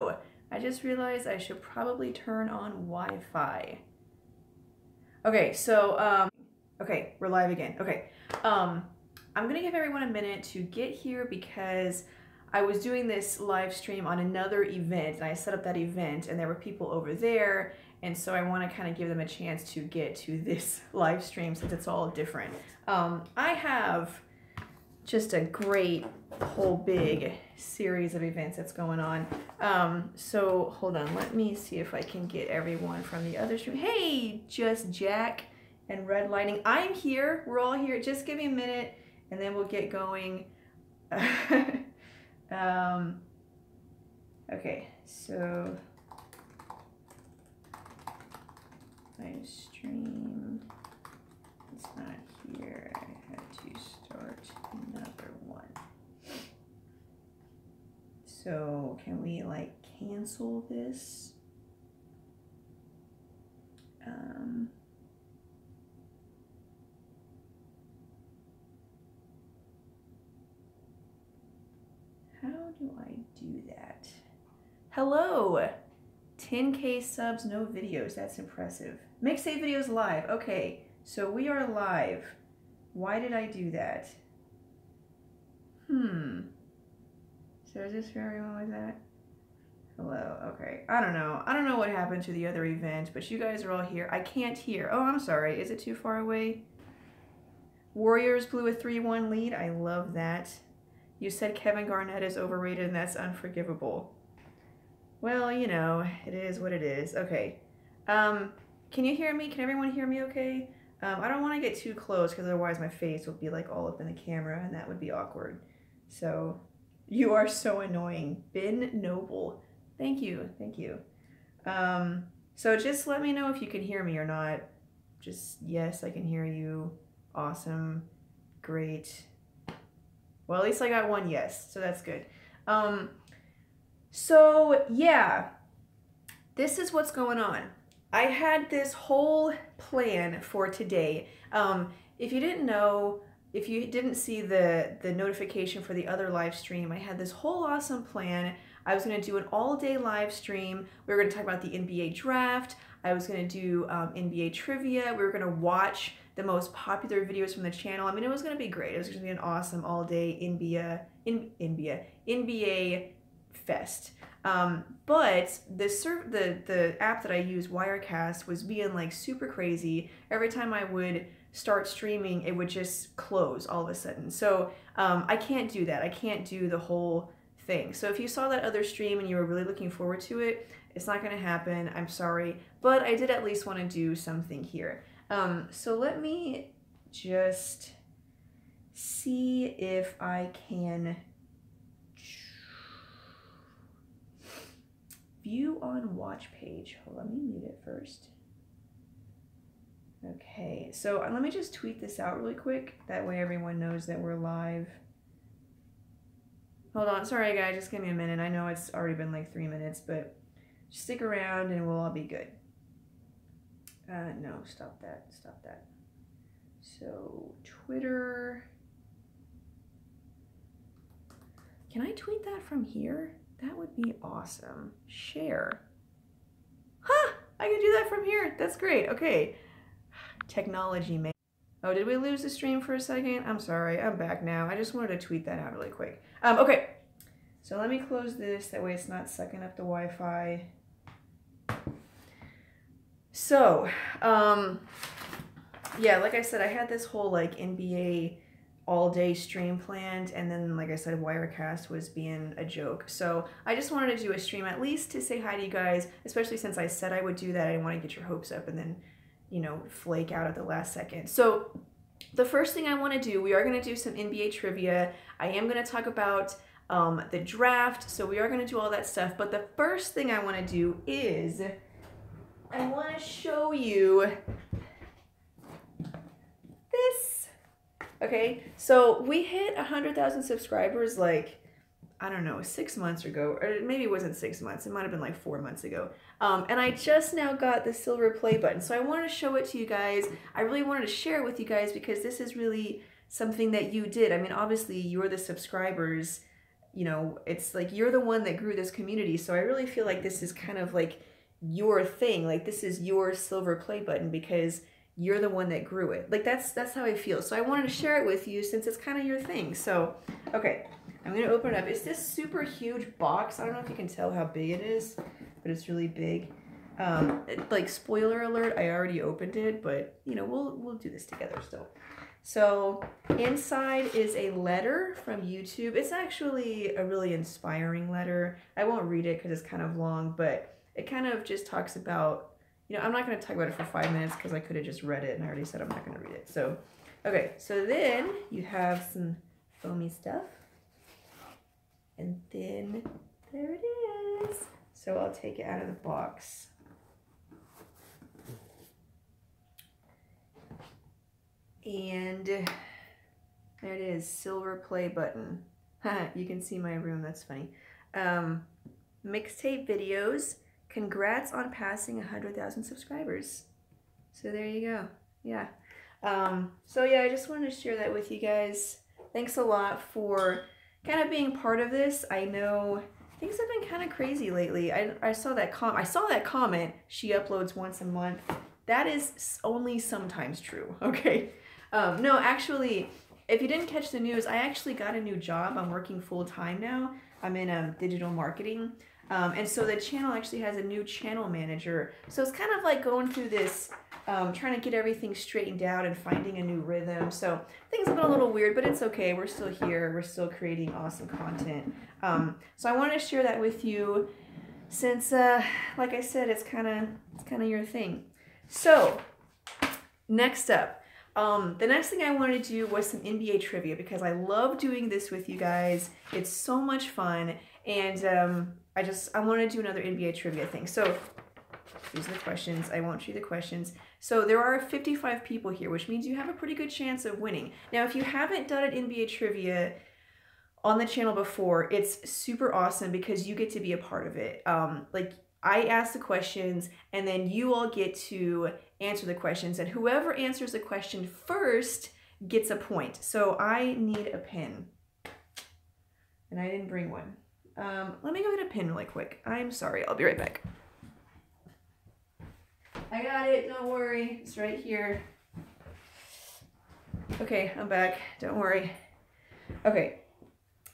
I just realized I should probably turn on Wi-Fi. Okay, so, okay, we're live again. Okay, I'm gonna give everyone a minute to get here because I was doing this live stream on another event and I set up that event and there were people over there, and so I want to kind of give them a chance to get to this live stream since it's all different. I have just a great whole big series of events that's going on. So hold on, let me see if I can get everyone from the other stream. Hey, Just Jack and Red Lighting. I'm here, we're all here. Just give me a minute and then we'll get going. Okay, so live stream, it's not here. I had to start another one. So can we like cancel this? How do I do that? Hello! 10K subs, no videos. That's impressive. Mixtape videos live. Okay, so we are live. Why did I do that? So is this for everyone like that? Hello, okay. I don't know. I don't know what happened to the other event, but you guys are all here. I can't hear. Oh, I'm sorry. Is it too far away? Warriors blew a 3-1 lead. I love that. You said Kevin Garnett is overrated and that's unforgivable. Well, you know, it is what it is. Okay. Can you hear me? Can everyone hear me okay? I don't want to get too close because otherwise my face will be like all up in the camera and that would be awkward. So, you are so annoying. Ben Noble. Thank you. Thank you. So just let me know if you can hear me or not. Just, yes, I can hear you. Awesome. Great. Well, at least I got one yes, so that's good. So yeah, this is what's going on. I had this whole plan for today. If you didn't know, if you didn't see the notification for the other live stream, I had this whole awesome plan. I was going to do an all-day live stream. We were going to talk about the NBA draft. I was going to do NBA trivia. We were going to watch the most popular videos from the channel. I mean, it was going to be great. It was going to be an awesome all-day NBA fest. But the app that I use, Wirecast, was being like super crazy. Every time I would start streaming, it would just close all of a sudden. So I can't do that. I can't do the whole thing. So if you saw that other stream and you were really looking forward to it, it's not going to happen. I'm sorry. But I did at least want to do something here. So let me just see if I can view on watch page. Hold on, let me mute it first. Okay, so let me just tweet this out really quick. That way everyone knows that we're live. Hold on, sorry guys, just give me a minute. I know it's already been like 3 minutes, but just stick around and we'll all be good. No, stop that, stop that. So, Twitter. Can I tweet that from here? That would be awesome. Share. Huh, I can do that from here. That's great, okay. Technology, man. Oh, did we lose the stream for a second? I'm sorry, I'm back now. I just wanted to tweet that out really quick. Okay, so let me close this. That way it's not sucking up the Wi-Fi. So, yeah, like I said, I had this whole like NBA all-day stream planned, and then like I said, Wirecast was being a joke. So I just wanted to do a stream at least to say hi to you guys, especially since I said I would do that. I didn't want to get your hopes up and then, you know, flake out at the last second. So the first thing I want to do, we are going to do some NBA trivia. I am going to talk about the draft, so we are going to do all that stuff. But the first thing I want to do is I want to show you this. Okay, so we hit 100,000 subscribers like, I don't know, 6 months ago, or maybe it wasn't 6 months, it might have been like 4 months ago. And I just now got the silver play button, so I wanted to show it to you guys. I really wanted to share it with you guys because this is really something that you did. I mean, obviously you're the subscribers, you know, it's like you're the one that grew this community. So I really feel like this is kind of like your thing. Like this is your silver play button because you're the one that grew it. Like that's how I feel. So I wanted to share it with you since it's kind of your thing. So, okay, I'm going to open it up. It's this super huge box. I don't know if you can tell how big it is, but it's really big. Like spoiler alert, I already opened it, but you know, we'll do this together still. So inside is a letter from YouTube. It's actually a really inspiring letter. I won't read it because it's kind of long, but it kind of just talks about, you know, I'm not going to talk about it for 5 minutes because I could have just read it and I already said I'm not going to read it. So, okay, so then you have some foamy stuff. And then there it is. So I'll take it out of the box. And there it is, silver play button. You can see my room, that's funny. Mixtape videos. Congrats on passing 100,000 subscribers. So there you go. Yeah. So yeah, I just wanted to share that with you guys. Thanks a lot for kind of being part of this. I know things have been kind of crazy lately. I saw that comment. She uploads once a month. That is only sometimes true. Okay. No, actually, if you didn't catch the news, I actually got a new job. I'm working full time now. I'm in digital marketing. And so the channel actually has a new channel manager. So it's kind of like going through this, trying to get everything straightened out and finding a new rhythm. So things have been a little weird, but it's okay. We're still here. We're still creating awesome content. So I wanted to share that with you since, like I said, it's kind of your thing. So next up, the next thing I wanted to do was some NBA trivia because I love doing this with you guys. It's so much fun. And I want to do another NBA trivia thing. So these are the questions. I won't show you the questions. So there are 55 people here, which means you have a pretty good chance of winning. Now, if you haven't done an NBA trivia on the channel before, it's super awesome because you get to be a part of it. Like I ask the questions and then you all get to answer the questions, and whoever answers the question first gets a point. So I need a pen. And I didn't bring one. Let me go get a pen really quick. I'm sorry, I'll be right back. I got it, don't worry, it's right here. Okay, I'm back, don't worry. Okay,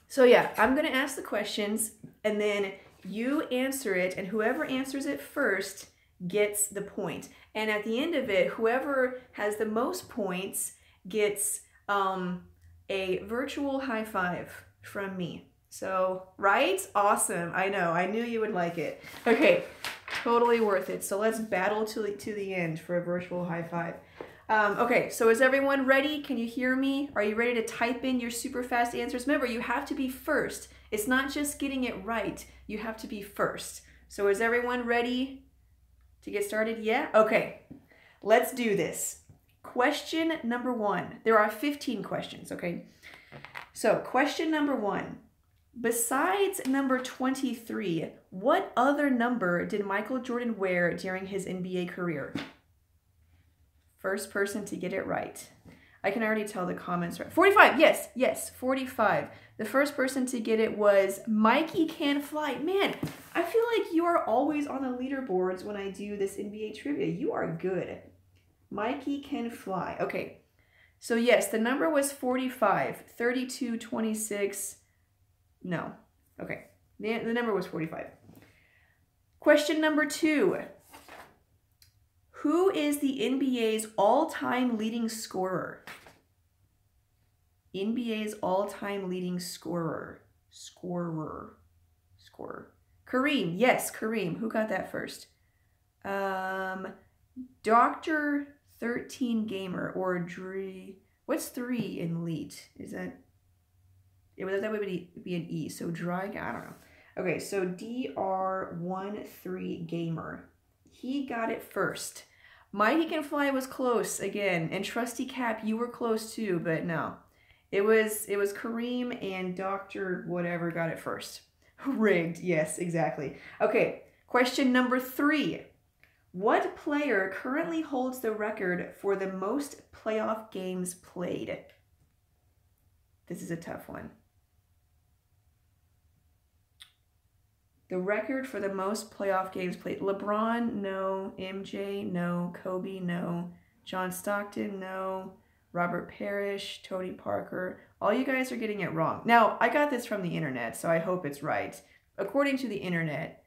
so yeah, I'm gonna ask the questions and then you answer it, and whoever answers it first gets the point. And at the end of it, whoever has the most points gets a virtual high five from me. So, right? Awesome. I know. I knew you would like it. Okay. Totally worth it. So let's battle to the end for a virtual high five. Okay. So is everyone ready? Can you hear me? Are you ready to type in your super fast answers? Remember, you have to be first. It's not just getting it right. You have to be first. So is everyone ready to get started? Yeah? Okay. Let's do this. Question number 1. There are 15 questions, okay? So question number 1. Besides number 23, what other number did Michael Jordan wear during his NBA career? First person to get it right. I can already tell the comments right. 45, yes, 45. The first person to get it was Mikey Can Fly. Man, I feel like you are always on the leaderboards when I do this NBA trivia. You are good. Mikey Can Fly. Okay, so yes, the number was 45, 32, 26... No. Okay. The number was 45. Question number 2. Who is the NBA's all-time leading scorer? NBA's all-time leading scorer. Scorer. Kareem. Yes, Kareem. Who got that first? Dr. 13 Gamer or Dre. What's 3 in elite? Is that... that would be an E, so dry, I don't know. Okay, so DR13 Gamer. He got it first. Mikey Can Fly was close again, and Trusty Cap, you were close too, but no. It was Kareem and Dr. whatever got it first. Rigged, yes, exactly. Okay, question number 3. What player currently holds the record for the most playoff games played? This is a tough one. The record for the most playoff games played. LeBron, no. MJ, no. Kobe, no. John Stockton, no. Robert Parrish, Tony Parker. All you guys are getting it wrong. Now, I got this from the internet, so I hope it's right. According to the internet,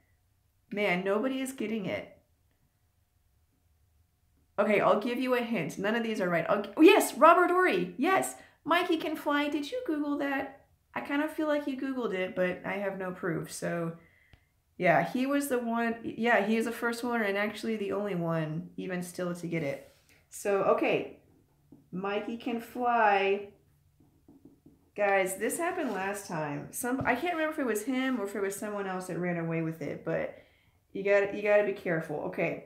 man, nobody is getting it. Okay, I'll give you a hint. None of these are right. Oh, yes, Robert Horry. Yes, Mikey Can Fly. Did you Google that? I kind of feel like you Googled it, but I have no proof. So, yeah, he was the one. Yeah, he is the first one and actually the only one even still to get it. So, okay, Mikey Can Fly. Guys, this happened last time. I can't remember if it was him or if it was someone else that ran away with it, but you gotta be careful. Okay.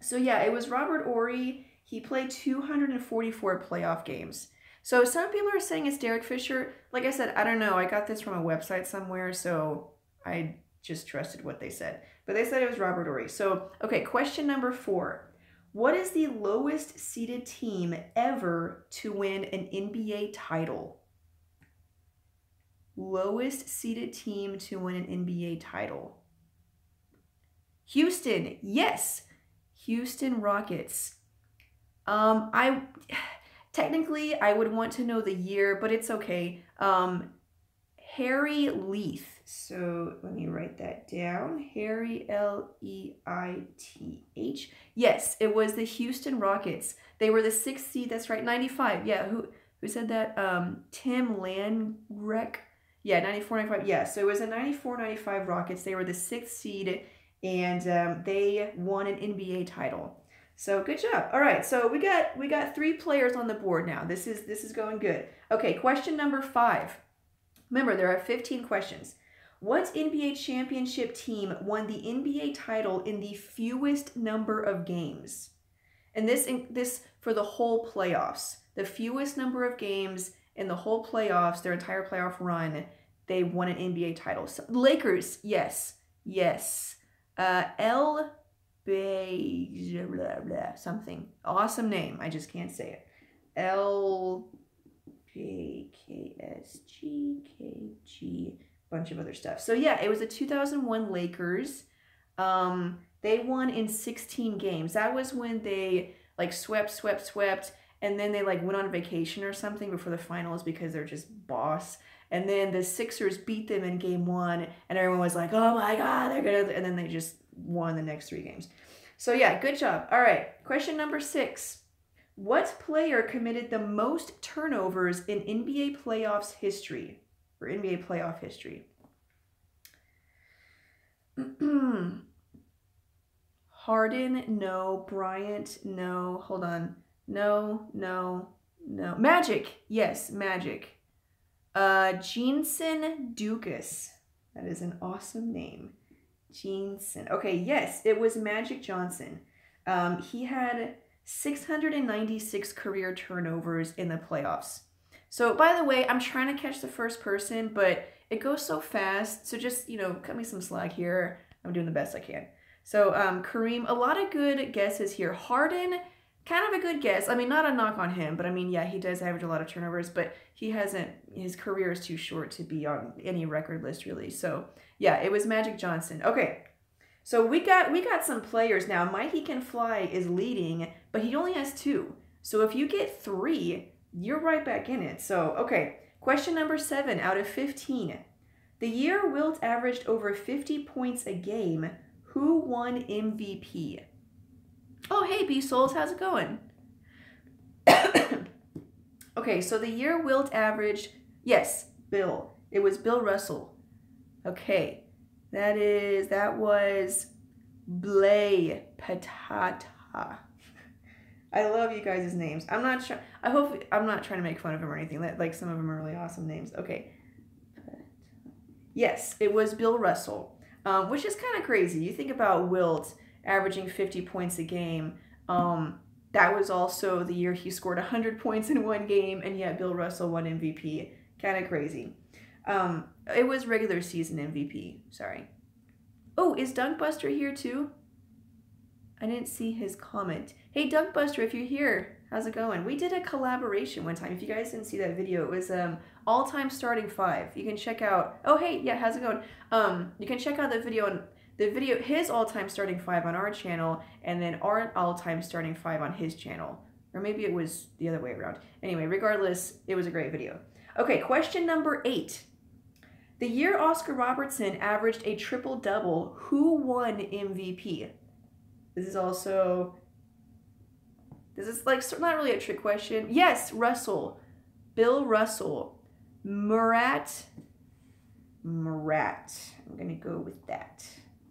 So yeah, it was Robert Horry. He played 244 playoff games. So some people are saying it's Derek Fisher. Like I said, I don't know. I got this from a website somewhere, so I just trusted what they said. But they said it was Robert Horry. So, okay, question number 4. What is the lowest seeded team ever to win an NBA title? Lowest seeded team to win an NBA title. Houston, yes. Houston Rockets. Technically I would want to know the year, but it's okay. Harry Leith. So let me write that down. Harry Leith. Yes, it was the Houston Rockets. They were the 6th seed. That's right, 95. Yeah, who said that? Tim Landgrek. Yeah, 94, 95. Yeah, so it was the 94, 95 Rockets. They were the 6th seed. And they won an NBA title. So good job. All right, so we got 3 players on the board now. This is going good. Okay, question number 5. Remember, there are 15 questions. What NBA championship team won the NBA title in the fewest number of games? And this for the whole playoffs. The fewest number of games in the whole playoffs, their entire playoff run, they won an NBA title. So, Lakers, yes. Yes. Something. Awesome name. I just can't say it. LJKSGKG. Bunch of other stuff. So yeah, it was the 2001 Lakers. They won in 16 games. That was when they like swept, and then they like went on vacation or something before the finals because they're just boss. And then the Sixers beat them in game 1, and everyone was like, oh my God, they're gonna, and then they just won the next 3 games. So yeah, good job. All right, question number 6. What player committed the most turnovers in NBA playoffs history? For NBA playoff history. Harden, no. Bryant, no. Hold on. No. Magic, yes, Magic. Jenson Dukas. That is an awesome name. Jenson. Okay, yes, it was Magic Johnson. He had 696 career turnovers in the playoffs. So, by the way, I'm trying to catch the first person, but it goes so fast. So just, cut me some slack here. I'm doing the best I can. So, Kareem, a lot of good guesses here. Harden, kind of a good guess. I mean, not a knock on him, but I mean, yeah, he does average a lot of turnovers, but his career is too short to be on any record list, really. So, yeah, it was Magic Johnson. Okay, so we got some players now. Mikey Can Fly is leading, but he only has 2. So if you get 3, you're right back in it. So, okay, question number 7 out of 15. The year Wilt averaged over 50 points a game, who won MVP? Oh, hey, B-Souls, how's it going? Okay, so the year Wilt averaged, yes, Bill. It was Bill Russell. Okay, that was Blay Patata. I love you guys' names. I'm not trying to make fun of him or anything. Like, some of them are really awesome names. Okay. Yes, it was Bill Russell, which is kind of crazy. You think about Wilt averaging 50 points a game. That was also the year he scored 100 points in one game, and yet Bill Russell won MVP. Kind of crazy. It was regular season MVP. Sorry. Oh, is Dunkbuster here too? I didn't see his comment. Hey, Dunkbuster, if you're here, How's it going? We did a collaboration one time. If you guys didn't see that video, it was all-time starting 5. You can check out. Oh hey, yeah, how's it going? You can check out the video his all-time starting 5 on our channel, and then our all-time starting 5 on his channel, or maybe it was the other way around. Anyway, regardless, it was a great video. Okay, question number 8. The year Oscar Robertson averaged a triple-double, who won MVP? This is like not really a trick question. Yes, Russell. Bill Russell. Murat. I'm going to go with that.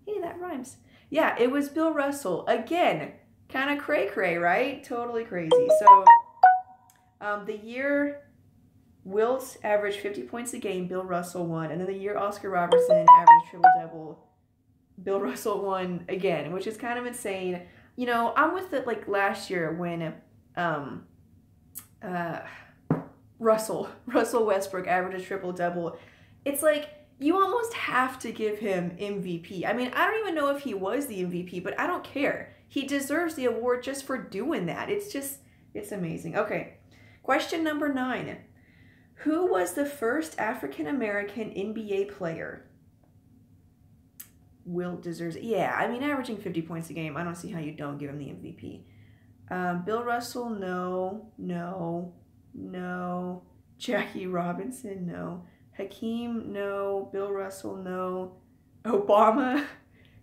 Hey, that rhymes. Yeah, it was Bill Russell. Again, kind of cray-cray, right? Totally crazy. So, the year Wilt averaged 50 points a game, Bill Russell won. And then the year Oscar Robertson averaged triple-double, Bill Russell won again, which is kind of insane. You know, I'm with it like last year when Russell Westbrook averaged a triple-double. It's like, you almost have to give him MVP. I mean, I don't even know if he was the MVP, but I don't care. He deserves the award just for doing that. It's amazing. Okay, question number 9. Who was the first African-American NBA player? Wilt deserves it. Yeah, I mean, averaging 50 points a game, I don't see how you don't give him the MVP. Bill Russell, no. Jackie Robinson, no. Hakeem, no. Bill Russell, no. Obama,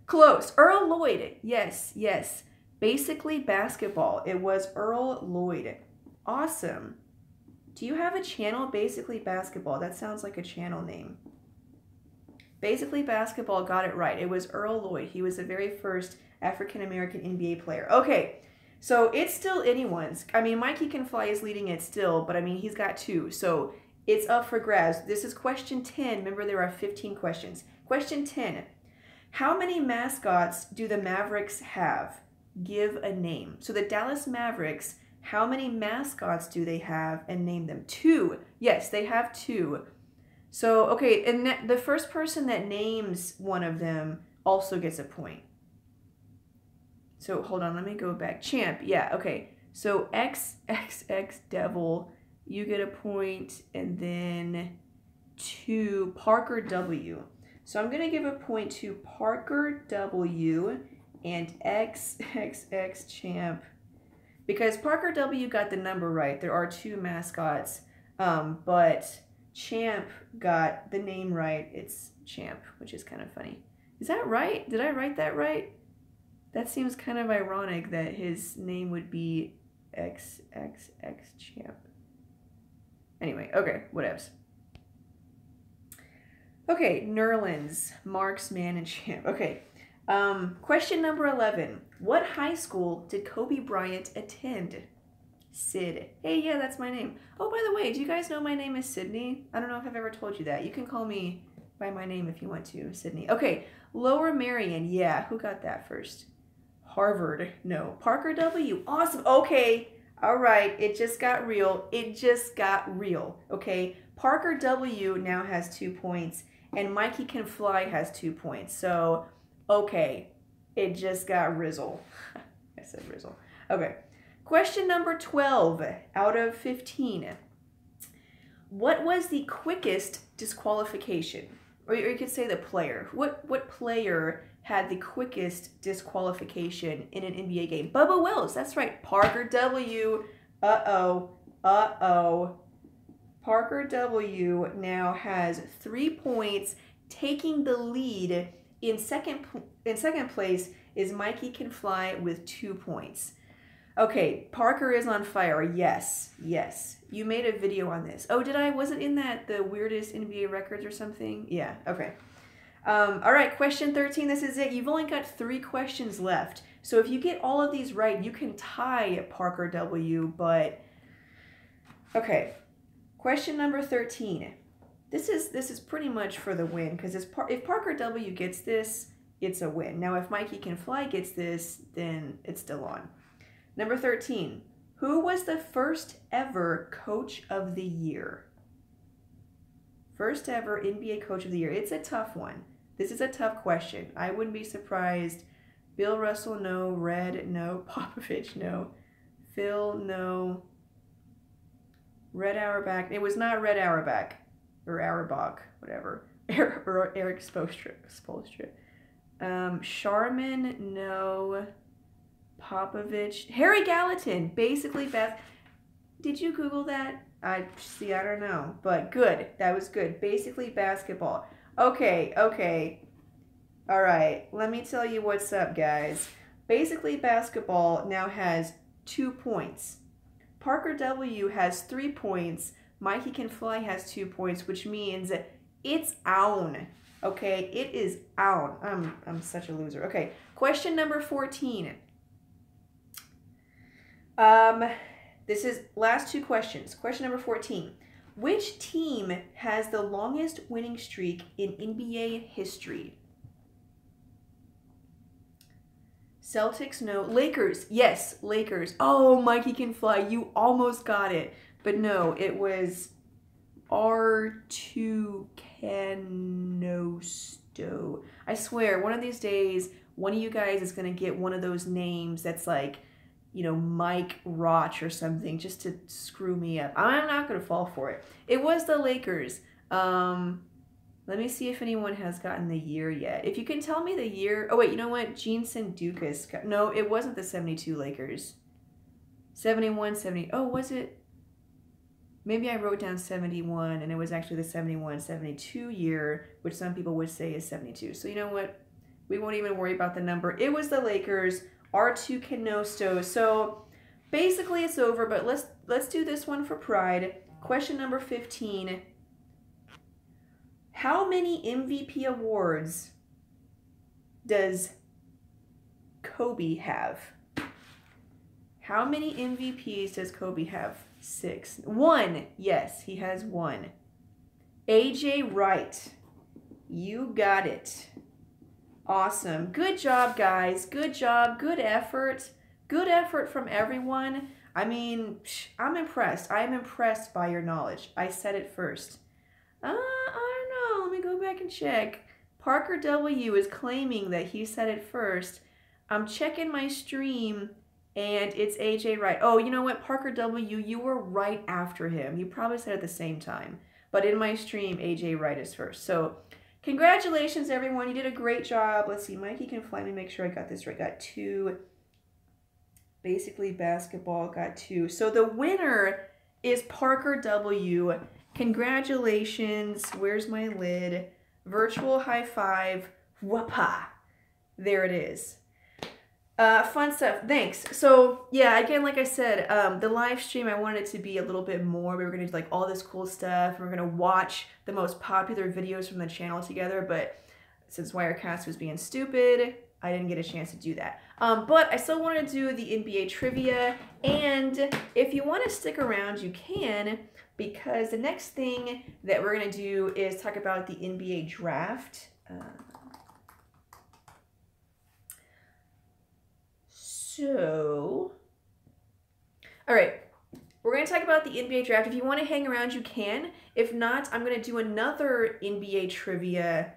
close. Earl Lloyd, yes. Basically Basketball, it was Earl Lloyd. Awesome. Do you have a channel, Basically Basketball? That sounds like a channel name. Basically Basketball got it right. It was Earl Lloyd. He was the very first African-American NBA player. Okay, so it's still anyone's. I mean, Mikey Can Fly is leading it still, but I mean, he's got 2. So it's up for grabs. This is question 10. Remember, there are 15 questions. Question 10. How many mascots do the Mavericks have? Give a name. So the Dallas Mavericks, how many mascots do they have? And name them. 2. Yes, they have 2. So, okay, and the first person that names one of them also gets a point. So, hold on, let me go back. Champ, yeah, okay. So, XXX Devil, you get a point, and then to Parker W. So, I'm going to give a point to Parker W and XXX Champ, because Parker W got the number right. There are 2 mascots, but Champ got the name right. It's Champ, which is kind of funny. Is that right? Did I write that right? That seems kind of ironic that his name would be XXX Champ. Anyway, okay, whatevs. Okay, Nerlens, Marksman, and Champ. Okay, question number 11. What high school did Kobe Bryant attend? Sid. Hey, yeah, that's my name. Oh, by the way, do you guys know my name is Sydney? I don't know if I've ever told you that. You can call me by my name if you want to, Sydney. Okay, Lower Merion. Yeah, who got that first? Harvard. No. Parker W. Awesome. Okay. All right. It just got real. Okay. Parker W now has 2 points, and Mikey Can Fly has 2 points. So, okay. It just got Rizzle. I said Rizzle. Okay. Question number 12 out of 15. What was the quickest disqualification? Or you could say the player. What player had the quickest disqualification in an NBA game? Bubba Wells. That's right. Parker W. Uh-oh. Parker W. now has 3 points, taking the lead. In second place is Mikey Can Fly with 2 points. Okay, Parker is on fire. Yes. You made a video on this. Oh, did I? Was it in the weirdest NBA records or something? Yeah, okay. All right, question 13. This is it. You've only got 3 questions left. So if you get all of these right, you can tie Parker W, but... Okay, question number 13. This is pretty much for the win, because if Parker W gets this, it's a win. Now, if Mikey Can Fly gets this, then it's still on. Number 13, who was the first ever Coach of the Year? First ever NBA Coach of the Year. It's a tough one. This is a tough question. I wouldn't be surprised. Bill Russell, no. Red, no. Popovich, no. Phil, no. Red Auerbach. It was not Red Auerbach. Or Auerbach, whatever. Or Eric Spoelstra. Sharman, no. Popovich. Harry Gallatin. Basically best. Did you Google that? I don't know. But good. That was good. Basically basketball. Okay. All right. Let me tell you what's up, guys. Basically basketball now has 2 points. Parker W has 3 points. Mikey Can Fly has 2 points, which means it's on. Okay, it is on. I'm such a loser. Okay, question number 14. This is last 2 questions. Question number 14. Which team has the longest winning streak in NBA history? Celtics, no. Lakers, yes, Lakers. Oh, Mikey Can Fly, you almost got it. But no, it was R2 Canosto. I swear, one of these days, one of you guys is going to get one of those names that's like, you know, Mike Roch or something, just to screw me up. I'm not going to fall for it. It was the Lakers. Let me see if anyone has gotten the year yet. If you can tell me the year. Oh, wait, you know what? Gene Dukas. No, it wasn't the 72 Lakers. 71, 70. Oh, was it? Maybe I wrote down 71, and it was actually the 71, 72 year, which some people would say is 72. So you know what? We won't even worry about the number. It was the Lakers. R2 Canosto. So basically it's over, but let's do this one for pride. Question number 15. How many MVP awards does Kobe have? How many MVPs does Kobe have? 6. 1. Yes, he has 1. AJ Wright. You got it. Awesome. Good job, guys. Good job. Good effort. Good effort from everyone. I mean, I'm impressed. I am impressed by your knowledge. I said it first. I don't know. Let me go back and check. Parker W. is claiming that he said it first. I'm checking my stream, and it's AJ Wright. Oh, you know what? Parker W., you were right after him. You probably said it at the same time. But in my stream, AJ Wright is first. So, congratulations, everyone. You did a great job. Let's see. Mikey Can Fly. Let me make sure I got this right. Got 2. Basically, basketball got 2. So, the winner is Parker W. Congratulations. Where's my lid? Virtual high five. Whoopah. There it is. Fun stuff. Thanks. So, yeah, again, like I said, the live stream, I wanted it to be a little bit more. We were going to do, like, all this cool stuff. We were going to watch the most popular videos from the channel together, but since Wirecast was being stupid, I didn't get a chance to do that. But I still want to do the NBA trivia, and if you want to stick around, you can, because the next thing that we're going to do is talk about the NBA draft. So, all right, we're going to talk about the NBA draft. If you want to hang around, you can. If not, I'm going to do another NBA trivia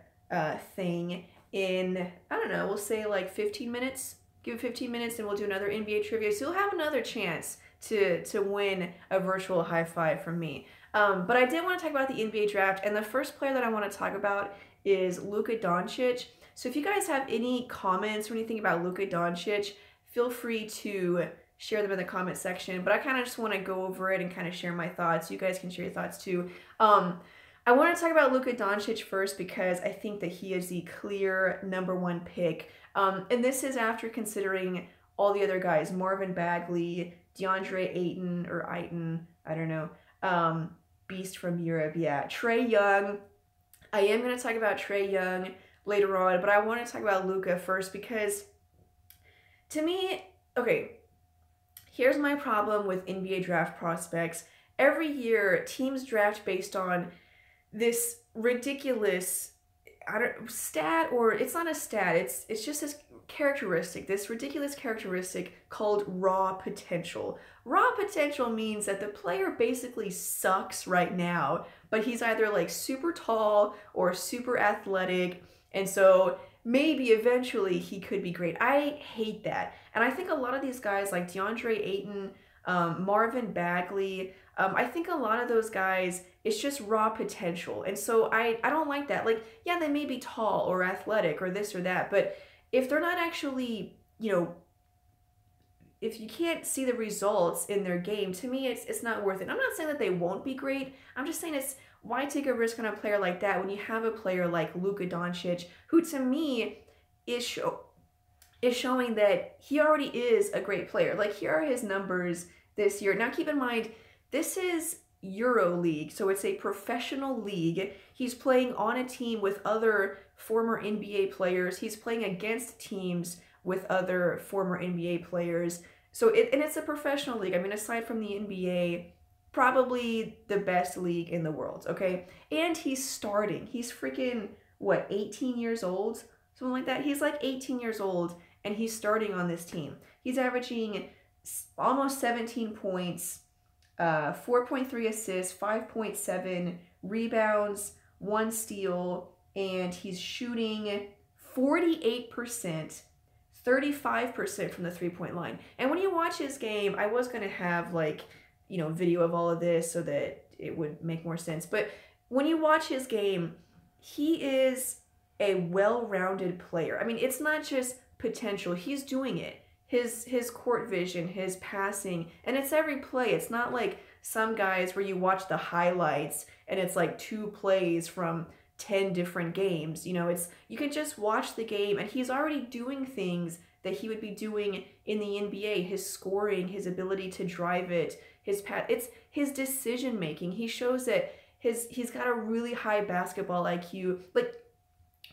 thing in, I don't know, we'll say like 15 minutes. Give it 15 minutes and we'll do another NBA trivia. So you'll have another chance to win a virtual high five from me. But I did want to talk about the NBA draft, and the first player that I want to talk about is Luka Doncic. So if you guys have any comments or anything about Luka Doncic, feel free to share them in the comment section. But I kind of just want to go over it and kind of share my thoughts. You guys can share your thoughts too. I want to talk about Luka Doncic first because I think that he is the clear #1 pick. And this is after considering all the other guys, Marvin Bagley, DeAndre Ayton, or Ayton, I don't know, Beast from Europe, yeah. Trae Young. I am going to talk about Trae Young later on, but I want to talk about Luka first because to me, okay, here's my problem with NBA draft prospects. Every year, teams draft based on this ridiculous stat, or it's not a stat, it's just this characteristic, this ridiculous characteristic called raw potential. Raw potential means that the player basically sucks right now, but he's either like super tall or super athletic, and so maybe eventually he could be great. I hate that. And I think a lot of these guys like DeAndre Ayton, Marvin Bagley, I think a lot of those guys, it's just raw potential. And so I don't like that. Like, yeah, they may be tall or athletic or this or that, but if they're not actually, if you can't see the results in their game, to me, it's not worth it. I'm not saying that they won't be great. I'm just saying it's why take a risk on a player like that when you have a player like Luka Doncic, who to me is showing that he already is a great player. Like, here are his numbers this year. Now, keep in mind, this is EuroLeague, so it's a professional league. He's playing on a team with other former NBA players. He's playing against teams with other former NBA players. So it's a professional league. I mean, aside from the NBA, probably the best league in the world, okay? And he's starting. He's freaking, what, 18 years old? Something like that. He's like 18 years old, and he's starting on this team. He's averaging almost 17 points, 4.3 assists, 5.7 rebounds, 1 steal, and he's shooting 48%, 35% from the three-point line. And when you watch his game, I was going to have video of all of this so that it would make more sense. But when you watch his game, he is a well-rounded player. I mean, it's not just potential. He's doing it. His court vision, his passing, and it's every play. It's not like some guys where you watch the highlights and it's like 2 plays from 10 different games. You can just watch the game, and he's already doing things that he would be doing in the NBA. His scoring, his ability to drive it, it's his decision making. He shows that he's got a really high basketball IQ. Like,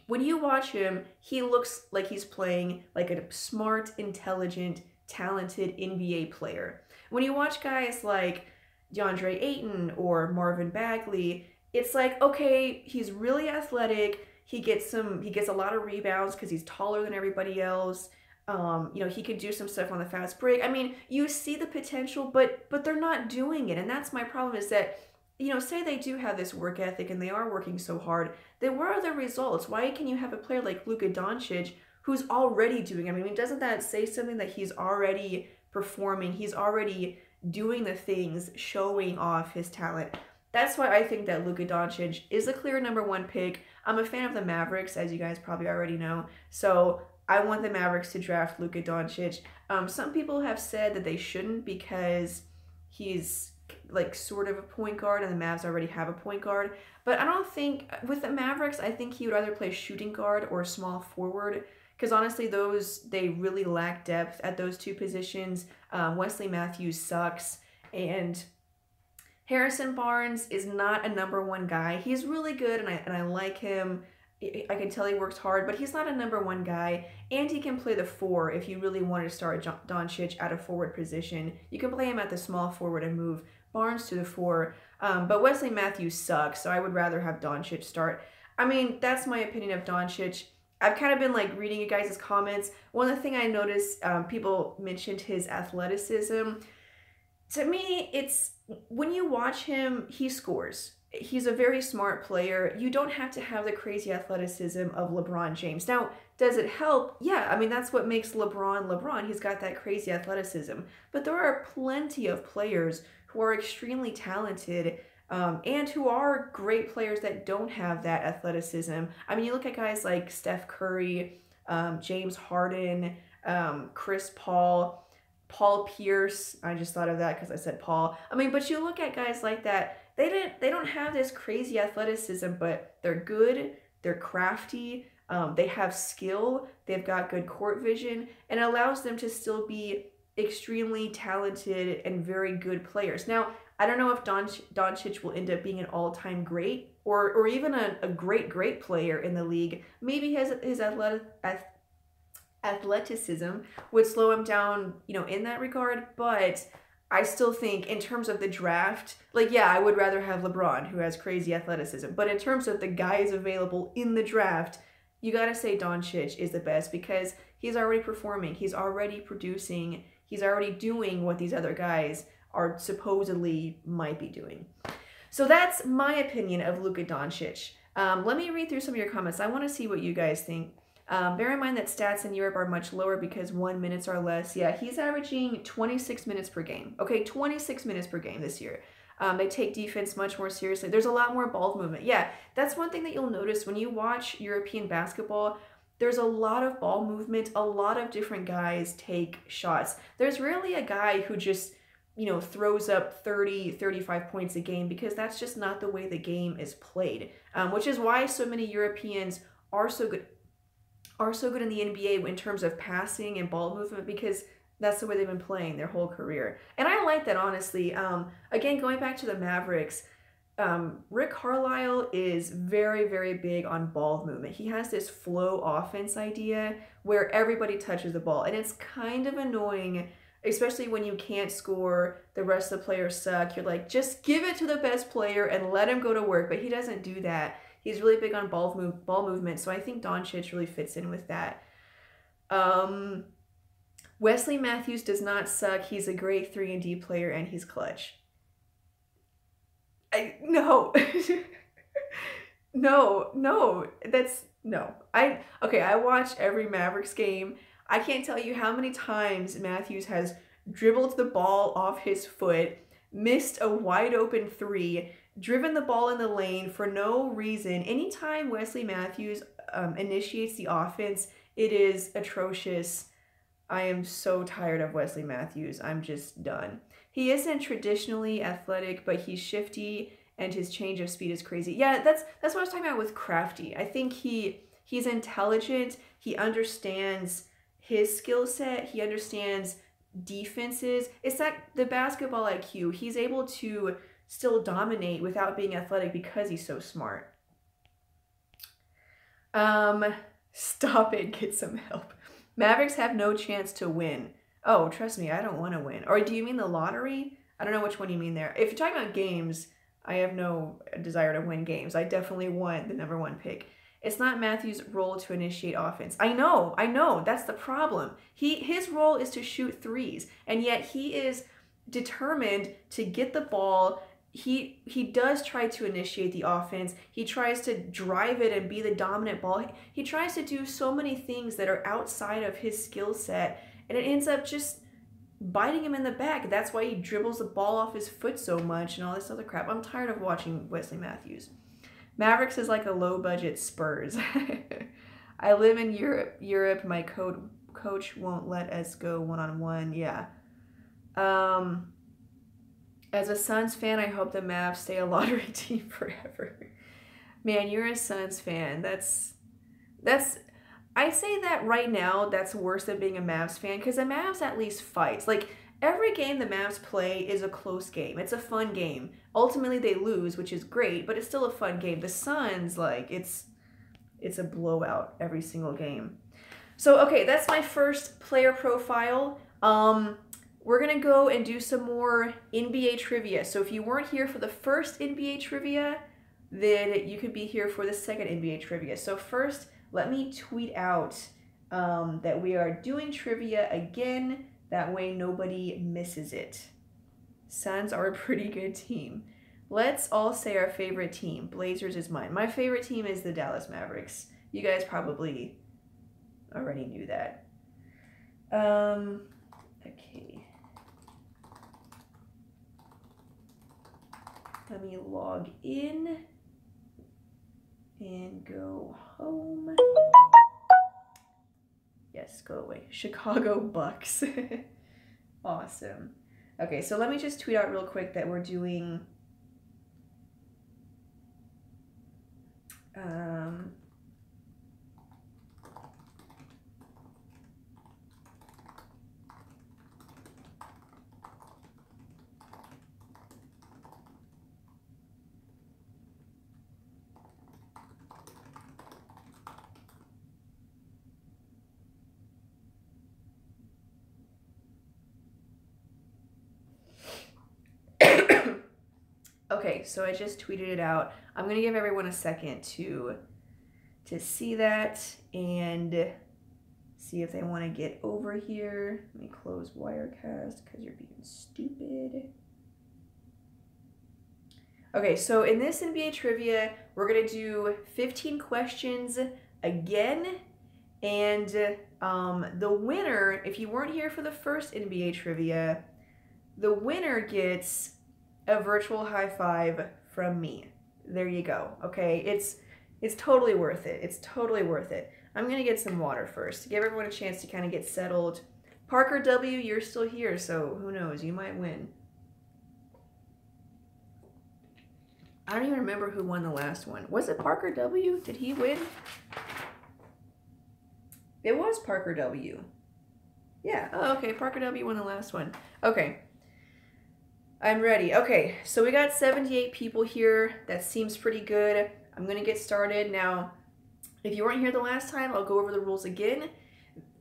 when you watch him, he looks like he's playing like a smart, intelligent, talented NBA player. When you watch guys like DeAndre Ayton or Marvin Bagley, it's like, okay, he's really athletic. He gets a lot of rebounds because he's taller than everybody else. He can do some stuff on the fast break. I mean, you see the potential, but they're not doing it. And that's my problem, is that, say they do have this work ethic and they are working so hard, then where are the results? Why can you have a player like Luka Doncic who's already doing it? I mean, doesn't that say something that he's already performing? He's already doing the things, showing off his talent. That's why I think that Luka Doncic is a clear #1 pick. I'm a fan of the Mavericks, as you guys probably already know. So I want the Mavericks to draft Luka Doncic. Some people have said that they shouldn't because he's like sort of a point guard and the Mavs already have a point guard. But I don't think, with the Mavericks, I think he would either play shooting guard or small forward, because honestly, they really lack depth at those 2 positions. Wesley Matthews sucks, and Harrison Barnes is not a #1 guy. He's really good, and I like him. I can tell he works hard, but he's not a #1 guy, and he can play the 4 if you really want to start Doncic at a forward position. You can play him at the small forward and move Barnes to the 4, but Wesley Matthews sucks, so I would rather have Doncic start. I mean, that's my opinion of Doncic. I've kind of been reading you guys' comments. One of the things I noticed, people mentioned his athleticism. To me, it's, when you watch him, he scores. He's a very smart player. You don't have to have the crazy athleticism of LeBron James. Now, does it help? Yeah, I mean, that's what makes LeBron LeBron. He's got that crazy athleticism. But there are plenty of players who are extremely talented and who are great players that don't have that athleticism. I mean, you look at guys like Steph Curry, James Harden, Chris Paul, Paul Pierce. I just thought of that because I said Paul. I mean, but you look at guys like that, they don't have this crazy athleticism, but they're good, they're crafty, they have skill, they've got good court vision, and it allows them to still be extremely talented and very good players. Now, I don't know if Doncic will end up being an all-time great or even a great player in the league. Maybe his athleticism would slow him down, in that regard, but I still think in terms of the draft, I would rather have LeBron, who has crazy athleticism. But in terms of the guys available in the draft, you got to say Doncic is the best because he's already performing, he's already producing, he's already doing what these other guys are supposedly might be doing. So that's my opinion of Luka Doncic. Let me read through some of your comments. I want to see what you guys think. Bear in mind that stats in Europe are much lower because 1 minutes are less. Yeah, he's averaging 26 minutes per game. Okay, 26 minutes per game this year. They take defense much more seriously. There's a lot more ball movement. Yeah, that's one thing that you'll notice when you watch European basketball. There's a lot of ball movement. A lot of different guys take shots. There's rarely a guy who just, you know, throws up 30, 35 points a game, because that's just not the way the game is played. Which is why so many Europeans are so good in the NBA in terms of passing and ball movement, because that's the way they've been playing their whole career. And I like that, honestly. Again, going back to the Mavericks, Rick Carlisle is very, very big on ball movement. He has this flow offense idea where everybody touches the ball. And it's kind of annoying, especially when you can't score, the rest of the players suck. You're like, just give it to the best player and let him go to work. But he doesn't do that. He's really big on ball movement. So I think Doncic really fits in with that. Wesley Matthews does not suck. He's a great 3-and-D player, and he's clutch. No. No. That's, no. I watch every Mavericks game. I can't tell you how many times Matthews has dribbled the ball off his foot, missed a wide open 3, driven the ball in the lane for no reason. Anytime Wesley Matthews initiates the offense, it is atrocious. I am so tired of Wesley Matthews. I'm just done. He isn't traditionally athletic, but he's shifty, and his change of speed is crazy. Yeah, that's what I was talking about with Crafty. I think he's intelligent. He understands his skill set. He understands defenses. It's not the basketball IQ. He's able to still dominate without being athletic because he's so smart. Stop it. Get some help. Mavericks have no chance to win. Oh, trust me, I don't want to win. Or do you mean the lottery? I don't know which one you mean there. If you're talking about games, I have no desire to win games. I definitely want the #1 pick. It's not Matthews' role to initiate offense. I know. That's the problem. His role is to shoot threes, and yet he is determined to get the ball. He does try to initiate the offense. He tries to drive it and be the dominant ball. He tries to do so many things that are outside of his skill set, and it ends up just biting him in the back. That's why he dribbles the ball off his foot so much and all this other crap. I'm tired of watching Wesley Matthews. Mavericks is like a low-budget Spurs. I live in Europe. My coach won't let us go one-on-one. Yeah. As a Suns fan, I hope the Mavs stay a lottery team forever. Man, you're a Suns fan. That's. I say that right now, that's worse than being a Mavs fan, because the Mavs at least fights. Like, every game the Mavs play is a close game. It's a fun game. Ultimately, they lose, which is great, but it's still a fun game. The Suns, like, it's a blowout every single game. So, okay, that's my first player profile. We're going to go and do some more NBA trivia. So if you weren't here for the first NBA trivia, then you could be here for the second NBA trivia. So first, let me tweet out that we are doing trivia again. That way nobody misses it. Suns are a pretty good team. Let's all say our favorite team. Blazers is mine. My favorite team is the Dallas Mavericks. You guys probably already knew that. Okay. Let me log in and go home. Yes, go away. Chicago Bucks. Awesome. Okay, so let me just tweet out real quick that we're doing okay, so I just tweeted it out. I'm going to give everyone a second to see that and see if they want to get over here. Let me close Wirecast because you're being stupid. Okay, so in this NBA trivia, we're going to do 15 questions again, And the winner, if you weren't here for the first NBA trivia, the winner gets a virtual high five from me. There you go. Okay, it's totally worth it. It's totally worth it. I'm gonna get some water first to give everyone a chance to kind of get settled. Parker W, you're still here, so who knows? You might win. I don't even remember who won the last one. Was it Parker W? Did he win? It was Parker W. Yeah. Oh, okay. Parker W won the last one. Okay. I'm ready. Okay, so we got 78 people here. That seems pretty good. I'm going to get started. Now, if you weren't here the last time, I'll go over the rules again.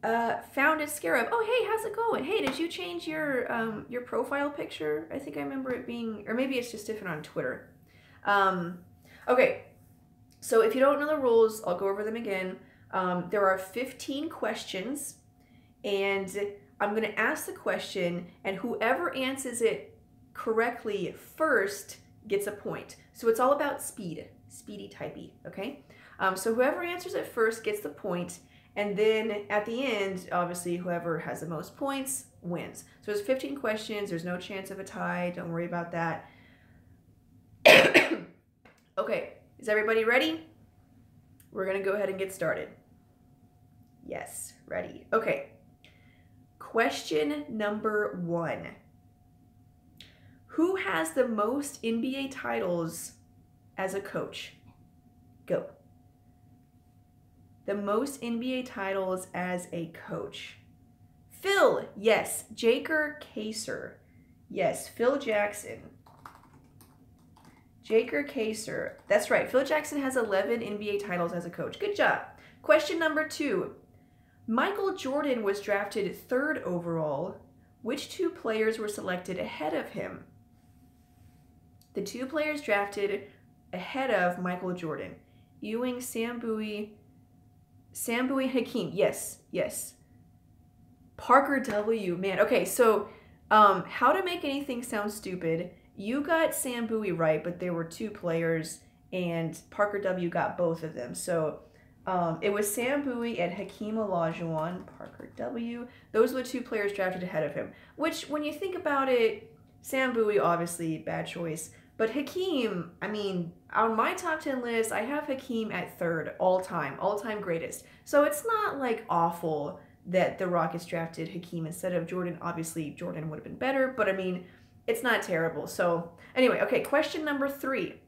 Founded Scarab. Oh, hey, how's it going? Hey, did you change your profile picture? I think I remember it being, or maybe it's just different on Twitter. Okay, so if you don't know the rules, I'll go over them again. There are 15 questions, and I'm going to ask the question, and whoever answers it correctly first gets a point. So it's all about speed, speedy typey, okay? So whoever answers it first gets the point, and then at the end, obviously, whoever has the most points wins. So there's 15 questions. There's no chance of a tie. Don't worry about that. Okay, is everybody ready? We're going to go ahead and get started. Yes, ready. Okay. Question number 1. Who has the most NBA titles as a coach? Go. The most NBA titles as a coach. Phil, yes. Jaker Kaser. Yes, Phil Jackson. Jaker Kaser. That's right. Phil Jackson has 11 NBA titles as a coach. Good job. Question number 2. Michael Jordan was drafted 3rd overall. Which 2 players were selected ahead of him? The 2 players drafted ahead of Michael Jordan. Ewing, Sam Bowie, Hakeem. Yes, yes. Parker W. Man, okay, so how to make anything sound stupid. You got Sam Bowie right, but there were 2 players, and Parker W. got both of them. So it was Sam Bowie and Hakeem Olajuwon. Parker W. Those were the 2 players drafted ahead of him. Which, when you think about it, Sam Bowie, obviously, bad choice. But Hakeem, I mean, on my top 10 list, I have Hakeem at 3rd, all-time greatest. So it's not, like, awful that the Rockets drafted Hakeem instead of Jordan. Obviously, Jordan would have been better, but, I mean, it's not terrible. So, anyway, okay, question number 3.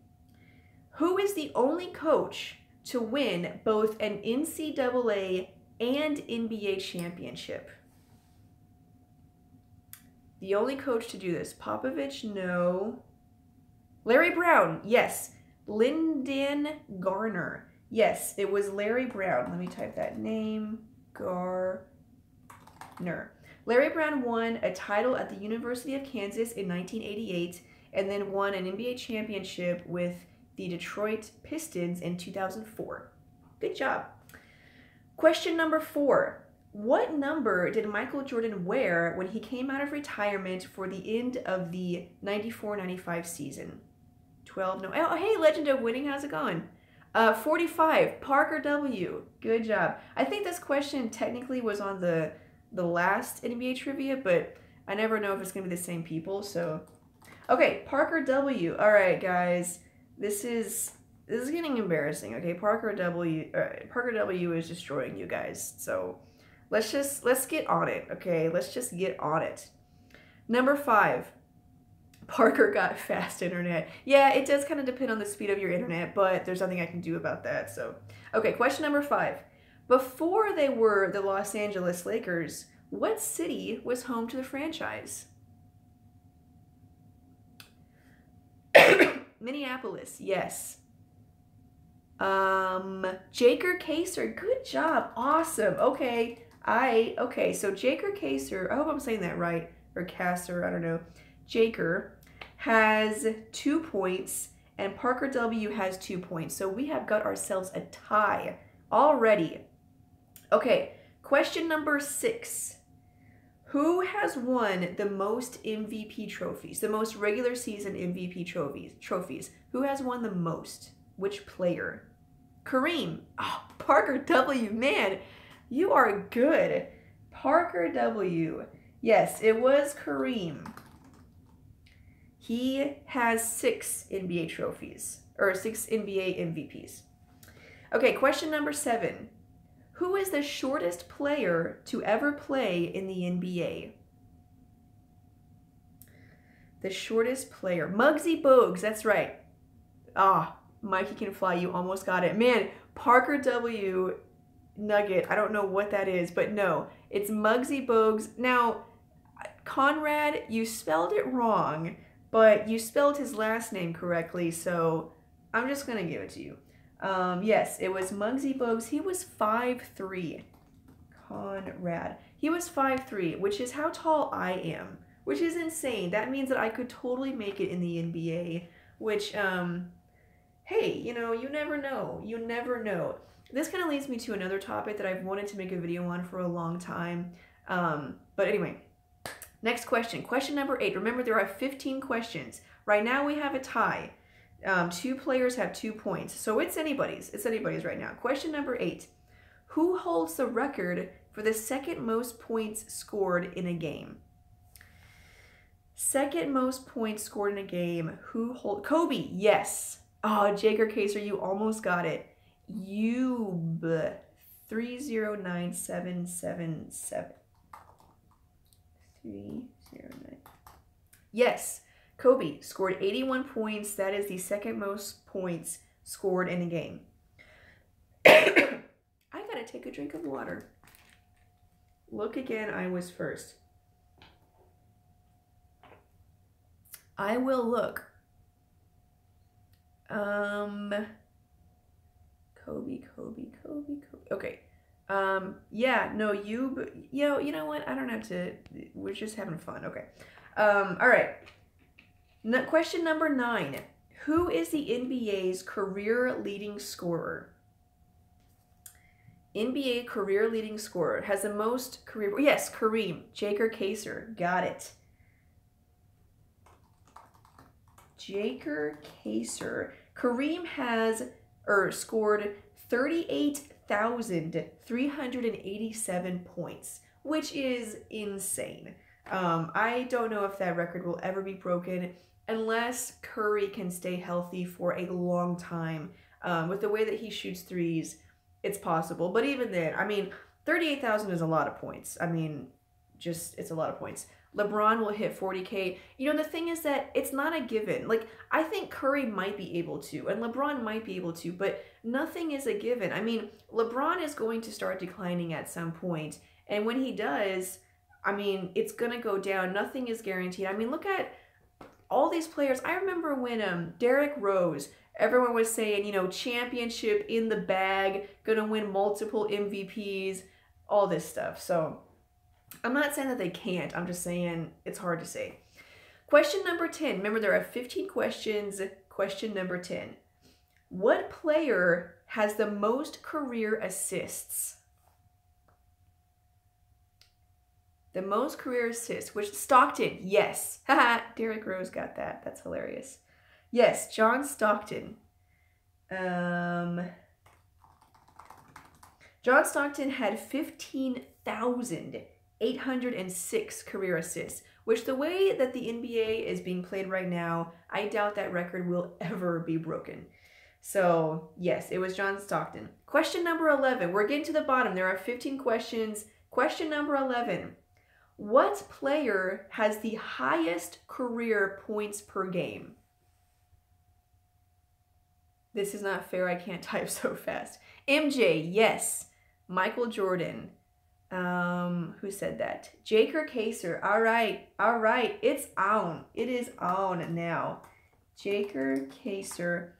Who is the only coach to win both an NCAA and NBA championship? The only coach to do this. Popovich, no. Larry Brown, yes. Lyndon Garner. Yes, it was Larry Brown. Let me type that name. Garner. Larry Brown won a title at the University of Kansas in 1988 and then won an NBA championship with the Detroit Pistons in 2004. Good job. Question number 4. What number did Michael Jordan wear when he came out of retirement for the end of the 94-95 season? 12, no. Oh, hey, Legend of Winning, how's it going? 45, Parker W. Good job. I think this question technically was on the last NBA trivia, but I never know if it's going to be the same people, so. Okay, Parker W. All right, guys. This is getting embarrassing, okay? Parker W is destroying you guys, so let's get on it, okay? Let's just get on it. Number 5. Parker got fast internet. Yeah, it does kind of depend on the speed of your internet, but there's nothing I can do about that. So, okay, question number 5. Before they were the Los Angeles Lakers, what city was home to the franchise? Minneapolis, yes. Jaker Kaser, good job. Awesome. Okay. So Jaker Kaser, I hope I'm saying that right, or Kasser, I don't know. Jaker has 2 points, and Parker W has 2 points. So we have got ourselves a tie already. Okay, question number 6. Who has won the most MVP trophies, the most regular season MVP trophies? Who has won the most? Which player? Kareem. Oh, Parker W, man. You are good. Parker W. Yes, it was Kareem. He has 6 NBA trophies, or 6 NBA MVPs. Okay, question number 7. Who is the shortest player to ever play in the NBA? The shortest player. Muggsy Bogues, that's right. Ah, Mikey Can Fly, you almost got it. Man, Parker W. Nugget, I don't know what that is, but no, it's Muggsy Bogues. Now, Conrad, you spelled it wrong, but you spelled his last name correctly, so I'm just going to give it to you. Yes, it was Muggsy Bogues. He was 5'3". Conrad. He was 5'3", which is how tall I am, which is insane. That means that I could totally make it in the NBA, which, hey, you know, you never know. You never know. This kind of leads me to another topic that I've wanted to make a video on for a long time. But anyway, next question. Question number 8. Remember, there are 15 questions. Right now we have a tie. 2 players have 2 points. So it's anybody's. It's anybody's right now. Question number 8. Who holds the record for the second most points scored in a game? Second most points scored in a game. Who hold? Kobe, yes. Oh, Jaker Kaser, you almost got it. Yub 309777. 309. Yes, Kobe scored 81 points. That is the second most points scored in a game. I gotta take a drink of water. Look again, I was first. I will look. Kobe. Okay. Yeah, no, you know what? I don't have to, we're just having fun. Okay. All right. Question number 9. Who is the NBA's career leading scorer? NBA career leading scorer has the most career, yes, Kareem, Jaker Kaser, got it. Jaker Kaser. Kareem has scored 38,387 points, which is insane. I don't know if that record will ever be broken unless Curry can stay healthy for a long time. With the way that he shoots threes, it's possible. But even then, I mean, 38,000 is a lot of points. I mean, it's a lot of points. LeBron will hit 40K. You know, the thing is that it's not a given. Like, I think Curry might be able to, and LeBron might be able to, but nothing is a given. I mean, LeBron is going to start declining at some point, and when he does, I mean, it's going to go down. Nothing is guaranteed. I mean, look at all these players. I remember when Derrick Rose, everyone was saying, you know, championship in the bag, going to win multiple MVPs, all this stuff. So I'm not saying that they can't. I'm just saying it's hard to say. Question number 10. Remember, there are 15 questions. Question number 10. What player has the most career assists? The most career assists. Which, Stockton. Yes. Haha. Derrick Rose got that. That's hilarious. Yes, John Stockton. John Stockton had 15,806 career assists, which, the way that the NBA is being played right now, I doubt that record will ever be broken. So, yes, it was John Stockton. Question number 11. We're getting to the bottom. There are 15 questions. Question number 11. What player has the highest career points per game? This is not fair. I can't type so fast. MJ, yes. Michael Jordan. Who said that? Jaker Kaser. All right. It's on. It is on now. Jaker Kaser.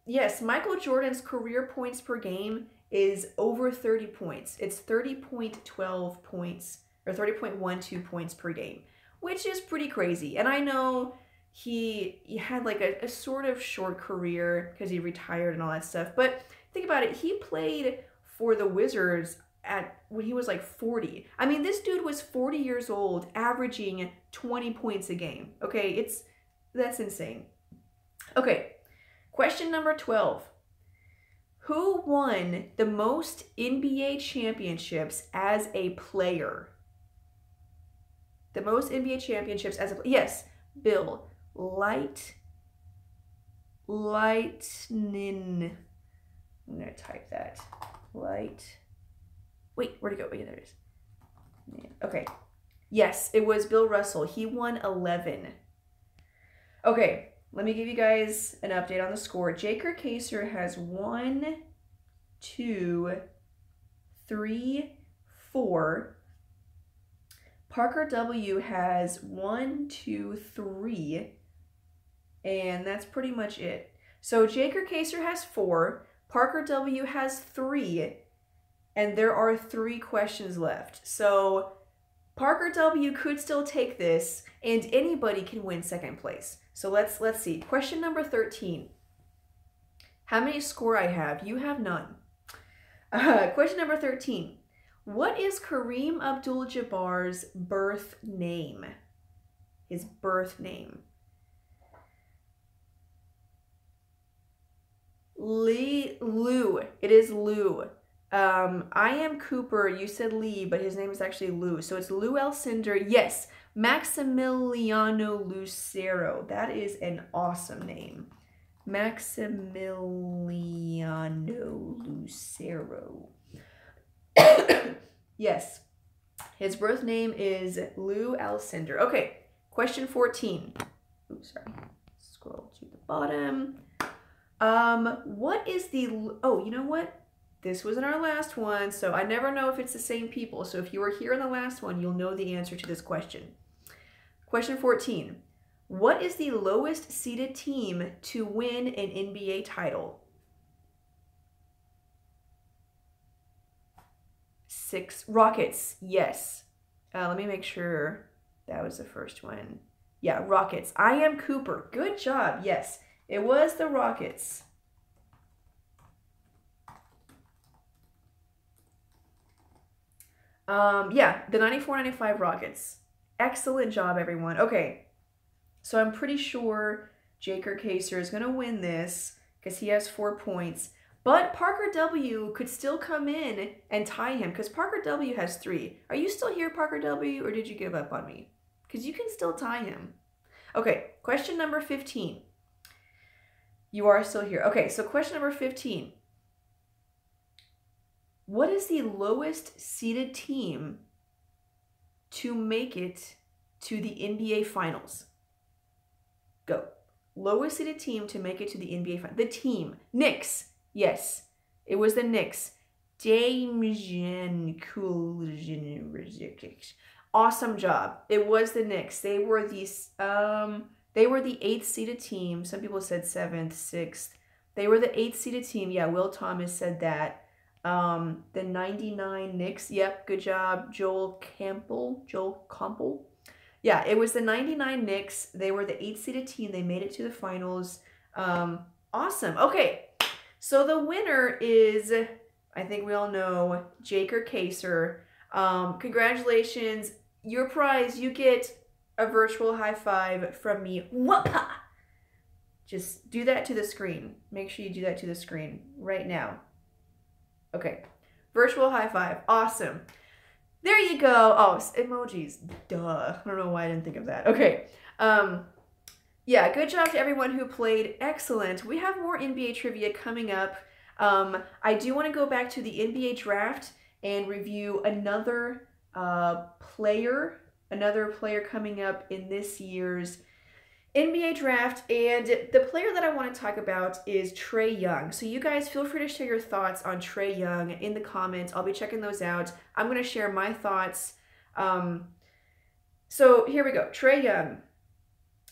Yes, Michael Jordan's career points per game is over 30 points. It's 30.12 points, or 30.12 points per game, which is pretty crazy. And I know he had like a sort of short career because he retired and all that stuff. But think about it. He played for the Wizards when he was like 40. I mean, this dude was 40 years old, averaging 20 points a game. Okay, that's insane. Okay, question number 12. Who won the most NBA championships as a player? The most NBA championships as a player. Yes, Bill. Lightning. I'm going to type that. Wait, where'd it go? Wait, there it is. Okay. Yes, it was Bill Russell. He won 11. Okay, let me give you guys an update on the score. Jaker Kaser has 1, 2, 3, 4. Parker W has 1, 2, 3. And that's pretty much it. So Jaker Kaser has 4. Parker W has 3. And there are 3 questions left. So Parker W could still take this, and anybody can win second place. So let's see. Question number 13. How many score I have? You have none. Question number 13. What is Kareem Abdul-Jabbar's birth name? His birth name. Lou. It is Lou. I am Cooper. You said Lee, but his name is actually Lou. So it's Lou Alcindor. Yes, Maximiliano Lucero. That is an awesome name. Maximiliano Lucero. Yes, his birth name is Lou Alcindor. Okay, question 14. Oops, sorry. Scroll to the bottom. What is the... Oh, you know what? This wasn't our last one, so I never know if it's the same people. So if you were here in the last one, you'll know the answer to this question. Question 14. What is the lowest seeded team to win an NBA title? 6. Rockets. Yes. Let me make sure that was the first one. Yeah, Rockets. I am Cooper. Good job. Yes, it was the Rockets. Yeah, the 94-95 Rockets. Excellent job, everyone. Okay, so I'm pretty sure Jaker Kaser is going to win this because he has 4 points. But Parker W could still come in and tie him because Parker W has 3. Are you still here, Parker W, or did you give up on me? Because you can still tie him. Okay, question number 15. You are still here. Okay, so question number 15. What is the lowest seeded team to make it to the NBA Finals? Go. Lowest seeded team to make it to the NBA Finals. The team. Knicks. Yes. It was the Knicks. Awesome job. It was the Knicks. They were the 8th seeded team. Some people said 7th, 6th. They were the 8th seeded team. Yeah, Will Thomas said that. The 99 Knicks. Yep, good job. Joel Campbell. Yeah, it was the 99 Knicks. They were the 8th seeded team. They made it to the finals. Awesome. Okay, so the winner is, I think we all know, Jaker Kaser. Congratulations. Your prize, you get a virtual high five from me. Whoop-ha! Just do that to the screen. Make sure you do that to the screen right now. Okay, virtual high five. Awesome. There you go. Oh, emojis. Duh. I don't know why I didn't think of that. Okay. Yeah, good job to everyone who played. Excellent. We have more NBA trivia coming up. I do want to go back to the NBA draft and review another player coming up in this year's NBA draft, and the player that I want to talk about is Trae Young. So you guys feel free to share your thoughts on Trae Young in the comments. I'll be checking those out. I'm going to share my thoughts. So here we go. Trae Young.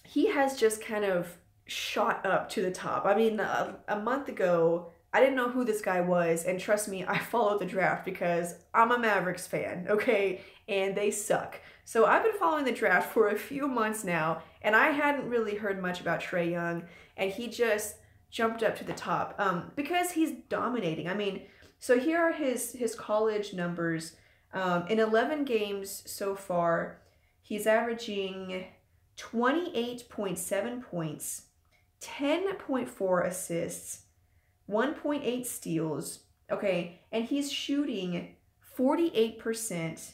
He has just kind of shot up to the top. I mean, a month ago, I didn't know who this guy was, and trust me, I followed the draft because I'm a Mavericks fan, okay? And they suck. So I've been following the draft for a few months now, and I hadn't really heard much about Trae Young, and he just jumped up to the top because he's dominating. I mean, so here are his college numbers. In 11 games so far, he's averaging 28.7 points, 10.4 assists, 1.8 steals, okay, and he's shooting 48%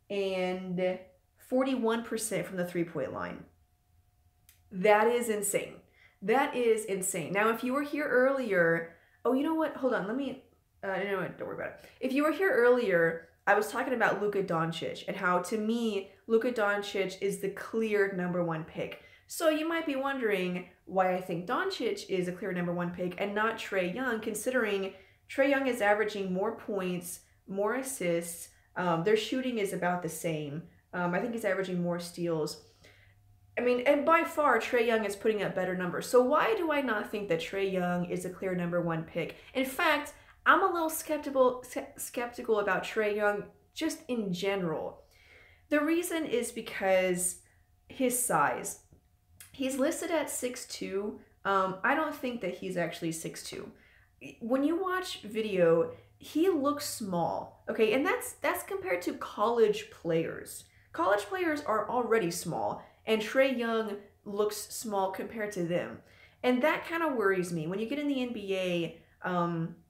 and 41% from the three-point line. That is insane. That is insane. Now, if you were here earlier, oh, you know what? Hold on. Let me, you know what? Don't worry about it. If you were here earlier, I was talking about Luka Doncic and how, to me, Luka Doncic is the clear #1 pick. So you might be wondering why I think Doncic is a clear #1 pick and not Trae Young, considering Trae Young is averaging more points, more assists. Their shooting is about the same. I think he's averaging more steals. I mean, and by far, Trae Young is putting up better numbers. So why do I not think that Trae Young is a clear #1 pick? In fact, I'm a little skeptical about Trae Young just in general. The reason is because his size. He's listed at 6'2". I don't think that he's actually 6'2". When you watch video, he looks small, okay? And that's compared to college players. College players are already small, and Trae Young looks small compared to them. And that kind of worries me. When you get in the NBA,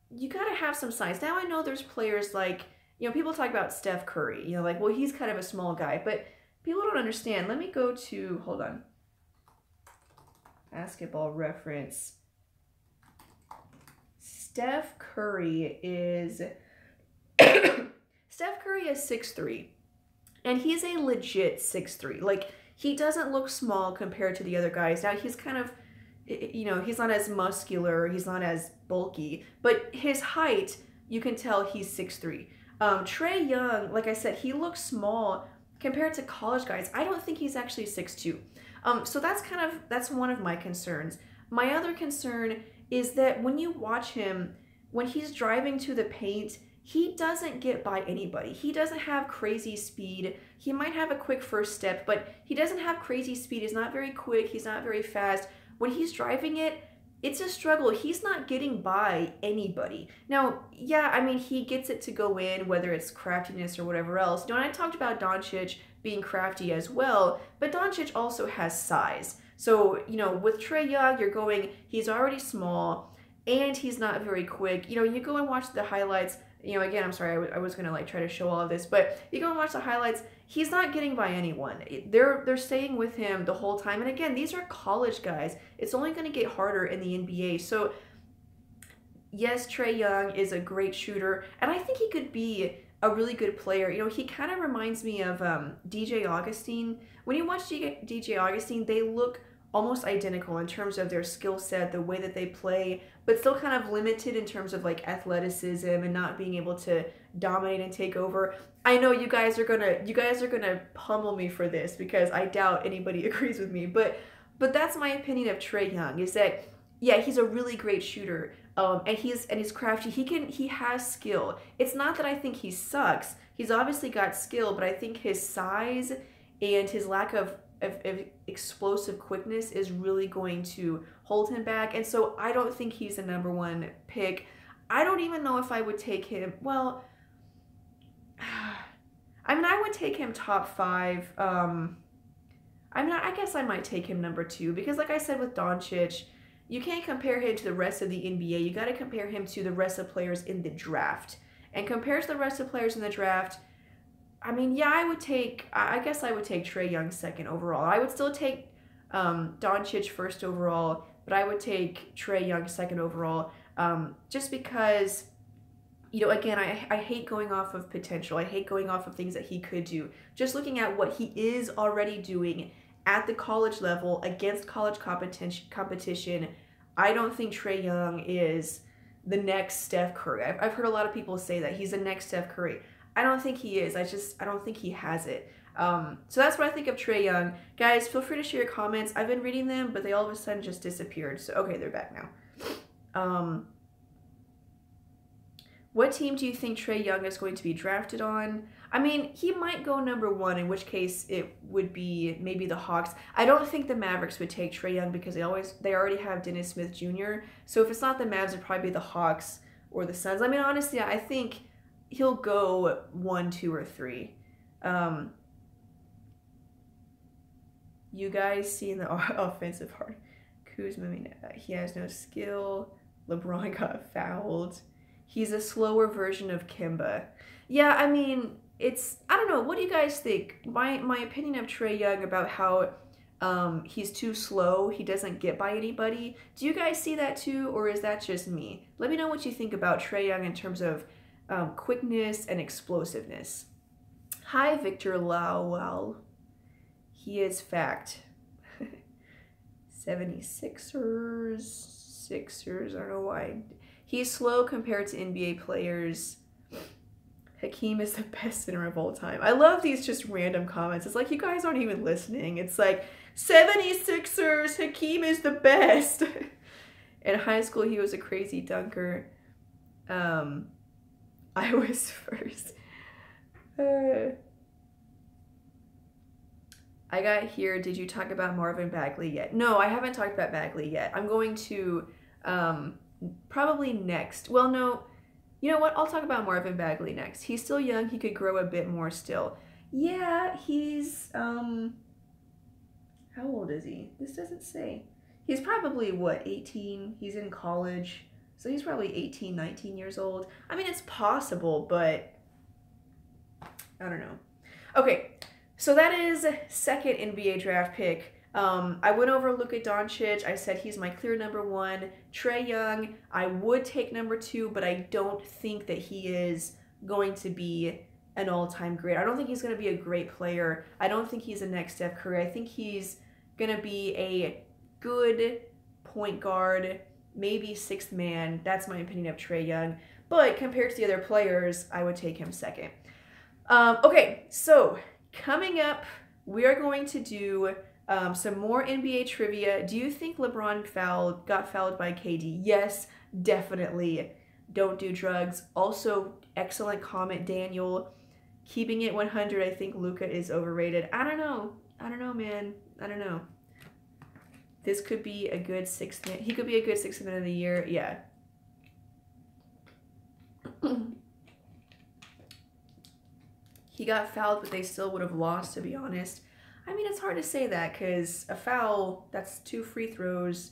you got to have some size. Now, I know there's players like, you know, people talk about Steph Curry, you know, like, well, he's kind of a small guy, but people don't understand. Let me go to, hold on. Basketball Reference. Steph Curry is 6'3", and he's a legit 6'3". Like, he doesn't look small compared to the other guys. Now, he's kind of, you know, he's not as muscular, he's not as bulky, but his height, you can tell he's 6'3". Trae Young, like I said, he looks small compared to college guys. I don't think he's actually 6'2". So that's one of my concerns. My other concern is that when you watch him, when he's driving to the paint, he doesn't get by anybody. He doesn't have crazy speed. He might have a quick first step, but he doesn't have crazy speed. He's not very quick. He's not very fast. When he's driving it, it's a struggle. He's not getting by anybody. Now, yeah, I mean, he gets it to go in, whether it's craftiness or whatever else. You know, and I talked about Doncic being crafty as well, but Doncic also has size. So, you know, with Trae Young, you're going, he's already small, and he's not very quick. You know, you go and watch the highlights. You know, again, I'm sorry, I was going to like try to show all of this, but you go and watch the highlights, he's not getting by anyone. They're staying with him the whole time. And again, these are college guys. It's only going to get harder in the NBA. So yes, Trae Young is a great shooter, and I think he could be a really good player. You know, he kind of reminds me of DJ Augustin. When you watch DJ Augustin, they look almost identical in terms of their skill set, the way that they play, but still kind of limited in terms of like athleticism and not being able to dominate and take over. I know you guys are gonna pummel me for this because I doubt anybody agrees with me, but that's my opinion of Trae Young, is that yeah, he's a really great shooter, and he's crafty. He has skill. It's not that I think he sucks. He's obviously got skill, but I think his size and his lack of explosive quickness is really going to hold him back. And so I don't think he's a #1 pick. I don't even know if I would take him. Well, I mean, I would take him top 5. I guess I might take him #2 because, like I said with Doncic, you can't compare him to the rest of the NBA. You got to compare him to the rest of players in the draft. And compared to the rest of players in the draft, I mean, yeah, I guess I would take Trae Young 2nd overall. I would still take Doncic 1st overall, but I would take Trae Young 2nd overall, just because, you know, again, I hate going off of potential. I hate going off of things that he could do. Just looking at what he is already doing at the college level against college competition, I don't think Trae Young is the next Steph Curry. I've heard a lot of people say that he's the next Steph Curry. I don't think he is. I don't think he has it. So that's what I think of Trae Young. Guys, feel free to share your comments. I've been reading them, but they all of a sudden just disappeared. So, okay, they're back now. What team do you think Trae Young is going to be drafted on? I mean, he might go #1, in which case it would be maybe the Hawks. I don't think the Mavericks would take Trae Young because they already have Dennis Smith Jr. So if it's not the Mavs, it'd probably be the Hawks or the Suns. I mean, honestly, I think he'll go 1, 2, or 3. You guys see in the offensive part, Kuzma, he has no skill. LeBron got fouled. He's a slower version of Kimba. Yeah, I mean, I don't know. What do you guys think? My opinion of Trae Young about how he's too slow, he doesn't get by anybody. Do you guys see that too, or is that just me? Let me know what you think about Trae Young in terms of quickness and explosiveness. Hi, Victor Lowell. He is fact. 76ers, Sixers, I don't know why. He's slow compared to NBA players. Hakeem is the best center of all time. I love these just random comments. It's like you guys aren't even listening. It's like, 76ers, Hakeem is the best. In high school, he was a crazy dunker. I was first. I got here. Did you talk about Marvin Bagley yet? No, I haven't talked about Bagley yet. I'm going to probably next. Well, no. You know what? I'll talk about Marvin Bagley next. He's still young. He could grow a bit more still. Yeah, he's how old is he? This doesn't say. He's probably what, 18? He's in college. So he's probably 18, 19 years old. I mean, it's possible, but I don't know. Okay, so that is second NBA draft pick. I went over Luka Doncic. I said he's my clear number one. Trae Young, I would take number two, but I don't think that he is going to be an all-time great. I don't think he's going to be a great player. I don't think he's a next Steph Curry. I think he's going to be a good point guard, maybe sixth man. That's my opinion of Trae Young. But compared to the other players, I would take him second. Okay, so coming up, we are going to do some more NBA trivia. Do you think LeBron got fouled by KD? Yes, definitely. Don't do drugs. Also, excellent comment, Daniel. Keeping it 100, I think Luka is overrated. I don't know. I don't know, man. I don't know. This could be a good sixth man. He could be a good sixth man of the year. Yeah. He got fouled, but they still would have lost, to be honest. I mean, it's hard to say that because a foul, that's 2 free throws.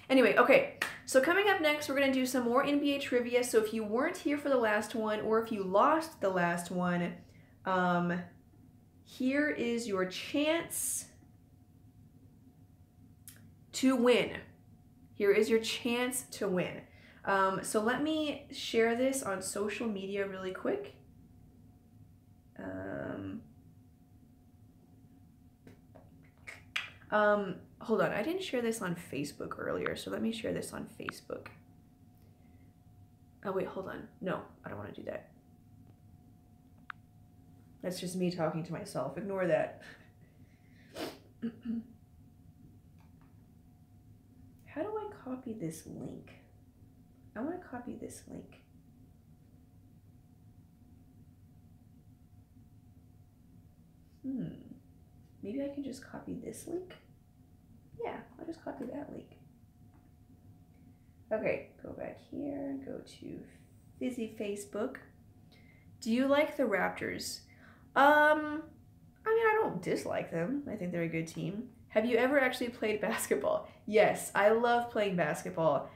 Anyway, okay. So coming up next, we're going to do some more NBA trivia. So if you weren't here for the last one, or if you lost the last one, here is your chance to win. Here is your chance to win. So let me share this on social media really quick. Hold on, I didn't share this on Facebook earlier, so let me share this on Facebook. Oh wait, hold on. No, I don't want to do that. That's just me talking to myself. Ignore that. How do I copy this link? I want to copy this link. Maybe I can just copy this link? Yeah, I'll just copy that link. Okay, go back here, go to Fizzy Facebook. Do you like the Raptors? I mean, I don't dislike them. I think they're a good team. Have you ever actually played basketball? Yes, I love playing basketball.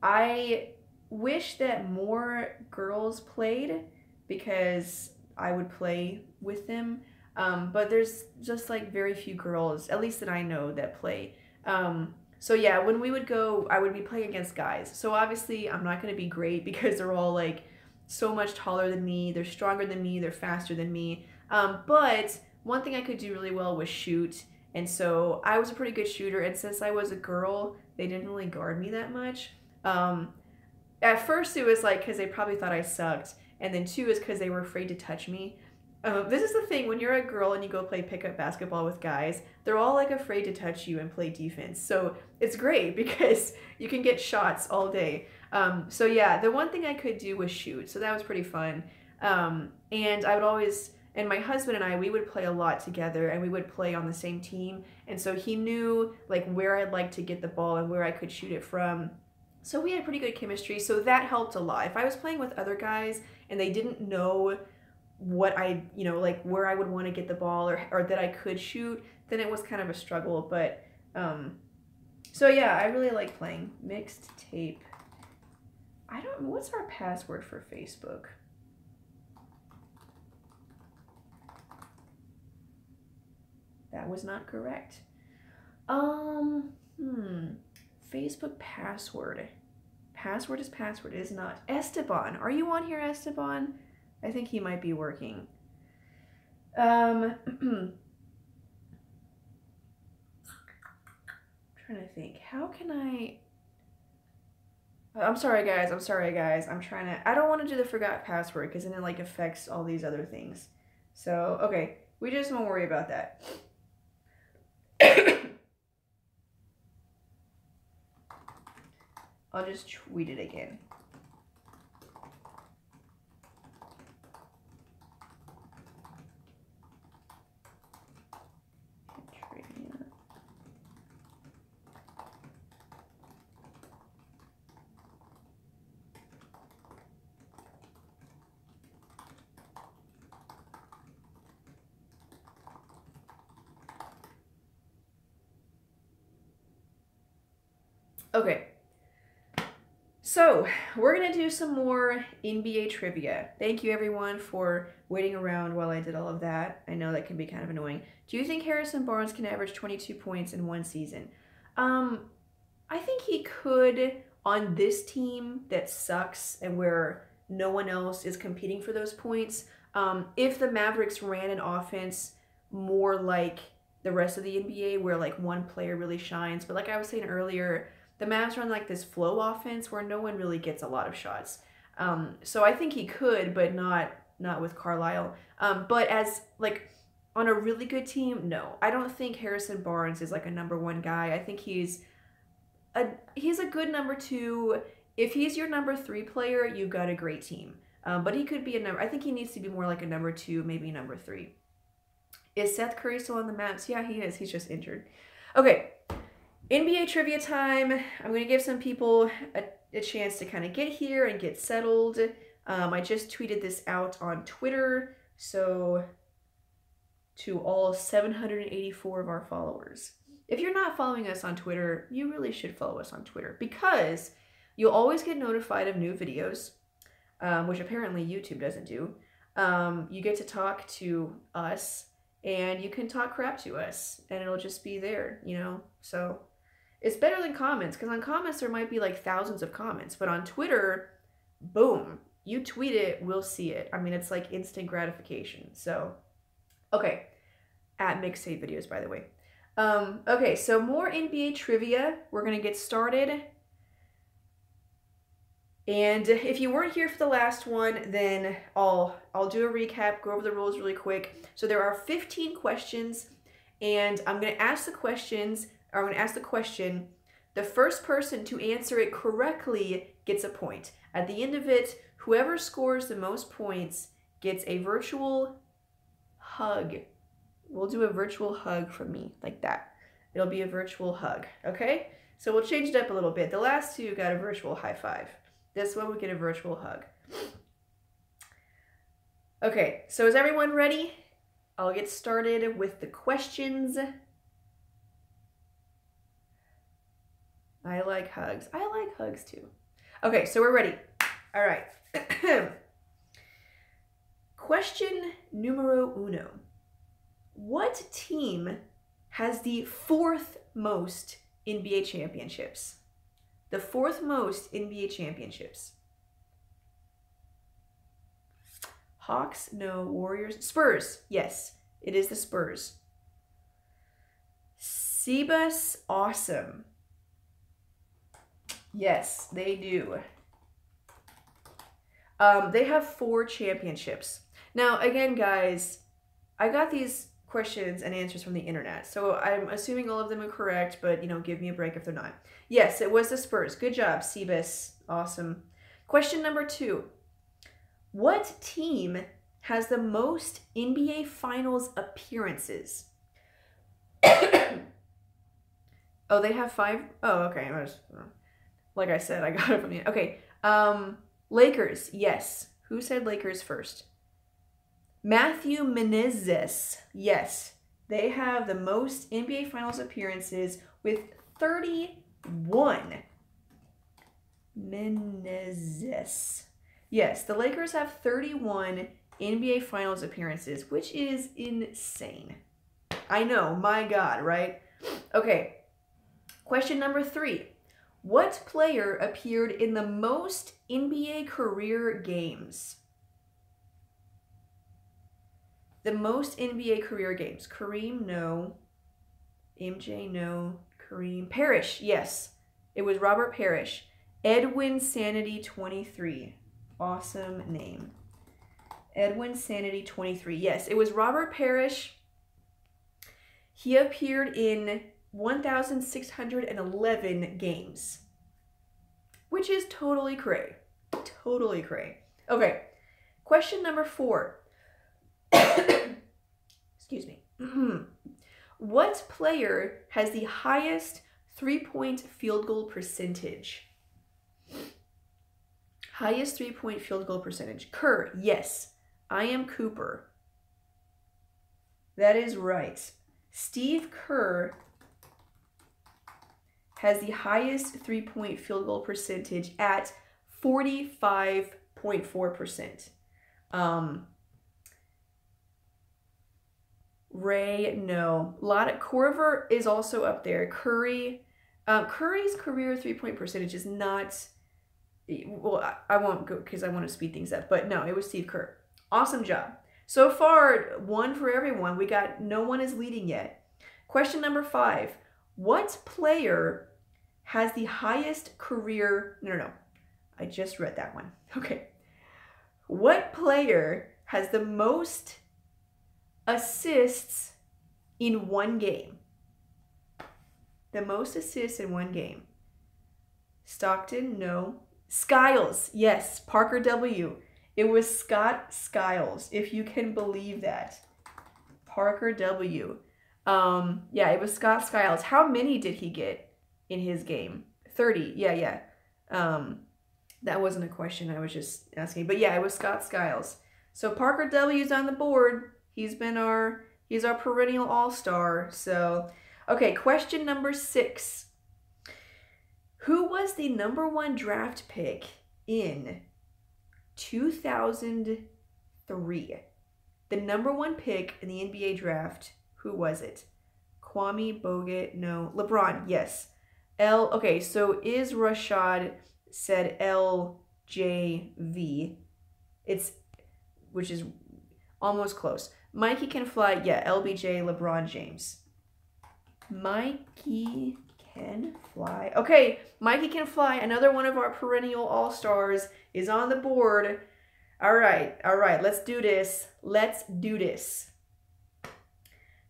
I wish that more girls played because I would play with them. But there's just like very few girls, at least that I know, that play. So yeah, when we would go, I would be playing against guys. So obviously I'm not going to be great because they're all like so much taller than me. They're stronger than me. They're faster than me. But one thing I could do really well was shoot. And so I was a pretty good shooter. And since I was a girl, they didn't really guard me that much. At first it was like because they probably thought I sucked. And then two is because they were afraid to touch me. This is the thing, when you're a girl and you go play pickup basketball with guys, they're all like afraid to touch you and play defense. So it's great because you can get shots all day. So yeah, the one thing I could do was shoot. So that was pretty fun. And I would always, and my husband and I, we would play a lot together and we would play on the same team. And so he knew like where I'd like to get the ball and where I could shoot it from. So we had pretty good chemistry. So that helped a lot. If I was playing with other guys and they didn't know what I, you know, like where I would want to get the ball or that I could shoot, then it was kind of a struggle. But So yeah, I really like playing Mixed Tape. What's our password for Facebook? That was not correct. Facebook password. Password is password, is not. Esteban, are you on here, Esteban? I think he might be working. Trying to think. How can I'm sorry guys. I don't want to do the forgot password because then it like affects all these other things. So, okay. We just won't worry about that. I'll just tweet it again. Okay. So, we're going to do some more NBA trivia. Thank you everyone for waiting around while I did all of that. I know that can be kind of annoying. Do you think Harrison Barnes can average 22 points in one season? I think he could on this team that sucks and where no one else is competing for those points. If the Mavericks ran an offense more like the rest of the NBA where like one player really shines. But like I was saying earlier, the Mavs run like this flow offense where no one really gets a lot of shots. So I think he could, but not with Carlisle. But as like on a really good team, no. I don't think Harrison Barnes is like a #1 guy. I think he's a good #2. If he's your #3 player, you've got a great team. But he could be I think he needs to be more like a #2, maybe #3. Is Seth Curry still on the Mavs? Yeah, he is. He's just injured. Okay. NBA trivia time. I'm going to give some people a chance to kind of get here and get settled. I just tweeted this out on Twitter, so to all 784 of our followers. If you're not following us on Twitter, you really should follow us on Twitter because you'll always get notified of new videos, which apparently YouTube doesn't do. You get to talk to us, and you can talk crap to us, and it'll just be there, you know? So it's better than comments, because on comments there might be like thousands of comments, but on Twitter, boom, you tweet it, we'll see it. I mean, it's like instant gratification. So, okay, at Mixtape Videos, by the way. Okay, so more NBA trivia. We're gonna get started. And if you weren't here for the last one, then I'll do a recap, go over the rules really quick. So there are 15 questions, and I'm going to ask the questions, or I'm going to ask the question. The first person to answer it correctly gets a point. At the end of it, whoever scores the most points gets a virtual hug. We'll do a virtual hug from me, like that. It'll be a virtual hug, okay? So we'll change it up a little bit. The last two got a virtual high five. This one we get a virtual hug. Okay, so is everyone ready? I'll get started with the questions. I like hugs. I like hugs too. Okay, so we're ready. All right. Question numero uno. What team has the 4th most NBA championships? The 4th most NBA championships. Hawks? No. Warriors? Spurs. Yes, it is the Spurs. Sebas Awesome. Yes, they do. They have 4 championships. Now, again, guys, I got these questions and answers from the internet, so I'm assuming all of them are correct, but, you know, give me a break if they're not. Yes, it was the Spurs. Good job, Sebas. Awesome. Question number 2. What team has the most NBA Finals appearances? Oh, they have 5? Oh, okay. Like I said, I got it from the... Okay. Lakers. Yes. Who said Lakers first? Matthew Menezes. Yes. They have the most NBA Finals appearances with 31. Menezes. Yes, the Lakers have 31 NBA Finals appearances, which is insane. I know, my God, right? Okay, question number 3. What player appeared in the most NBA career games? The most NBA career games. Kareem, no. MJ, no. Kareem. Parrish, yes. It was Robert Parrish. Edwin Sanity 23. Awesome name. Edwin Sanity 23. Yes, it was Robert Parrish. He appeared in 1,611 games, which is totally cray. Totally cray. Okay, question number 4. Excuse me. What player has the highest three-point field goal percentage? Highest three-point field goal percentage. Kerr, yes. I am Cooper. That is right. Steve Kerr has the highest three-point field goal percentage at 45.4%. Ray, no. Corver is also up there. Curry, Curry's career three-point percentage is not. Well, I won't go because I want to speed things up. But no, it was Steve Kerr. Awesome job. So far, 1 for everyone. We got no one is leading yet. Question number 5. What player has the highest career? No. I just read that one. Okay. What player has the most assists in one game? The most assists in one game. Stockton, no. Skiles, yes. Parker W. It was Scott Skiles, if you can believe that. Parker W. Yeah, it was Scott Skiles. How many did he get in his game? 30. Yeah. That wasn't a question. I was just asking. But yeah, it was Scott Skiles. So Parker W's on the board. He's our perennial all-star. So, okay, question number 6. Who was the number 1 draft pick in 2003? The number 1 pick in the NBA draft, who was it? Kwame Bogut, no. LeBron, yes. Okay, so is Rashad said LJV. Which is almost close. Mikey can fly, yeah, LBJ, LeBron James. Mikey can fly. Okay, Mikey can fly. Another one of our perennial all-stars is on the board. All right, let's do this.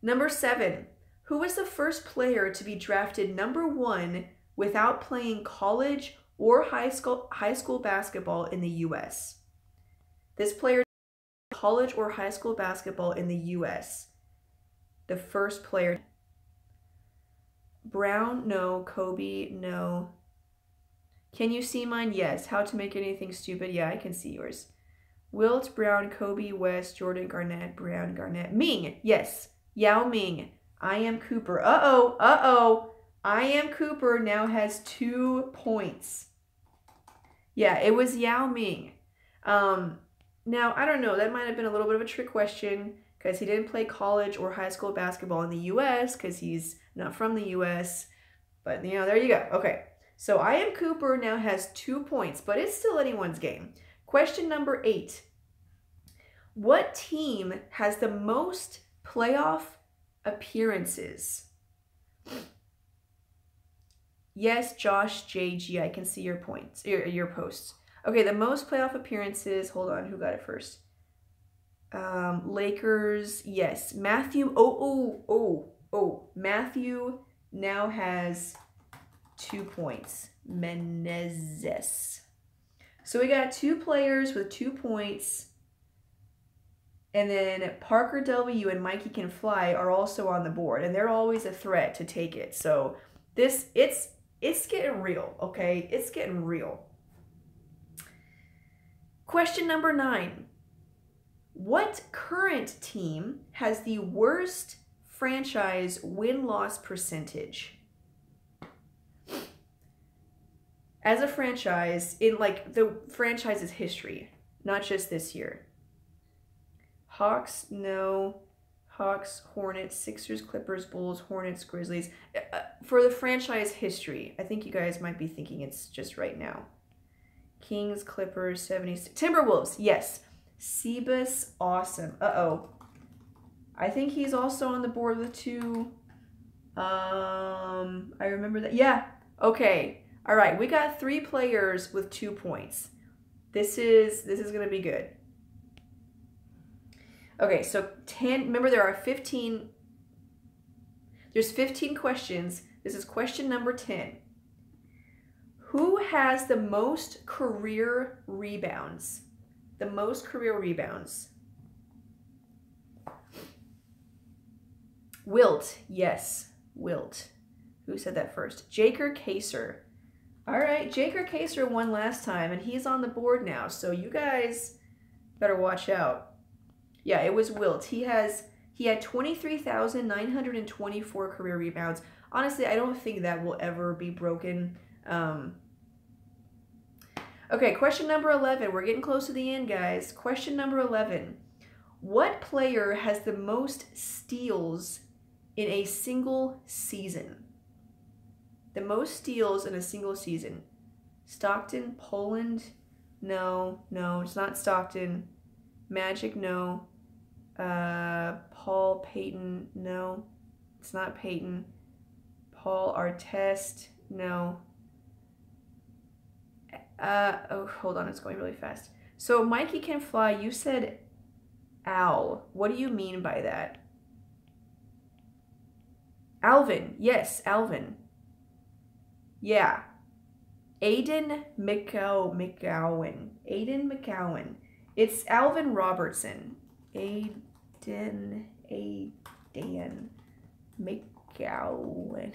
Number 7. Who was the first player to be drafted number 1 without playing college or high school basketball in the U.S.? This player college or high school basketball in the U.S. The first player. Brown, no. Kobe, no. Can you see mine? Yes. How to make anything stupid? Yeah, I can see yours. Wilt, Brown, Kobe, West, Jordan, Garnett, Brown, Garnett. Ming, yes. Yao Ming. I am Cooper. Uh-oh. I am Cooper now has 2 points. Yeah, it was Yao Ming. Now, I don't know. That might have been a little bit of a trick question because he didn't play college or high school basketball in the U.S. because he's not from the U.S. But, there you go. Okay. So, I am Cooper now has 2 points, but it's still anyone's game. Question number 8. What team has the most playoff appearances? Yes, Josh JG. I can see your points, your posts. Okay, the most playoff appearances. Hold on, who got it first? Lakers. Yes, Matthew. Matthew now has 2 points. Menezes. So we got 2 players with 2 points. And then Parker W and Mikey Can Fly are also on the board. And they're always a threat to take it. So it's getting real, okay? It's getting real. Question number 9. What current team has the worst franchise win-loss percentage? as a franchise, in like the franchise's history, not just this year. Hawks, no. Hawks, Hornets, Sixers, Clippers, Bulls, Hornets, Grizzlies. For the franchise history, I think you guys might be thinking it's just right now. Kings, Clippers, 70s, Timberwolves, yes. Sebas, awesome. Uh-oh. I think he's also on the board with 2. I remember that. Yeah, okay. All right, we got 3 players with 2 points. This is going to be good. Okay, so 10, remember there are 15, there's 15 questions. This is question number 10. Who has the most career rebounds? The most career rebounds. Wilt, yes, Wilt. Who said that first? Jaker Kaser. All right, Jaker Kaser won last time, and he's on the board now, so you guys better watch out. Yeah, it was Wilt. He had 23,924 career rebounds. Honestly, I don't think that will ever be broken. Okay, question number 11. We're getting close to the end, guys. Question number 11. What player has the most steals in a single season? The most steals in a single season. Stockton, Poland? No, it's not Stockton. Magic, no. Paul Payton, no. It's not Payton. Paul Artest, no. Oh, hold on, it's going really fast. So Mikey Can Fly, you said Al. What do you mean by that? Alvin, yes, Alvin. Yeah. Aiden McGowan. Aiden McGowan. It's Alvin Robertson. Aiden McGowan.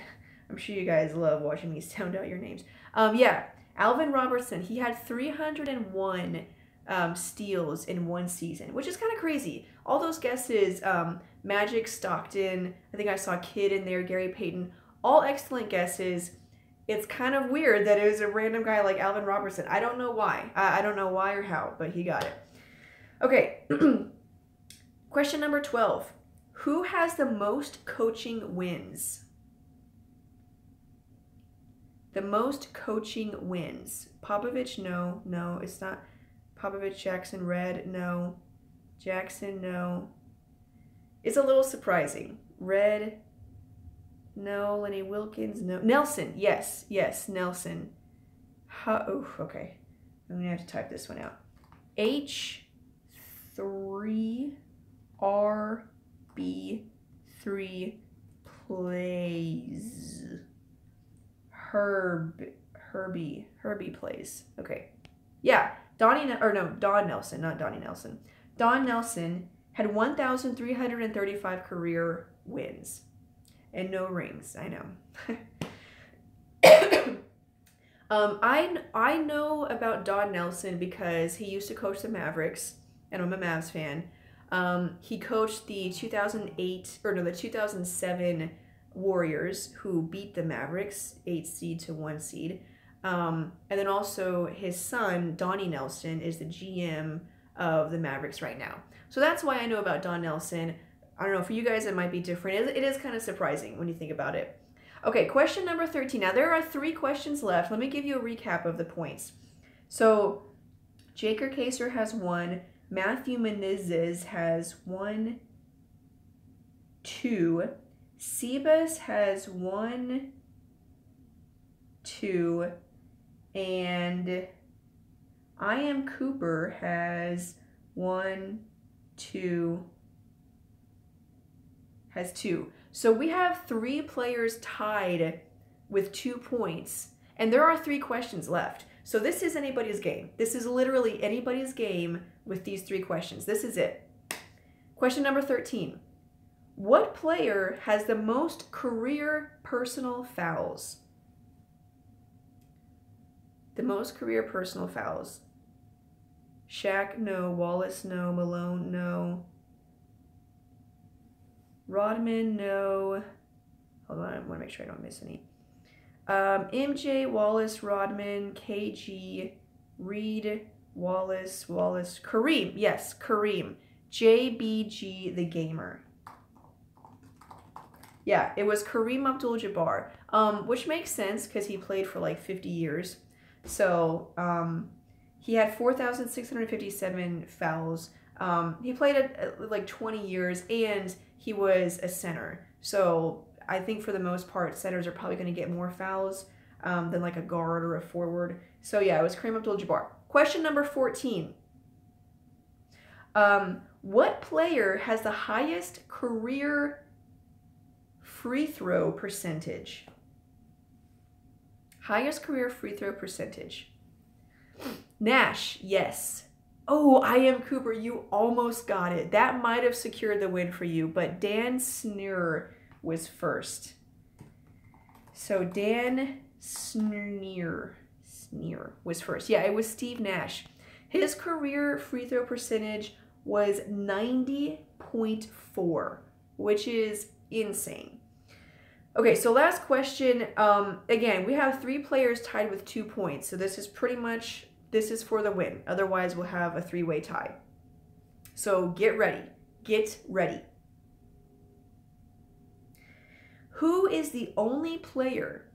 I'm sure you guys love watching me sound out your names. Yeah, Alvin Robertson. He had 301 steals in one season, which is kind of crazy. All those guesses, Magic, Stockton, I think I saw Kidd in there, Gary Payton, all excellent guesses. It's kind of weird that it was a random guy like Alvin Robertson. I don't know why. I don't know why or how, but he got it. Okay. Question number 12. Who has the most coaching wins? The most coaching wins. Popovich, no, it's not. Popovich, Jackson, Red, no. Jackson, no. It's a little surprising. Red, no. Lenny Wilkins, no. Nelson, yes, Nelson. Okay. I'm gonna have to type this one out. H3RB3 plays. Herbie plays. Okay. Yeah. Don Nelson, not Donnie Nelson. Don Nelson had 1,335 career wins and no rings. I know. I know about Don Nelson because he used to coach the Mavericks, and I'm a Mavs fan. He coached the 2007 Warriors, who beat the Mavericks 8 seed to 1 seed. And then also his son, Donnie Nelson, is the GM of the Mavericks right now. So that's why I know about Don Nelson. I don't know, for you guys it might be different. It is kind of surprising when you think about it. Okay, question number 13. Now there are 3 questions left. Let me give you a recap of the points. So Jaker Kaser has 1. Matthew Menezes has 1, 2. Sebas has 1, 2. And I Am Cooper has 1, 2. Has 2. So we have 3 players tied with 2 points, and there are 3 questions left. So this is anybody's game. This is literally anybody's game with these 3 questions. This is it. Question number 13. What player has the most career personal fouls? The most career personal fouls. Shaq, no. Wallace, no. Malone, no. Rodman, no. Hold on, I want to make sure I don't miss any. MJ, Wallace, Rodman, KG, Reed, Wallace, Kareem. Yes, Kareem. JBG the Gamer. Yeah, it was Kareem Abdul-Jabbar, which makes sense because he played for like 50 years. So he had 4,657 fouls. He played like 20 years, and he was a center. So I think for the most part, centers are probably going to get more fouls than like a guard or a forward. So yeah, it was Kareem Abdul-Jabbar. Question number 14. What player has the highest career free throw percentage? Highest career free throw percentage. Nash, yes. Oh, I am Cooper. You almost got it. That might have secured the win for you, but Dan Sneer was first. So Dan Sneer was first. Yeah, it was Steve Nash. His career free throw percentage was 90.4, which is insane. Okay, so last question. Again, we have 3 players tied with 2 points. So this is pretty much, this is for the win. Otherwise, we'll have a 3-way tie. So get ready. Get ready. Who is the only player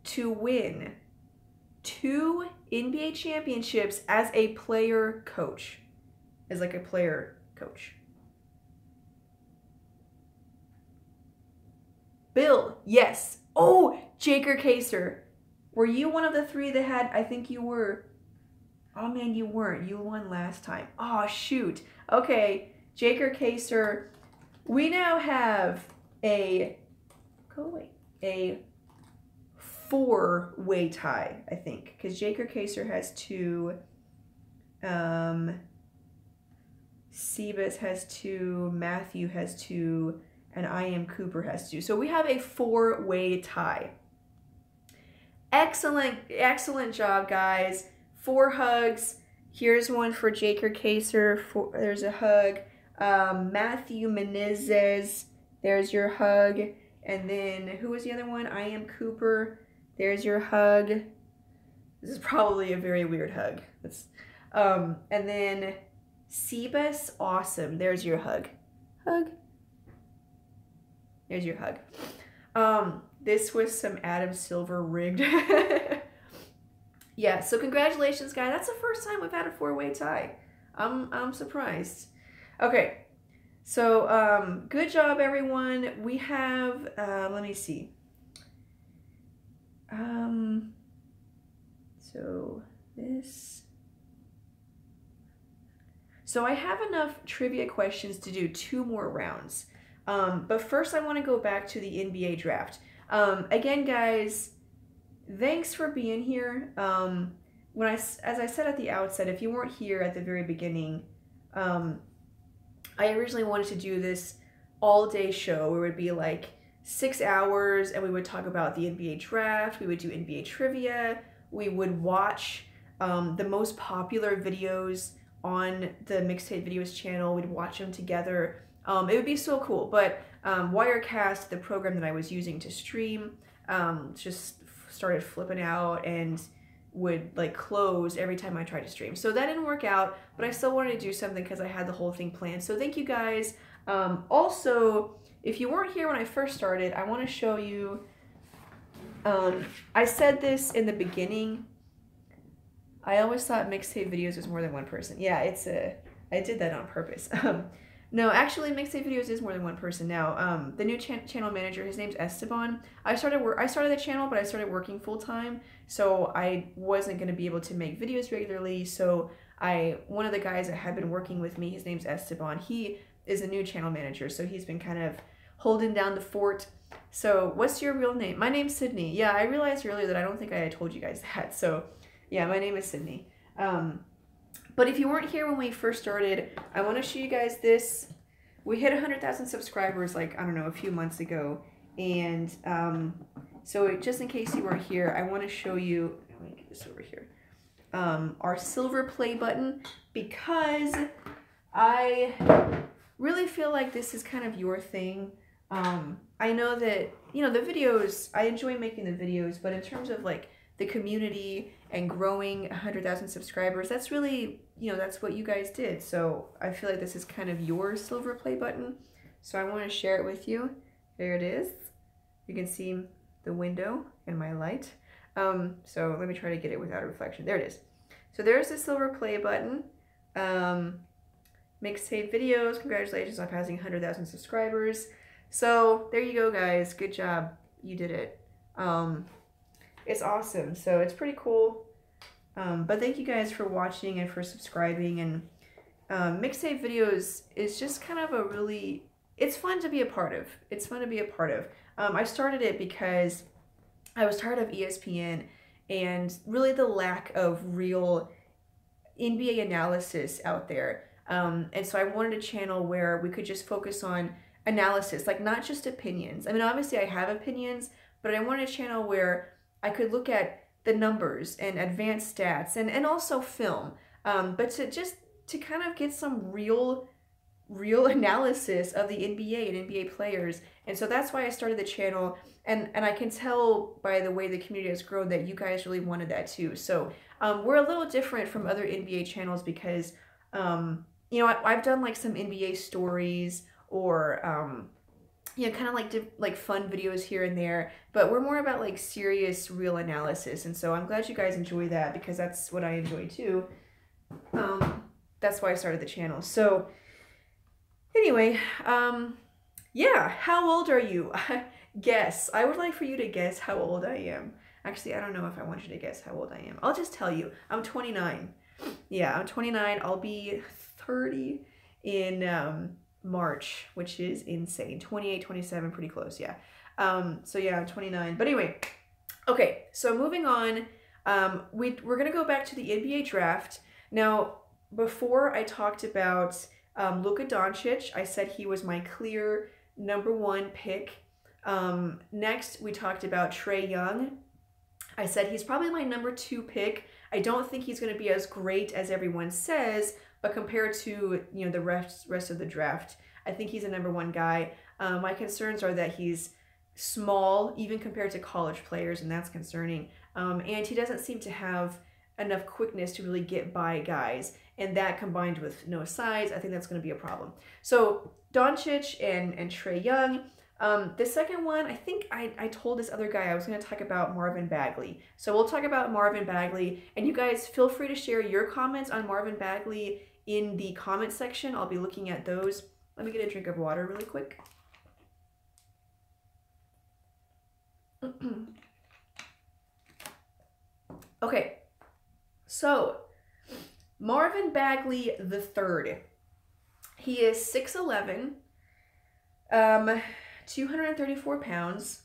to win 2 NBA championships as a player coach? As like a player coach. Bill, yes. Oh, Jaker Kaser. Were you one of the 3 that had, I think you were. Oh man, you weren't. You won last time. Oh, shoot. Okay, Jaker Kaser. We now have a 4-way tie, I think. Because Jaker Kaser has 2. Sebas has 2. Matthew has 2. And I am Cooper has 2. So we have a 4-way tie. Excellent job, guys. 4 hugs. Here's one for Jaker Kaser. There's a hug. Matthew Menezes. There's your hug. And then, who was the other one? I am Cooper. There's your hug. This is probably a very weird hug. And then, Sebas, awesome. There's your hug. Hug. There's your hug. This was some Adam Silver rigged. Yeah, so congratulations, guys. That's the first time we've had a 4-way tie. I'm surprised. Okay, so good job, everyone. We have, let me see. So this. So I have enough trivia questions to do 2 more rounds. But first I want to go back to the NBA draft. Again, guys, thanks for being here. As I said at the outset, if you weren't here at the very beginning, I originally wanted to do this all-day show where it would be like 6 hours and we would talk about the NBA draft, we would do NBA trivia, we would watch the most popular videos on the Mixtape Videos channel, we'd watch them together. It would be so cool, but Wirecast, the program that I was using to stream, just started flipping out and would like close every time I tried to stream. So that didn't work out, but I still wanted to do something because I had the whole thing planned. So thank you guys. Also, if you weren't here when I first started, I want to show you, I said this in the beginning. I always thought Mixtape Videos was more than one person. Yeah, I did that on purpose. No, actually, Mixtape Videos is more than one person now. The new channel manager, his name's Esteban. I started the channel, but I started working full time, so I wasn't going to be able to make videos regularly. So one of the guys that had been working with me, his name's Esteban. He is a new channel manager, so he's been kind of holding down the fort. So, what's your real name? My name's Sydney. Yeah, I realized earlier that I don't think I had told you guys that. So, yeah, my name is Sydney. But if you weren't here when we first started, I want to show you guys this. We hit 100,000 subscribers, like, I don't know, a few months ago. And so just in case you weren't here, I want to show you, let me get this over here, our silver play button, because I really feel like this is kind of your thing. I know that, you know, the videos, I enjoy making the videos, but in terms of like the community and growing 100,000 subscribers, that's really, you know, that's what you guys did. So I feel like this is kind of your silver play button. So I want to share it with you. There it is. You can see the window and my light. So let me try to get it without a reflection. There it is. So there's the silver play button. Mixtape videos. Congratulations on passing 100,000 subscribers. So there you go, guys. Good job. You did it. It's awesome. So it's pretty cool. But thank you guys for watching and for subscribing. And mixtape videos is just kind of a really, it's fun to be a part of. It's fun to be a part of. I started it because I was tired of ESPN and really the lack of real NBA analysis out there. And so I wanted a channel where we could just focus on analysis, like not just opinions. I mean, obviously I have opinions, but I wanted a channel where I could look at the numbers and advanced stats and also film, but to kind of get some real analysis of the NBA and NBA players. And so that's why I started the channel. And I can tell by the way the community has grown that you guys really wanted that too. So we're a little different from other NBA channels because, you know, I've done like some NBA stories or, you know, kind of like fun videos here and there, but we're more about like serious, real analysis. And so I'm glad you guys enjoy that because that's what I enjoy too. That's why I started the channel. So anyway, yeah, how old are you? Guess. I would like for you to guess how old I am. Actually, I don't know if I want you to guess how old I am. I'll just tell you. I'm 29. Yeah, I'm 29. I'll be 30 in March, which is insane. 28, 27, pretty close, yeah. So yeah, I'm 29. But anyway, okay, so moving on, we're gonna go back to the NBA draft. Now, before I talked about Luka Doncic, I said he was my clear #1 pick. Next, we talked about Trae Young. I said he's probably my #2 pick. I don't think he's going to be as great as everyone says, but compared to, you know, the rest of the draft, I think he's a #1 guy. My concerns are that he's small, even compared to college players, and that's concerning. And he doesn't seem to have enough quickness to really get by guys, and that combined with no size, I think that's going to be a problem. So Doncic and Trae Young. The second one, I think I told this other guy I was going to talk about Marvin Bagley. So we'll talk about Marvin Bagley, and you guys feel free to share your comments on Marvin Bagley in the comment section. I'll be looking at those. Let me get a drink of water really quick. Okay, so Marvin Bagley III. He is 6'11", 234 pounds,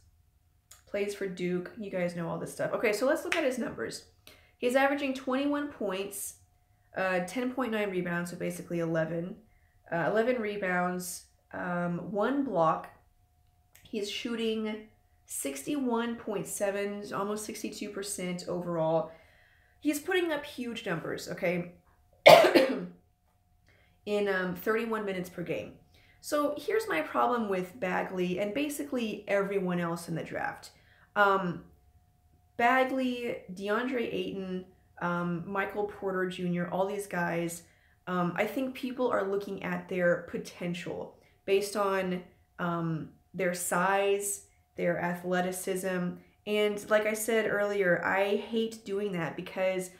plays for Duke. You guys know all this stuff. Okay, so let's look at his numbers. He's averaging 21 points, 10.9 rebounds, so basically 11 rebounds, 1 block. He's shooting 61.7, almost 62% overall. He's putting up huge numbers, okay, in 31 minutes per game. So here's my problem with Bagley and basically everyone else in the draft. Bagley, DeAndre Ayton, Michael Porter Jr., all these guys, I think people are looking at their potential based on their size, their athleticism. And like I said earlier, I hate doing that because,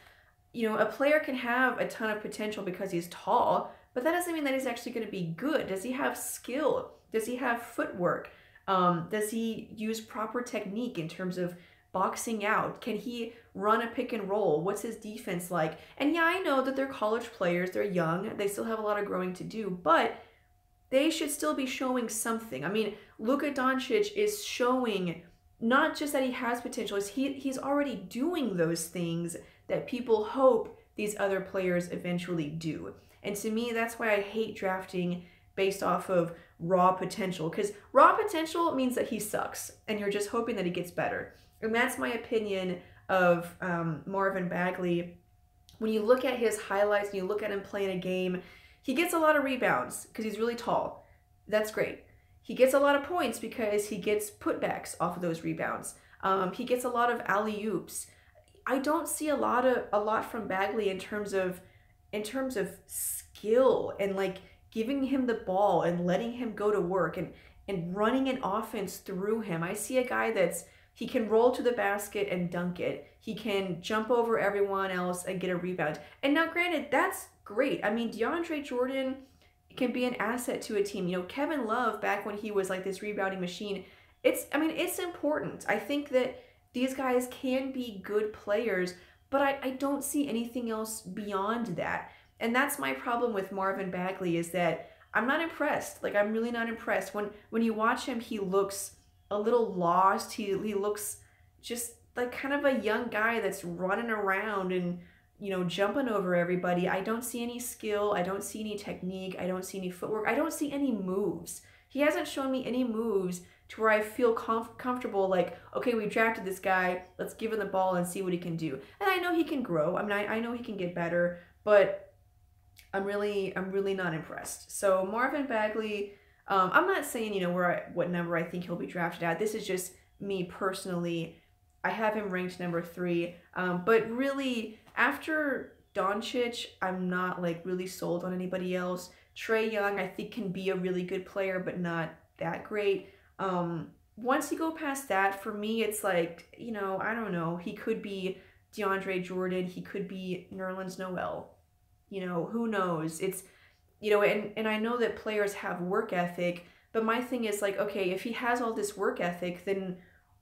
you know, a player can have a ton of potential because he's tall, but that doesn't mean that he's actually going to be good. Does he have skill? Does he have footwork? Does he use proper technique in terms of boxing out? Can he run a pick and roll? What's his defense like? And yeah, I know that they're college players. They're young. They still have a lot of growing to do, but they should still be showing something. I mean, Luka Doncic is showing not just that he has potential, he's already doing those things that people hope these other players eventually do. And to me, that's why I hate drafting based off of raw potential, because raw potential means that he sucks and you're just hoping that he gets better. And that's my opinion of Marvin Bagley. When you look at his highlights and you look at him playing a game, he gets a lot of rebounds because he's really tall. That's great. he gets a lot of points because he gets putbacks off of those rebounds. He gets a lot of alley-oops. I don't see a lot from Bagley in terms of skill and like giving him the ball and letting him go to work and running an offense through him. I see a guy he can roll to the basket and dunk it. He can jump over everyone else and get a rebound. And now granted, that's great. I mean, DeAndre Jordan can be an asset to a team. You know, Kevin Love, back when he was like this rebounding machine, it's important. I think that these guys can be good players, but I don't see anything else beyond that. And that's my problem with Marvin Bagley, is that I'm not impressed. Like, I'm really not impressed. When you watch him, he looks a little lost. He looks just like kind of a young guy that's running around and, you know, jumping over everybody. I don't see any skill. I don't see any technique. I don't see any footwork. I don't see any moves. He hasn't shown me any moves to where I feel comfortable, like, okay, we drafted this guy, let's give him the ball and see what he can do. And I know he can grow. I mean, I know he can get better, but I'm really not impressed. So Marvin Bagley, I'm not saying, you know, what number I think he'll be drafted at. This is just me personally. I have him ranked number 3. But really, after Doncic, I'm not like really sold on anybody else. Trae Young, I think, can be a really good player, but not that great. Once you go past that, for me, it's like, you know, I don't know. He could be DeAndre Jordan. He could be Nerlens Noel. You know, who knows? It's, you know, and I know that players have work ethic, but my thing is like, okay, if he has all this work ethic, then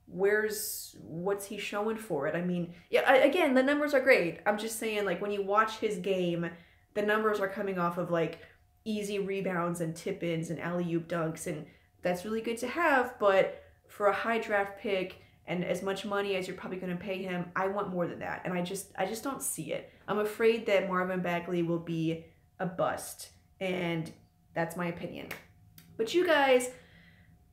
what's he showing for it? I mean, yeah, again, the numbers are great. I'm just saying, like, when you watch his game, the numbers are coming off of like easy rebounds and tip-ins and alley-oop dunks, and that's really good to have, but for a high draft pick and as much money as you're probably going to pay him, I want more than that, and I just don't see it. I'm afraid that Marvin Bagley will be a bust, and that's my opinion. But you guys,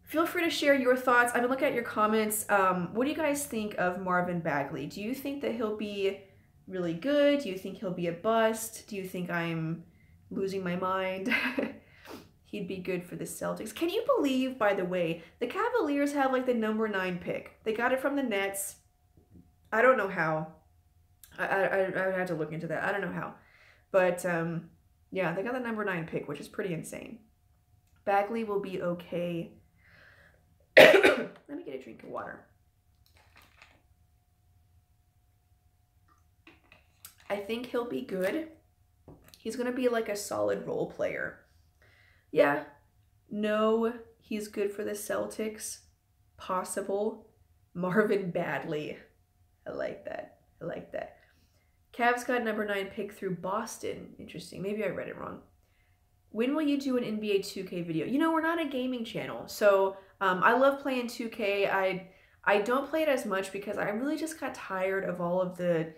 feel free to share your thoughts. I'm going to look at your comments. What do you guys think of Marvin Bagley? Do you think that he'll be really good? Do you think he'll be a bust? Do you think I'm losing my mind? He'd be good for the Celtics. Can you believe, by the way, the Cavaliers have like the number 9 pick? They got it from the Nets. I don't know how. I would have to look into that. I don't know how. But yeah, they got the number 9 pick, which is pretty insane. Bagley will be okay. Let me get a drink of water. I think he'll be good. He's going to be like a solid role player. Yeah, no, he's good for the Celtics. Possible. Marvin Bagley. I like that. I like that. Cavs got number 9 pick through Boston. Interesting. Maybe I read it wrong. When will you do an NBA 2K video? You know, we're not a gaming channel, so I love playing 2K. I don't play it as much because I really just got tired of all of the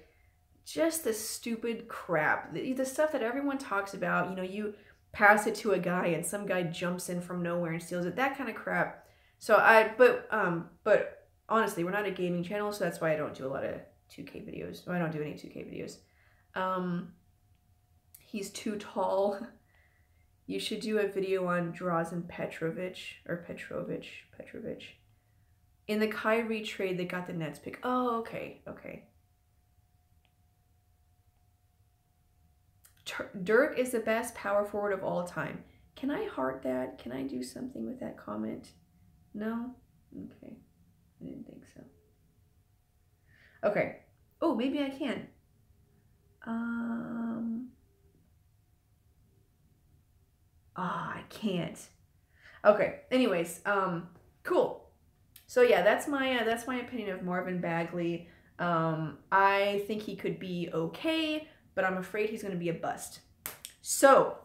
stupid crap. The stuff that everyone talks about. You know, you pass it to a guy and some guy jumps in from nowhere and steals it. That kind of crap. So but honestly, we're not a gaming channel, so that's why I don't do a lot of 2K videos. I don't do any 2K videos. He's too tall. You should do a video on Drazen Petrovic. In the Kyrie trade, they got the Nets pick. Oh, okay. Dirk is the best power forward of all time. Can I heart that? Can I do something with that comment? No? Okay. I didn't think so. Okay. Oh, maybe I can. I can't. Okay. Anyways, cool. So yeah, that's my opinion of Marvin Bagley. I think he could be okay, but I'm afraid he's going to be a bust. So,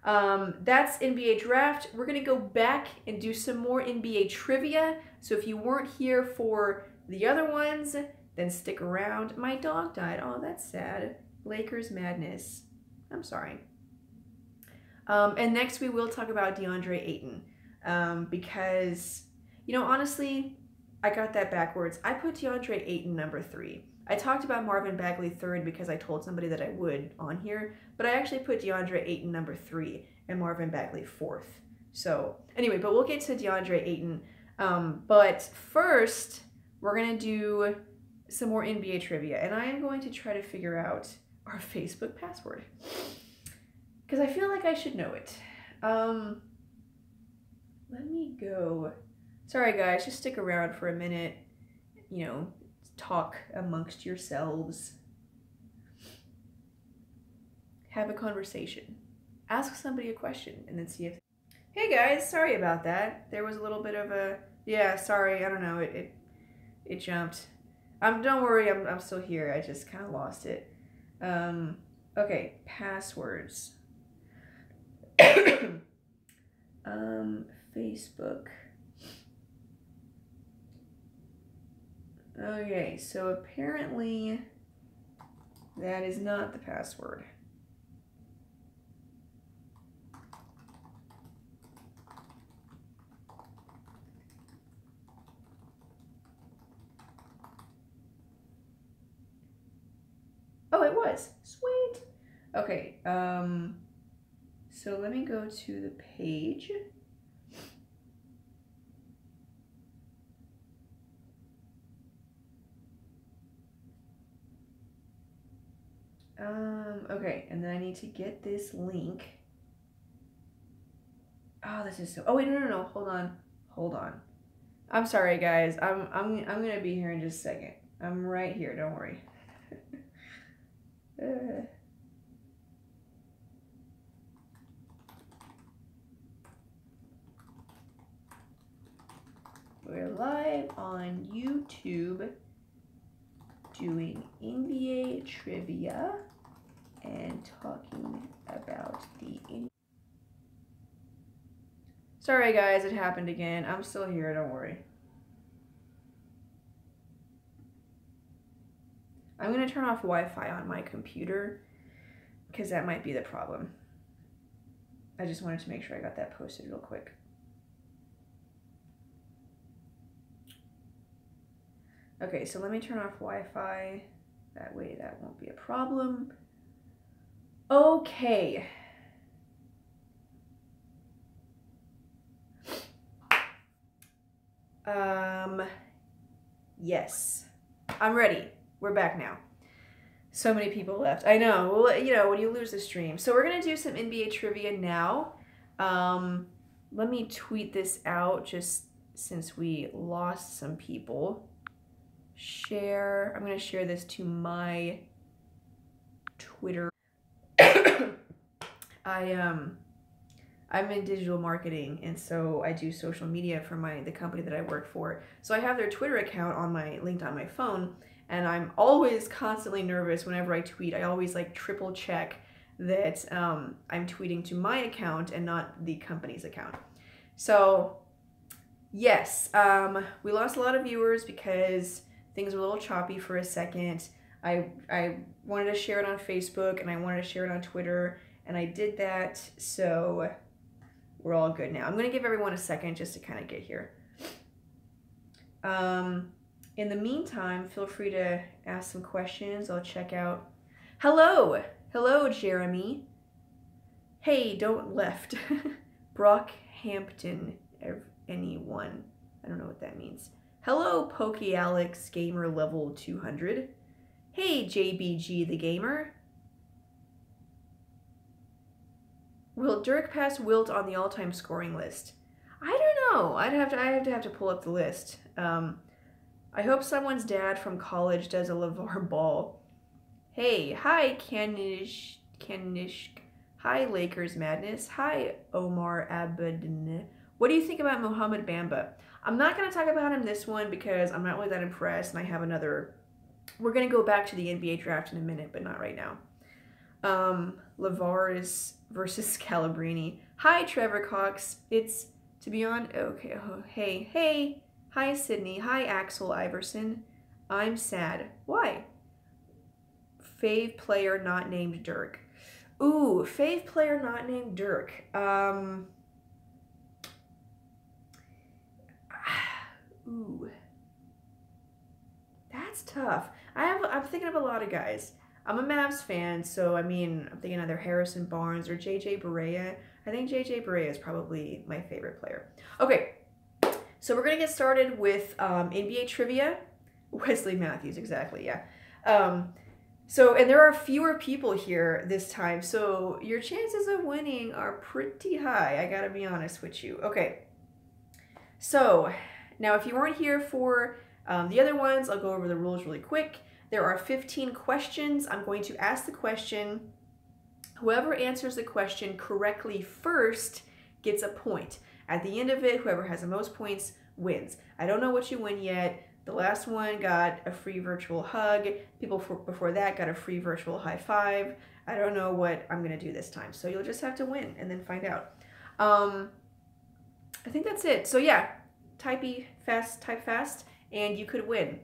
that's NBA draft. We're going to go back and do some more NBA trivia. So if you weren't here for the other ones, then stick around. My dog died. Oh, that's sad. Lakers madness. I'm sorry. And next we will talk about DeAndre Ayton. Because, you know, honestly, I got that backwards. I put DeAndre Ayton number 3. I talked about Marvin Bagley 3rd because I told somebody that I would on here, but I actually put DeAndre Ayton number 3 and Marvin Bagley 4th. So anyway, but we'll get to DeAndre Ayton. But first, we're going to do some more NBA trivia. And I am going to try to figure out our Facebook password. Because I feel like I should know it. Let me go. Sorry, guys. Just stick around for a minute. You know, talk amongst yourselves. Have a conversation. Ask somebody a question and then see if... Hey guys, sorry about that. There was a little bit of a... Yeah, sorry, I don't know, it jumped. Don't worry, I'm still here. I just kind of lost it. Okay, passwords. Facebook. Okay, so apparently that is not the password. Oh, it was. Sweet. Okay, so let me go to the page. Okay, and then I need to get this link. Oh, this is so... Oh, wait, no. Hold on. I'm sorry, guys. I'm gonna be here in just a second. I'm right here. Don't worry. We're live on YouTube doing NBA trivia and talking about the... Sorry guys, it happened again. I'm still here, don't worry. I'm going to turn off Wi-Fi on my computer because that might be the problem. I just wanted to make sure I got that posted real quick. Okay, so let me turn off Wi-Fi. That way that won't be a problem. Okay. Yes. I'm ready. We're back now. So many people left. I know. Well, you know, when you lose the stream. So we're going to do some NBA trivia now. Let me tweet this out just since we lost some people. Share. I'm going to share this to my Twitter. I'm in digital marketing, and so I do social media for the company that I work for. So I have their Twitter account linked on my phone, and I'm always constantly nervous whenever I tweet. I always like triple check that I'm tweeting to my account and not the company's account. So yes, we lost a lot of viewers because things were a little choppy for a second. I wanted to share it on Facebook and I wanted to share it on Twitter, and I did that, so we're all good now. I'm going to give everyone a second just to kind of get here. In the meantime, feel free to ask some questions. I'll check out. Hello! Hello, Jeremy. Hey, don't left. Brockhampton, anyone. I don't know what that means. Hello, PokeAlex Gamer level 200. Hey, JBG the Gamer. Will Dirk pass Wilt on the all-time scoring list? I don't know. I have to pull up the list. I hope someone's dad from college does a LeVar Ball. Hey, hi Kanish. Hi Lakers Madness. Hi Omar Abedin. What do you think about Mohamed Bamba? I'm not going to talk about him this one because I'm not really that impressed, and I have another... We're going to go back to the NBA draft in a minute, but not right now. LeVar versus Scalabrini. Hi, Trevor Cox. It's to be on. Okay. Oh, hey. Hi, Sydney. Hi, Axel Iverson. I'm sad. Why? Fave player not named Dirk. Ooh, fave player not named Dirk. Ooh. That's tough. I'm thinking of a lot of guys. I'm a Mavs fan, so I mean, I'm thinking either Harrison Barnes or JJ Barea. I think JJ Barea is probably my favorite player. Okay, so we're going to get started with NBA trivia. Wesley Matthews, exactly, yeah. And there are fewer people here this time, so your chances of winning are pretty high, I gotta be honest with you. Okay, so now if you weren't here for the other ones, I'll go over the rules really quick. There are 15 questions. I'm going to ask the question. Whoever answers the question correctly first gets a point. At the end of it, whoever has the most points wins. I don't know what you win yet. The last one got a free virtual hug. People before that got a free virtual high five. I don't know what I'm going to do this time. So you'll just have to win and then find out. I think that's it. So yeah, type fast, and you could win.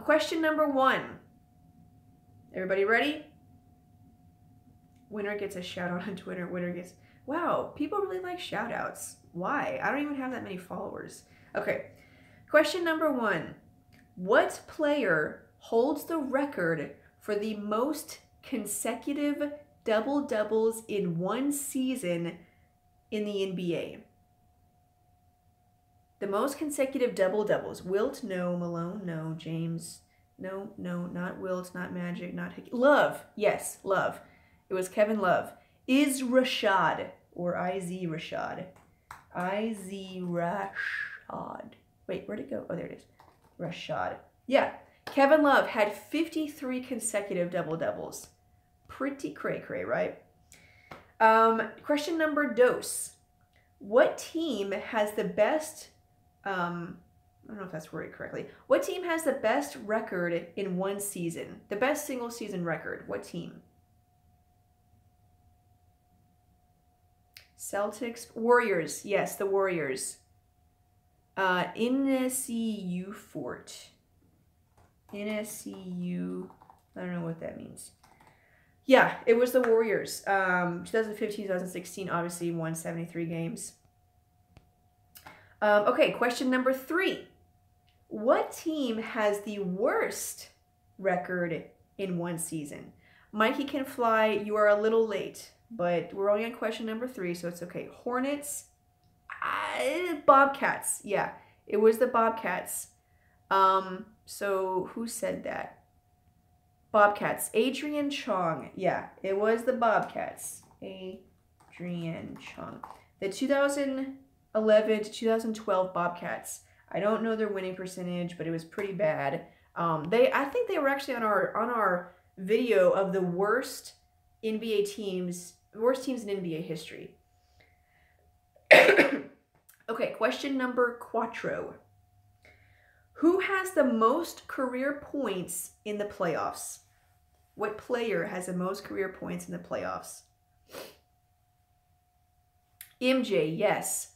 Question number 1. Everybody ready? Winner gets a shout out on Twitter. Winner gets... Wow, people really like shout outs. Why? I don't even have that many followers. Okay. Question number 1. What player holds the record for the most consecutive double-doubles in one season in the NBA? The most consecutive double-doubles. Wilt, no. Malone, no. James, no. Not Wilt, not Magic, not Love. Yes, Love. It was Kevin Love. Is Rashad, or I.Z. Rashad. I.Z. Rashad. Wait, where'd it go? Oh, there it is. Rashad. Yeah, Kevin Love had 53 consecutive double-doubles. Pretty cray-cray, right? Question number 2. What team has the best... I don't know if that's worded correctly. What team has the best record in one season? The best single-season record. What team? Celtics. Warriors. Yes, the Warriors. NSCU Fort. NSCU. I don't know what that means. Yeah, it was the Warriors. 2015-2016, obviously, won 73 games. Okay, question number 3. What team has the worst record in one season? Mikey Can Fly, you are a little late, but we're only on question number 3, so it's okay. Hornets, Bobcats. Yeah, it was the Bobcats. So who said that? Bobcats. Adrian Chong. Yeah, it was the Bobcats. Adrian Chong. The 2011 to 2012 Bobcats. I don't know their winning percentage, but it was pretty bad. I think they were actually on our video of the worst NBA teams, worst teams in NBA history. Okay, question number 4. Who has the most career points in the playoffs? What player has the most career points in the playoffs? MJ, yes.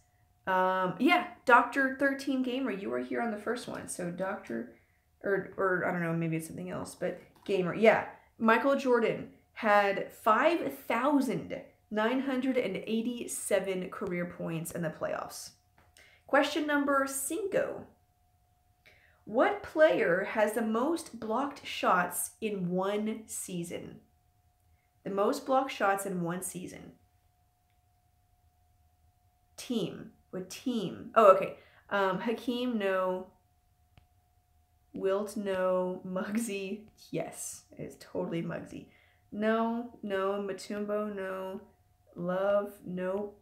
Yeah, Dr. 13 Gamer, you were here on the first one. So Dr. or I don't know, maybe it's something else, but Gamer. Yeah, Michael Jordan had 5,987 career points in the playoffs. Question number 5. What player has the most blocked shots in one season? The most blocked shots in one season. Team. What team? Oh, okay. Hakeem, no. Wilt, no. Muggsy, yes. It's totally Muggsy. No. Mutombo, no. Love, no.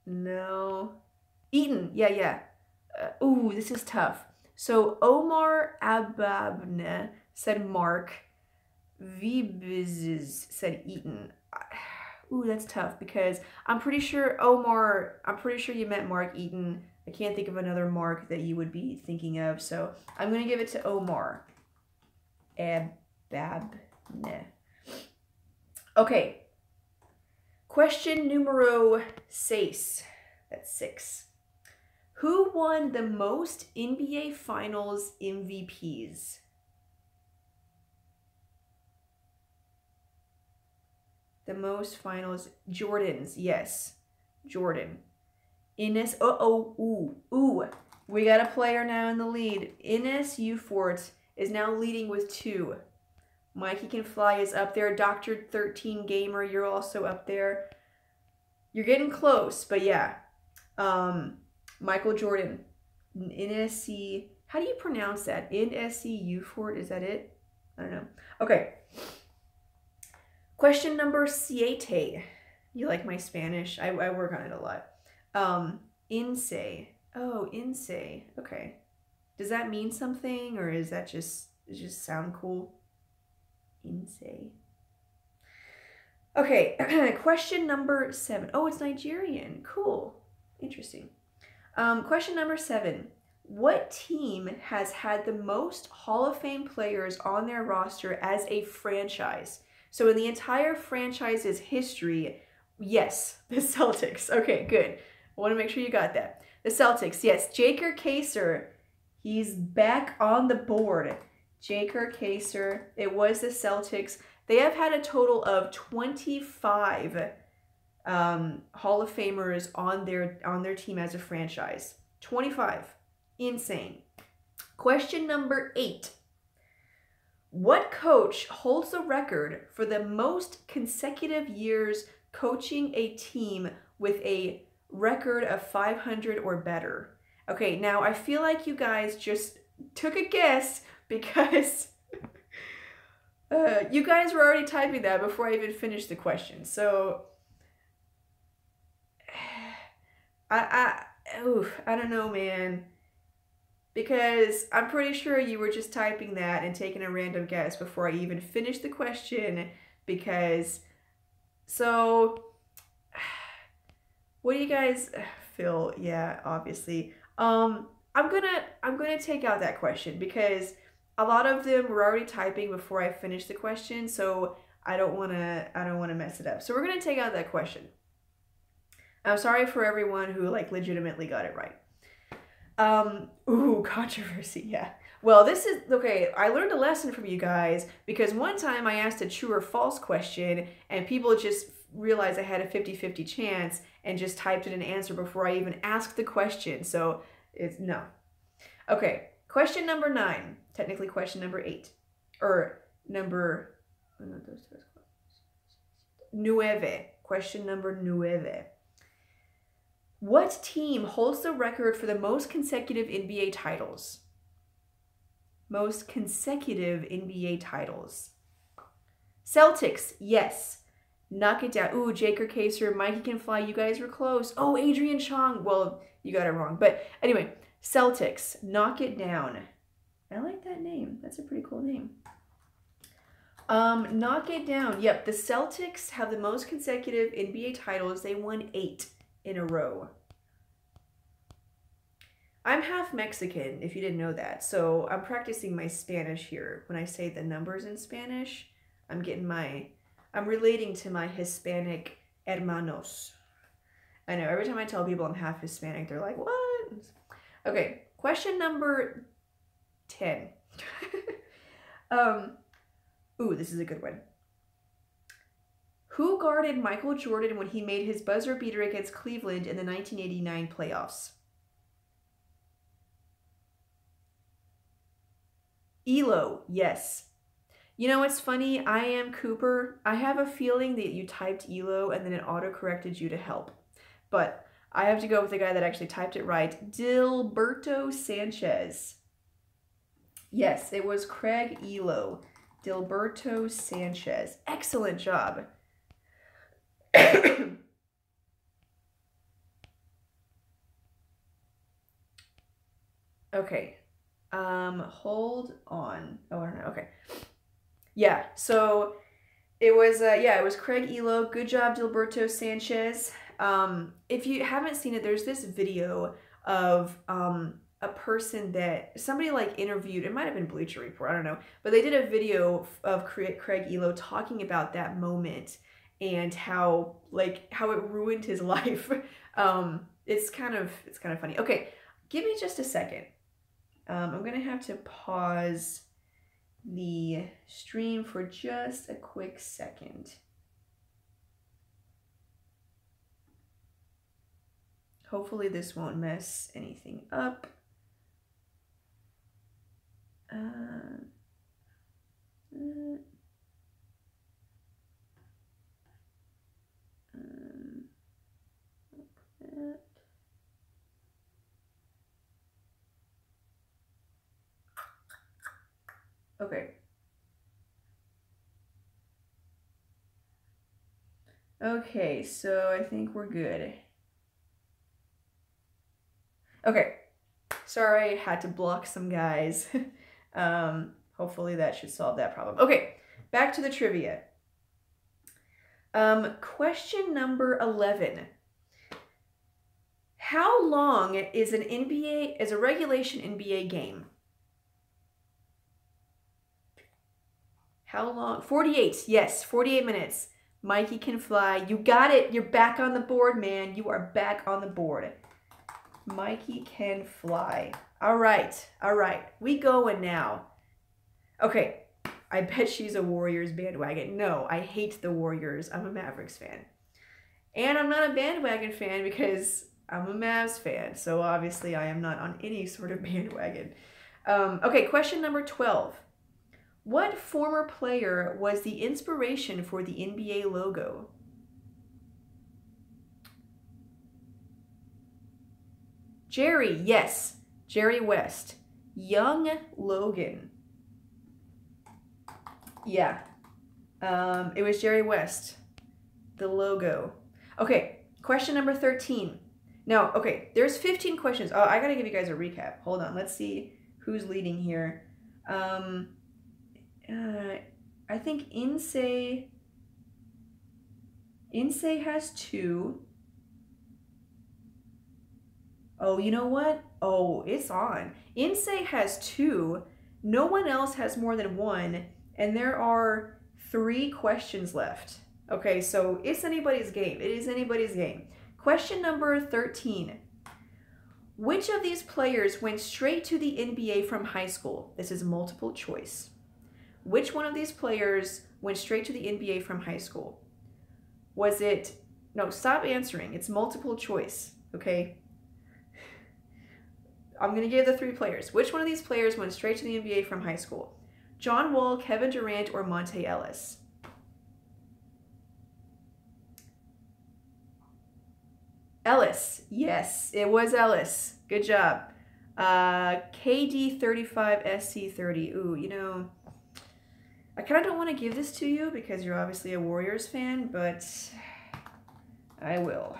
No. Eaton, yeah. Ooh, this is tough. So Omar Ababne said Mark. Vibizes said Eaton. Ooh, that's tough because I'm pretty sure you meant Mark Eaton. I can't think of another Mark that you would be thinking of, so I'm going to give it to Omar Ababne. Okay. Question numero 6. That's 6. Who won the most NBA Finals MVPs? The most finals. Jordan's, yes. Jordan. Enes, ooh. We got a player now in the lead. Enes Ufort is now leading with 2. Mikey Can Fly is up there. Dr. 13 Gamer, you're also up there. You're getting close, but yeah. Michael Jordan. NSC. How do you pronounce that? NSC Ufort? Is that it? I don't know. Okay. Question number 7. You like my Spanish? I work on it a lot. Inse. Oh, inse. Okay. Does that mean something, or is that just sound cool? Inse. Okay. Question number 7. Oh, it's Nigerian. Cool. Interesting. Question number 7. What team has had the most Hall of Fame players on their roster as a franchise? So in the entire franchise's history, yes, the Celtics. Okay, good. I want to make sure you got that. The Celtics, yes. Jaker Kaser, he's back on the board. Jaker Kaser, it was the Celtics. They have had a total of 25 Hall of Famers on their team as a franchise. 25. Insane. Question number 8. What coach holds the record for the most consecutive years coaching a team with a record of 500 or better? Okay, now I feel like you guys just took a guess because you guys were already typing that before I even finished the question. So I don't know, man. Because I'm pretty sure you were just typing that and taking a random guess before I even finished the question. Because, so, what do you guys feel? Yeah, obviously. I'm gonna take out that question because a lot of them were already typing before I finished the question, so I don't wanna mess it up. So we're gonna take out that question. I'm sorry for everyone who like legitimately got it right. Ooh, controversy, yeah. Well, this is, okay, I learned a lesson from you guys because one time I asked a true or false question and people just realized I had a 50-50 chance and just typed in an answer before I even asked the question. So, it's no. Okay, question number 9. Technically question number 8. Or number, nueve. Question number 9. What team holds the record for the most consecutive NBA titles? Most consecutive NBA titles. Celtics, yes. Knock it down. Ooh, Jaker Kaser, Mikey Can Fly, you guys were close. Oh, Adrian Chong. Well, you got it wrong. But anyway, Celtics, knock it down. I like that name. That's a pretty cool name. Knock it down. Yep, the Celtics have the most consecutive NBA titles. They won 8 in a row. I'm half Mexican, if you didn't know that, so I'm practicing my Spanish here. When I say the numbers in Spanish, I'm relating to my Hispanic hermanos. I know, every time I tell people I'm half Hispanic, they're like, what? Okay, question number 10. Ooh, this is a good one. Who guarded Michael Jordan when he made his buzzer beater against Cleveland in the 1989 playoffs? Elo, yes. You know what's funny? I am Cooper. I have a feeling that you typed Elo and then it auto-corrected you to help. But I have to go with the guy that actually typed it right. Dilberto Sanchez. Yes, it was Craig Elo. Dilberto Sanchez. Excellent job. Okay. Hold on. Oh, I don't know. Okay. Yeah, so it was Craig Elo. Good job, Dilberto Sanchez. If you haven't seen it, there's this video of a person that somebody like interviewed. It might have been Bleacher Report, I don't know, but they did a video of Craig Elo talking about that moment and how it ruined his life. It's kind of funny. Okay, give me just a second. I'm gonna have to pause the stream for just a quick second. Hopefully this won't mess anything up. Okay. Okay, so I think we're good. Okay. Sorry, I had to block some guys. Hopefully that should solve that problem. Okay, back to the trivia. Question number 11. How long is a regulation NBA game? How long? 48. Yes, 48 minutes. Mikey can fly. You got it. You're back on the board, man. You are back on the board. Mikey can fly. All right. All right. We going now. Okay. I bet she's a Warriors bandwagon. No, I hate the Warriors. I'm a Mavericks fan. And I'm not a bandwagon fan because I'm a Mavs fan. So obviously I am not on any sort of bandwagon. Okay, question number 12. What former player was the inspiration for the NBA logo? Jerry, yes. Jerry West. Young Logan. Yeah. It was Jerry West. The logo. Okay, question number 13. Now, okay, there's 15 questions. Oh, I gotta give you guys a recap. Hold on, let's see who's leading here. I think Insei has 2. Oh, you know what? Oh, it's on. Insei has 2. No one else has more than 1. And there are 3 questions left. Okay, so it's anybody's game. It is anybody's game. Question number 13. Which of these players went straight to the NBA from high school? This is multiple choice. Which one of these players went straight to the NBA from high school? Was it... No, stop answering. It's multiple choice, okay? I'm going to give the 3 players. Which one of these players went straight to the NBA from high school? John Wall, Kevin Durant, or Monte Ellis? Ellis. Yes, it was Ellis. Good job. KD35SC30. Ooh, you know, I kind of don't want to give this to you because you're obviously a Warriors fan, but I will.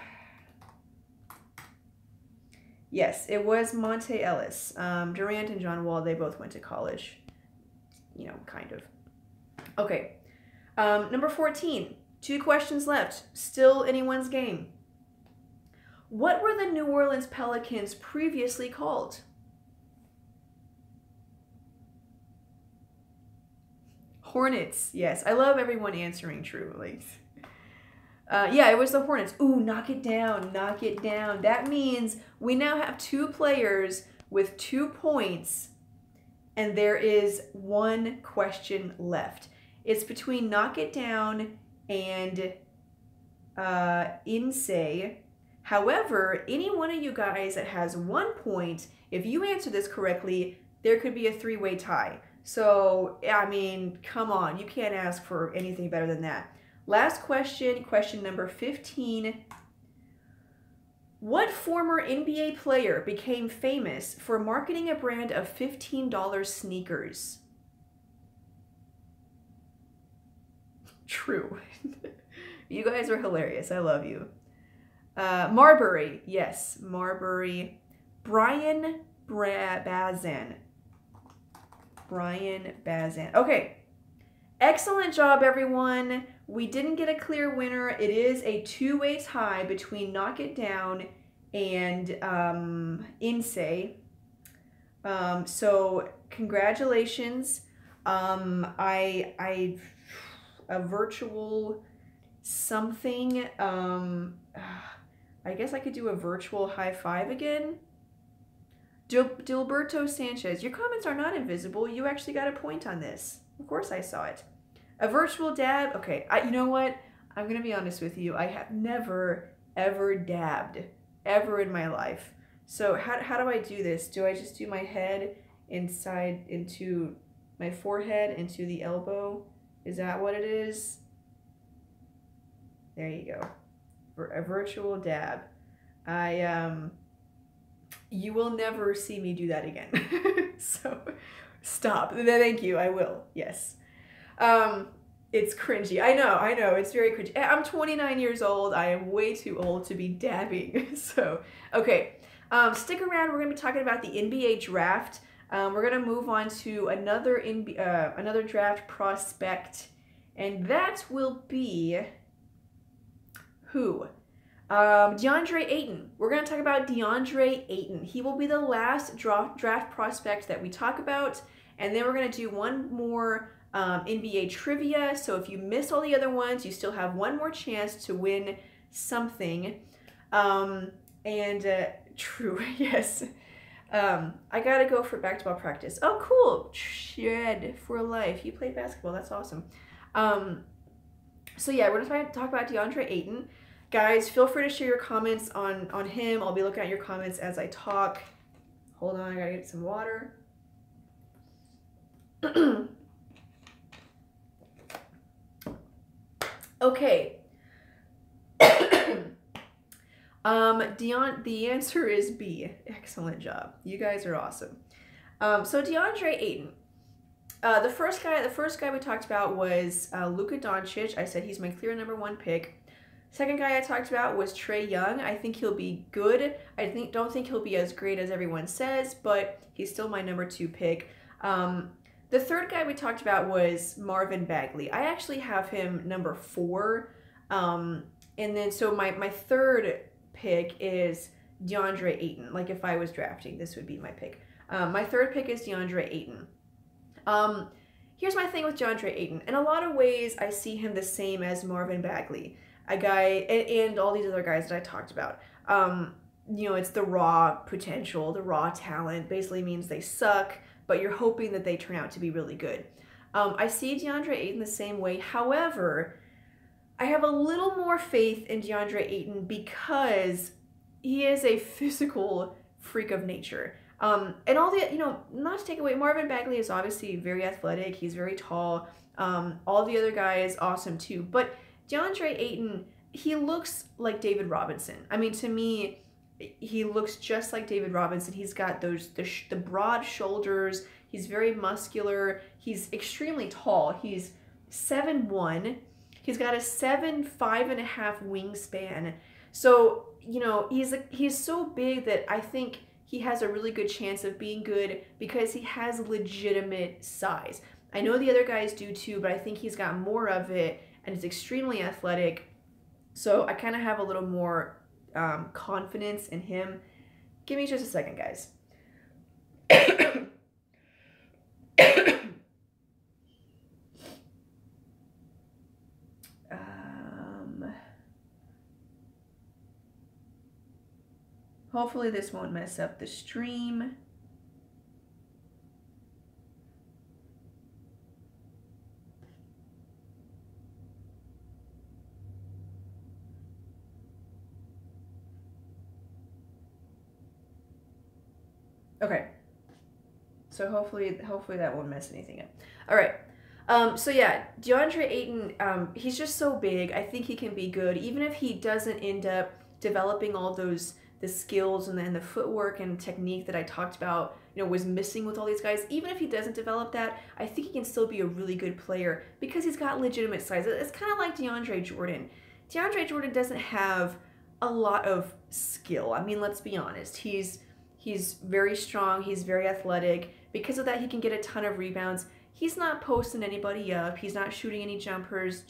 Yes, it was Monte Ellis. Durant and John Wall, they both went to college. You know, kind of. Okay. Number 14. 2 questions left. Still anyone's game. What were the New Orleans Pelicans previously called? Hornets. Yes, I love everyone answering true. Like, yeah, it was the Hornets. Ooh, knock it down, knock it down. That means we now have 2 players with 2 points, and there is 1 question left. It's between knock it down and Insei. However, any one of you guys that has 1 point, if you answer this correctly, there could be a 3-way tie. So, I mean, come on. You can't ask for anything better than that. Last question, question number 15. What former NBA player became famous for marketing a brand of $15 sneakers? True. You guys are hilarious. I love you. Marbury. Yes, Marbury. Brian Bazan. Brian Bazan. Okay. Excellent job, everyone. We didn't get a clear winner. It is a 2-way tie between Knock It Down and Insei. So congratulations. A virtual something. I guess I could do a virtual high five again. Dilberto Sanchez, your comments are not invisible. You actually got a point on this. Of course I saw it. A virtual dab. Okay, you know what? I'm going to be honest with you. I have never, ever dabbed. Ever in my life. So how do I do this? Do I just do my head inside into my forehead, into the elbow? Is that what it is? There you go. For a virtual dab. You will never see me do that again. So Stop. Thank you. I will. Yes. It's cringy. I know. It's very cringy. I'm 29 years old. I am way too old to be dabbing. So, okay. Stick around. We're going to be talking about the NBA draft. We're going to move on to another draft prospect. And that will be who? DeAndre Ayton. We're going to talk about DeAndre Ayton. He will be the last draft prospect that we talk about. And then we're going to do one more NBA trivia. So if you miss all the other ones, you still have one more chance to win something. True, yes. I got to go for basketball practice. Oh, cool. Shed for life. You play basketball. That's awesome. So yeah, we're going to talk about DeAndre Ayton. Guys, feel free to share your comments on him. I'll be looking at your comments as I talk. Hold on, I gotta get some water. Okay. The answer is B. Excellent job. You guys are awesome. So DeAndre Ayton. The first guy we talked about was Luka Doncic. I said he's my clear #1 pick. Second guy I talked about was Trae Young. I think he'll be good. Don't think he'll be as great as everyone says, but he's still my #2 pick. The third guy we talked about was Marvin Bagley. I actually have him #4. And then so my third pick is DeAndre Ayton. Like if I was drafting, this would be my pick. My third pick is DeAndre Ayton. Here's my thing with DeAndre Ayton. In a lot of ways, I see him the same as Marvin Bagley. A guy, and all these other guys that I talked about. It's the raw potential, the raw talent. Basically means they suck, but you're hoping that they turn out to be really good. I see DeAndre Ayton the same way. However, I have a little more faith in DeAndre Ayton because he is a physical freak of nature. And all the, not to take away, Marvin Bagley is obviously very athletic. He's very tall. All the other guys, awesome too. But DeAndre Ayton, he looks like David Robinson. I mean, to me, he looks just like David Robinson. He's got the broad shoulders. He's very muscular. He's extremely tall. He's 7'1". He's got a 7'5.5" wingspan. So, he's so big that I think he has a really good chance of being good because he has legitimate size. I know the other guys do too, but I think he's got more of it. And is extremely athletic, so I kind of have a little more confidence in him. Give me just a second, guys. Hopefully this won't mess up the stream. Okay, so hopefully that won't mess anything up. All right, so yeah, DeAndre Ayton, he's just so big. I think he can be good, even if he doesn't end up developing all the skills and then the footwork and technique that I talked about, was missing with all these guys. Even if he doesn't develop that, I think he can still be a really good player because he's got legitimate size. It's kind of like DeAndre Jordan. DeAndre Jordan doesn't have a lot of skill. I mean, let's be honest. He's very strong. He's very athletic. Because of that, he can get a ton of rebounds. He's not posting anybody up. He's not shooting any jumpers.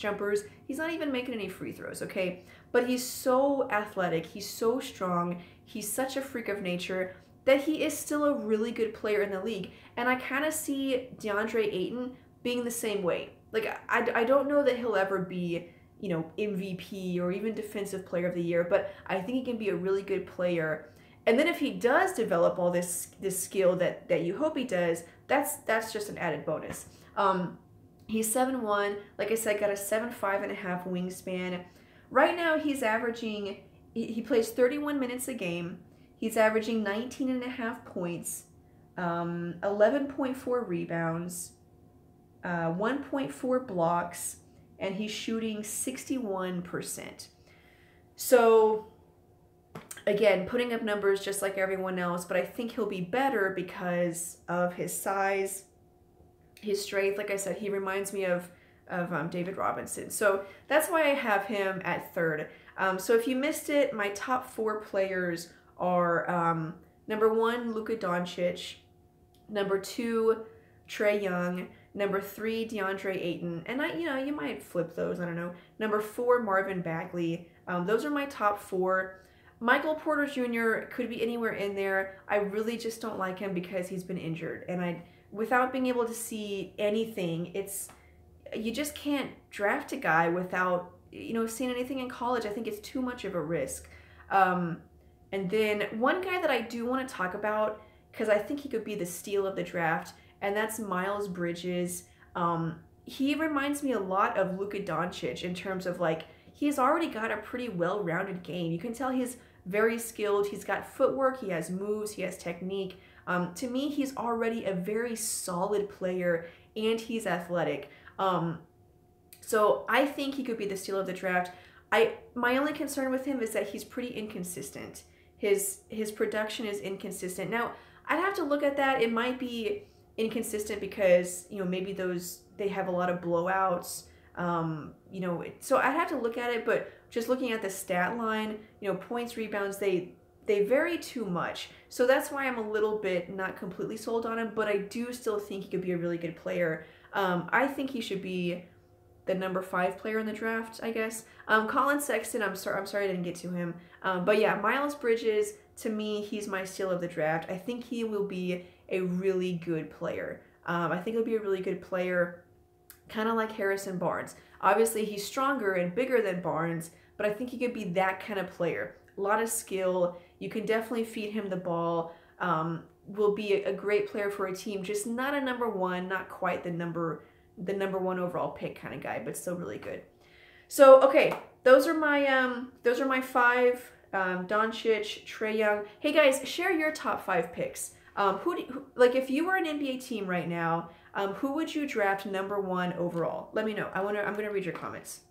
He's not even making any free throws, okay? But he's so athletic. He's so strong. He's such a freak of nature that he is still a really good player in the league. And I kind of see DeAndre Ayton being the same way. Like, I don't know that he'll ever be, MVP or even Defensive Player of the Year, but I think he can be a really good player. And then if he does develop all this skill that you hope he does, that's just an added bonus. He's 7'1", like I said, got a 7'5.5" wingspan. Right now he's averaging, he plays 31 minutes a game. He's averaging 19.5 points, 11.4 rebounds, 1.4 blocks, and he's shooting 61%. So again, putting up numbers just like everyone else, but I think he'll be better because of his size his strength, like I said, he reminds me of David Robinson. So that's why I have him at third. So if you missed it, my top 4 players are number 1, Luka Doncic, number 2, Trae Young, number 3, DeAndre Ayton, and you might flip those, I don't know. Number 4, Marvin Bagley. Those are my top 4. Michael Porter Jr. could be anywhere in there. I really just don't like him because he's been injured, and without being able to see anything, you just can't draft a guy without seeing anything in college. I think it's too much of a risk. And then one guy that I do want to talk about, because I think he could be the steal of the draft, and that's Miles Bridges. He reminds me a lot of Luka Doncic in terms of he's already got a pretty well-rounded game. You can tell he's very skilled. He's got footwork, he has moves, he has technique. To me, he's already a very solid player, and he's athletic. So I think he could be the steal of the draft. My only concern with him is that he's pretty inconsistent. His production is inconsistent. Now, I'd have to look at that. It might be inconsistent because, maybe they have a lot of blowouts. So I'd have to look at it, but just looking at the stat line, points, rebounds, they vary too much. So that's why I'm a little bit not completely sold on him, but I do still think he could be a really good player. I think he should be the number 5 player in the draft, I guess. Colin Sexton, I'm sorry I didn't get to him. But yeah, Miles Bridges, to me, he's my steal of the draft. I think he will be a really good player. I think he'll be a really good player, kind of like Harrison Barnes. Obviously, he's stronger and bigger than Barnes, but I think he could be that kind of player. A lot of skill. You can definitely feed him the ball. Will be a great player for a team, just not a number 1, not quite the number 1 overall pick kind of guy, but still really good. So, okay, those are my 5, Doncic, Trae Young. Hey guys, share your top 5 picks. If you were an NBA team right now, who would you draft number 1 overall? Let me know. I'm going to read your comments.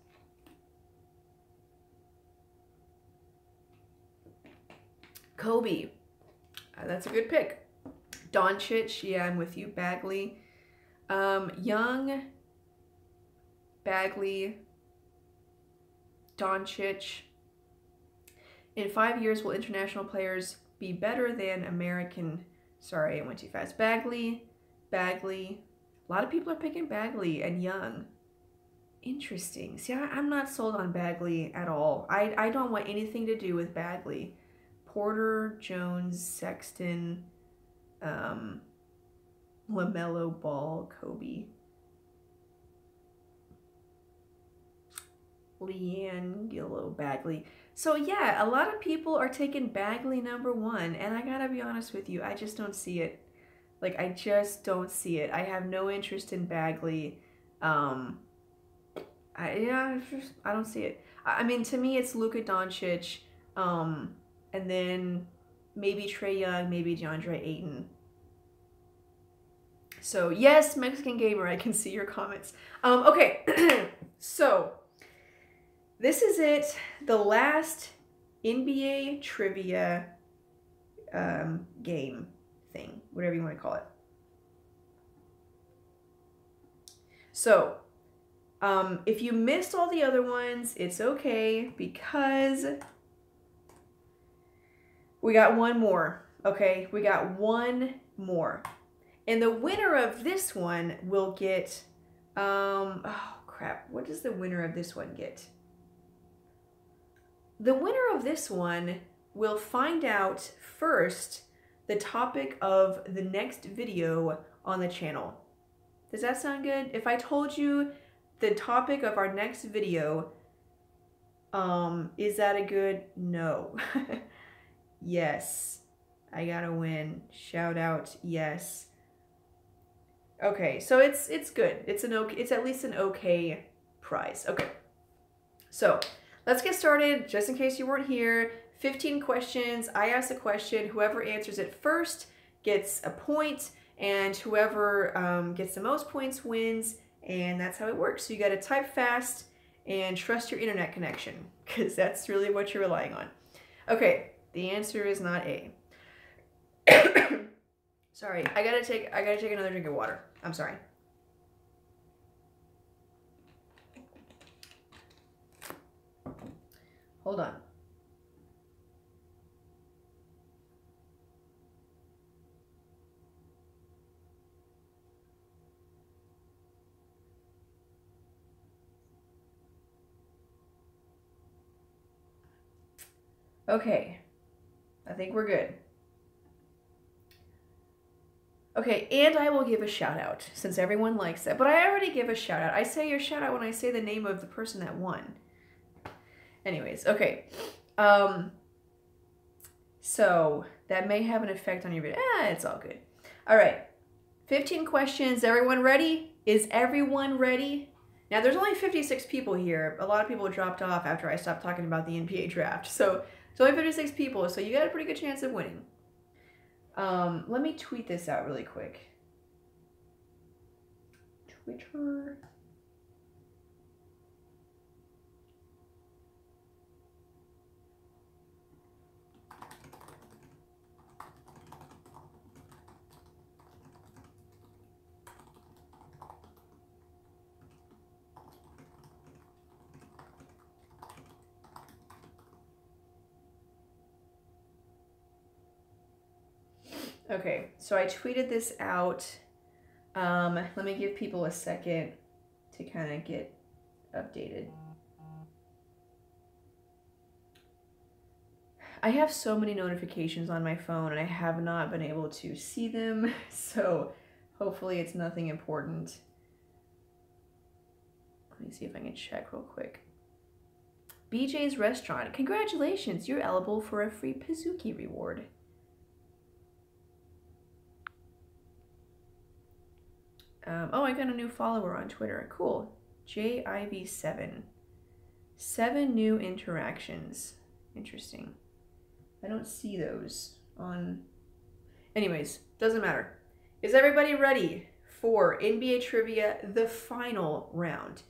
Kobe. That's a good pick. Doncic, yeah, I'm with you. Bagley. Young, Bagley, Doncic. In 5 years, will international players be better than American? Sorry, I went too fast. Bagley. A lot of people are picking Bagley and Young. Interesting. See, I'm not sold on Bagley at all. I don't want anything to do with Bagley. Porter, Jones, Sexton, LaMelo Ball, Kobe. Leangelo Bagley. So yeah, a lot of people are taking Bagley number 1, and I gotta be honest with you, I just don't see it. I just don't see it. I have no interest in Bagley. I don't see it. I mean, to me, it's Luka Doncic, and then maybe Trae Young, maybe DeAndre Ayton. So yes, Mexican Gamer, I can see your comments. Okay, so this is it. The last NBA trivia game thing, whatever you want to call it. So, if you missed all the other ones, it's okay because we got one more. Okay, we got one more. And the winner of this one will get, oh crap, what does the winner of this one get? The winner of this one will find out first the topic of the next video on the channel. Does that sound good? If I told you the topic of our next video, is that a good no? Yes, I gotta win. Shout out, yes. Okay, so it's good. It's at least an okay prize. Okay, so let's get started. Just in case you weren't here, 15 questions. I ask a question. Whoever answers it first gets a point, and whoever gets the most points wins. And that's how it works. So you got to type fast and trust your internet connection, because that's really what you're relying on. Okay, the answer is not A. Sorry, I gotta take another drink of water. I'm sorry. Hold on. Okay, I think we're good. Okay, and I will give a shout out since everyone likes that. But I already give a shout out. I say your shout out when I say the name of the person that won. Anyways, okay. So that may have an effect on your video. It's all good. All right. 15 questions. Everyone ready? Is everyone ready? Now, there's only 56 people here. A lot of people dropped off after I stopped talking about the NBA draft. So it's only 56 people, so you got a pretty good chance of winning. Let me tweet this out really quick. Twitter. Okay, so I tweeted this out. Let me give people a second to kind of get updated. I have so many notifications on my phone and I have not been able to see them, so hopefully it's nothing important. Let me see if I can check real quick. BJ's Restaurant, congratulations, you're eligible for a free Pizookie reward. Oh, I got a new follower on Twitter. Cool. JIV7. 7 new interactions. Interesting. I don't see those on... Anyways, doesn't matter. Is everybody ready for NBA Trivia, the final round?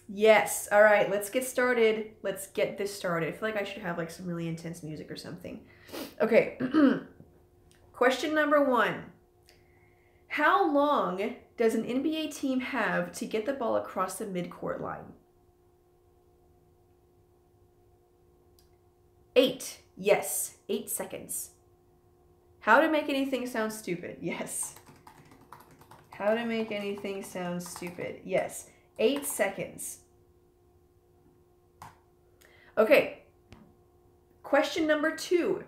Yes. All right, let's get started. Let's get this started. I feel like I should have like some really intense music or something. Okay. Question number 1. How long does an NBA team have to get the ball across the midcourt line? 8. Yes. 8 seconds. How to make anything sound stupid? Yes. How to make anything sound stupid? Yes. 8 seconds. Okay. Question number 2.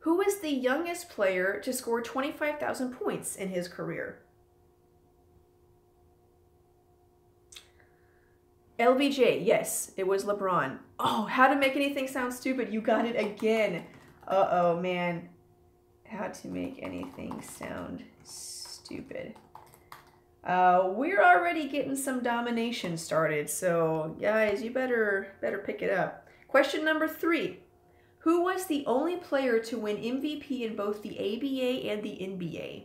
Who is the youngest player to score 25,000 points in his career? LBJ, yes, it was LeBron. Oh, how to make anything sound stupid? You got it again. Uh-oh, man. How to make anything sound stupid. We're already getting some domination started, so guys, you better pick it up. Question number 3. Who was the only player to win MVP in both the ABA and the NBA?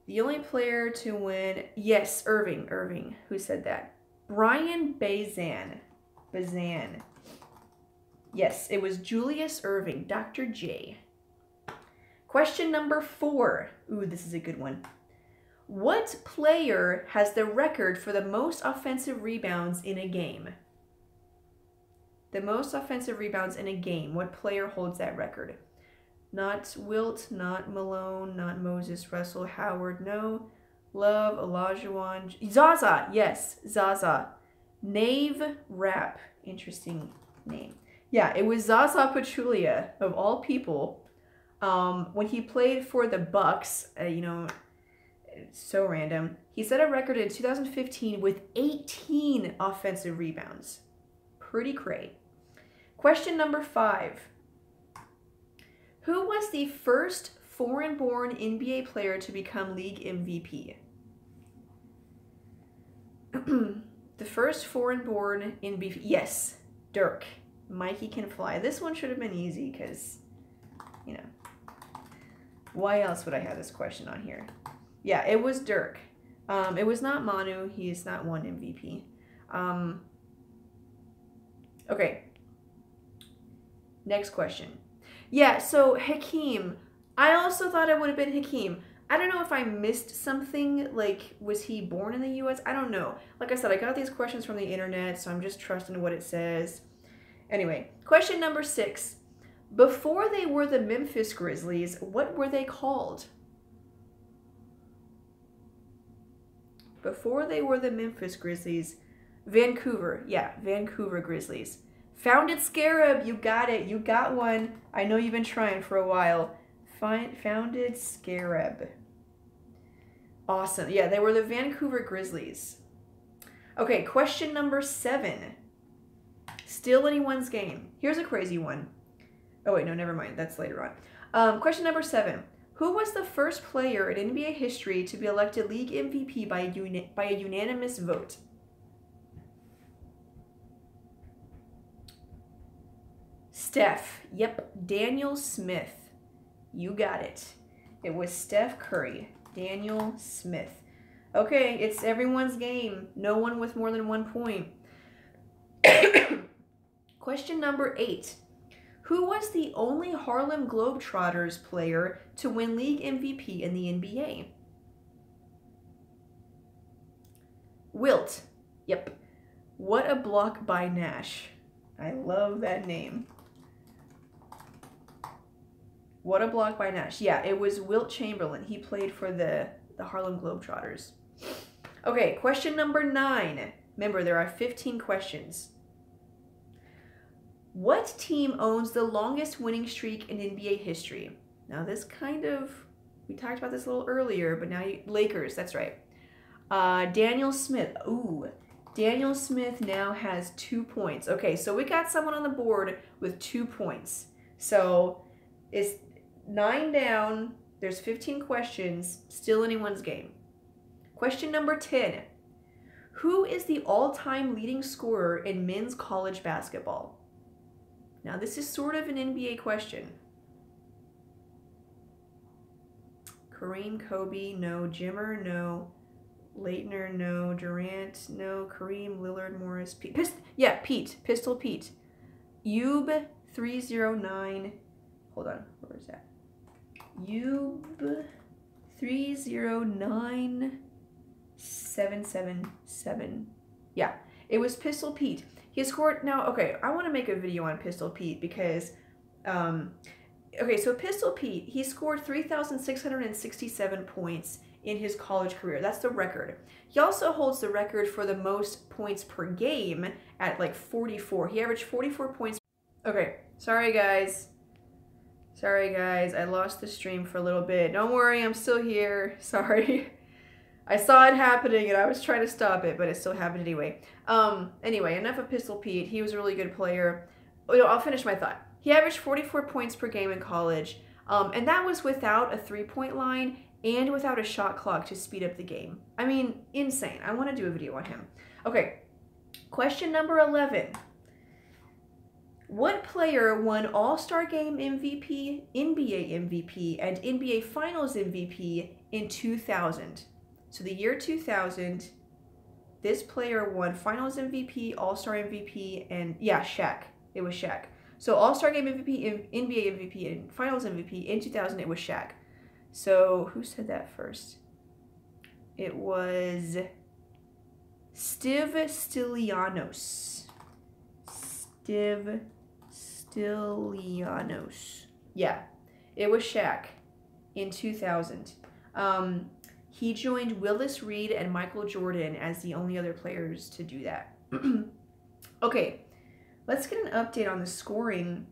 The only player to win... Yes, Irving. Who said that? Brian Bazan. Yes, it was Julius Irving, Dr. J. Question number 4. Ooh, this is a good one. What player has the record for the most offensive rebounds in a game? The most offensive rebounds in a game. What player holds that record? Not Wilt, not Malone, not Moses, Russell, Howard, no. Love, Olajuwon, Zaza, yes, Zaza. Nave Rapp, interesting name. Yeah, it was Zaza Pachulia, of all people. When he played for the Bucks, so random. He set a record in 2015 with 18 offensive rebounds. Pretty great. Question number 5. Who was the first foreign-born NBA player to become league MVP? The first foreign-born MVP. Yes, Dirk. Mikey can fly. This one should have been easy because, why else would I have this question on here? Yeah, it was Dirk. It was not Manu. He's not won MVP. Okay. Next question. Yeah, so Hakeem. I also thought it would have been Hakeem. I don't know if I missed something, like, was he born in the U.S.? I don't know. Like I said, I got these questions from the internet, so I'm just trusting what it says. Anyway, question number 6. Before they were the Memphis Grizzlies, what were they called? Before they were the Memphis Grizzlies, Vancouver. Yeah, Vancouver Grizzlies. Founded Scarab. You got it. You got one. I know you've been trying for a while. Founded Scarab. Awesome. Yeah, they were the Vancouver Grizzlies. Okay, question number 7. Still anyone's game. Here's a crazy one. Oh, wait, no, never mind. That's later on. Question number 7. Who was the first player in NBA history to be elected league MVP by a unanimous vote? Steph. Yep, Daniel Smith. You got it. It was Steph Curry. Daniel Smith. Okay, it's everyone's game. No one with more than 1 point. Question number 8. Who was the only Harlem Globetrotters player to win league MVP in the NBA? Wilt. Yep. What a Block by Nash. I love that name. What a Block by Nash. Yeah, it was Wilt Chamberlain. He played for the Harlem Globetrotters. Okay, question number 9. Remember, there are 15 questions. What team owns the longest winning streak in NBA history? Now, this kind of, we talked about this a little earlier, but now Lakers, that's right. Daniel Smith. Ooh, Daniel Smith now has 2 points. Okay, so we got someone on the board with 2 points. So it's 9 down. There's 15 questions. Still anyone's game. Question number 10. Who is the all-time leading scorer in men's college basketball? Now, this is sort of an NBA question. Kareem, Kobe, no. Jimmer, no. Leitner, no. Durant, no. Kareem, Lillard, Morris, Pete. Pete. Pistol Pete. Ube 309. Hold on. Where is that? Ube 309777. Yeah, it was Pistol Pete. He scored, now, okay, I want to make a video on Pistol Pete because, okay, so Pistol Pete, he scored 3,667 points in his college career. That's the record. He also holds the record for the most points per game at like 44. He averaged 44 points. Okay, sorry guys. I lost the stream for a little bit. Don't worry, I'm still here. Sorry. I saw it happening and I was trying to stop it, but it still happened anyway. Anyway, enough of Pistol Pete. He was a really good player. Oh, no, I'll finish my thought. He averaged 44 points per game in college, and that was without a three-point line and without a shot clock to speed up the game. I mean, insane. I want to do a video on him. Okay, question number 11. What player won All-Star Game MVP, NBA MVP, and NBA Finals MVP in 2000? So the year 2000, this player won Finals MVP, All-Star MVP, and yeah, Shaq. It was Shaq. So All-Star Game MVP, NBA MVP, and Finals MVP in 2000, it was Shaq. So who said that first? It was Steve Stylianos. Steve Stylianos. Yeah, it was Shaq in 2000. He joined Willis Reed and Michael Jordan as the only other players to do that. Okay, let's get an update on the scoring.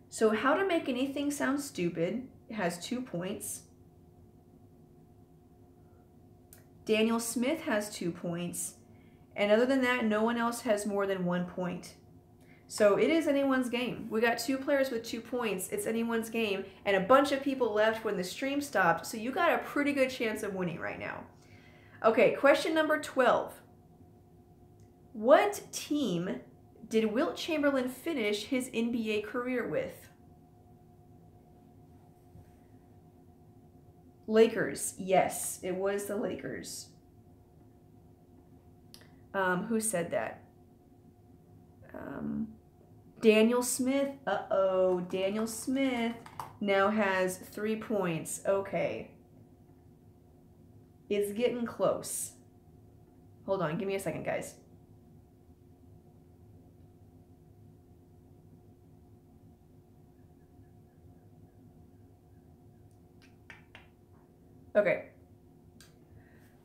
So How to Make Anything Sound Stupid has 2 points. Daniel Smith has 2 points. And other than that, no one else has more than 1 point. So it is anyone's game. We got 2 players with 2 points. It's anyone's game. And a bunch of people left when the stream stopped. So you got a pretty good chance of winning right now. Okay, question number 12. What team did Wilt Chamberlain finish his NBA career with? Lakers. Yes, it was the Lakers. Who said that? Daniel Smith. Uh-oh. Daniel Smith now has 3 points. Okay. It's getting close. Hold on, give me a second, guys. Okay.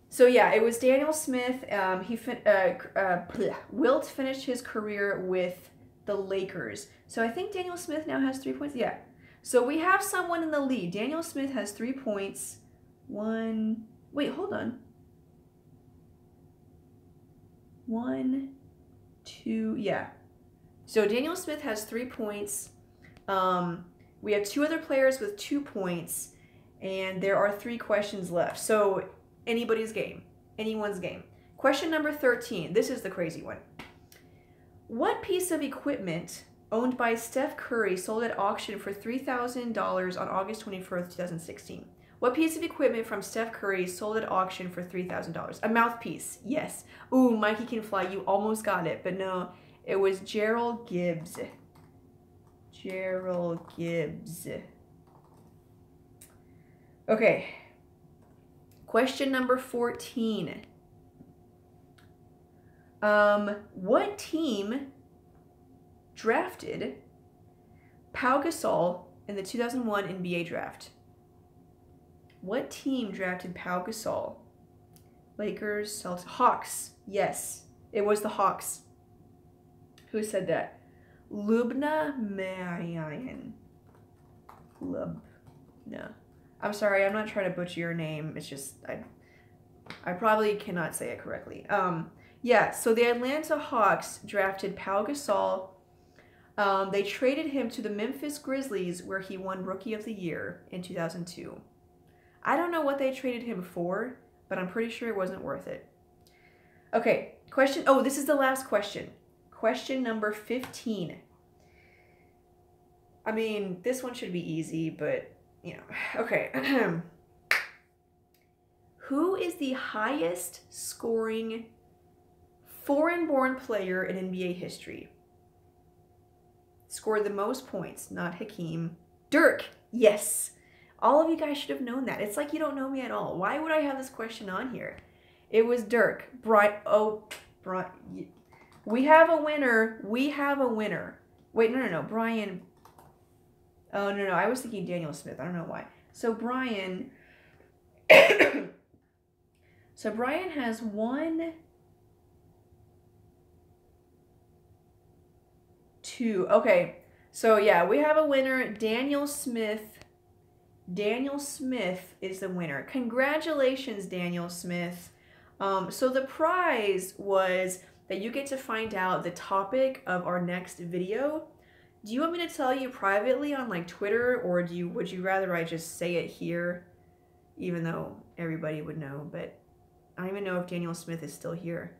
So yeah, it was Daniel Smith. Wilt finished his career with the Lakers. So I think Daniel Smith now has 3 points. Yeah. So we have someone in the lead. Daniel Smith has 3 points. Wait, hold on. 1, 2, yeah. So Daniel Smith has 3 points. We have 2 other players with 2 points, and there are 3 questions left. So anybody's game, anyone's game. Question number 13. This is the crazy one. What piece of equipment owned by Steph Curry sold at auction for $3,000 on August 21st, 2016? What piece of equipment from Steph Curry sold at auction for $3,000? A mouthpiece, yes. Ooh, Mikey Can Fly, you almost got it, but no, it was Gerald Gibbs. Gerald Gibbs. Okay. Question number 14. What team drafted Pau Gasol in the 2001 NBA draft? What team drafted Pau Gasol? Lakers, Celtics, Hawks. Yes, it was the Hawks. Who said that? Lubna Marian. Lubna. I'm sorry, I'm not trying to butcher your name. It's just, I probably cannot say it correctly. Yeah, so the Atlanta Hawks drafted Pau Gasol. They traded him to the Memphis Grizzlies, where he won Rookie of the Year in 2002. I don't know what they traded him for, but I'm pretty sure it wasn't worth it. Okay, this is the last question. Question number 15. I mean, this one should be easy, but, you know. Okay. Who is the highest scoring foreign-born player in NBA history? Scored the most points, not Hakeem. Dirk, yes. All of you guys should have known that. It's like you don't know me at all. Why would I have this question on here? It was Dirk. We have a winner. We have a winner. Wait, no. Brian. Oh, no. I was thinking Daniel Smith. I don't know why. So Brian. So Brian has 1, 2. Okay. So yeah, we have a winner. Daniel Smith. Daniel Smith is the winner. Congratulations, Daniel Smith. So the prize was that you get to find out the topic of our next video. Do you want me to tell you privately on like Twitter, or would you rather I just say it here, even though everybody would know? But I don't even know if Daniel Smith is still here.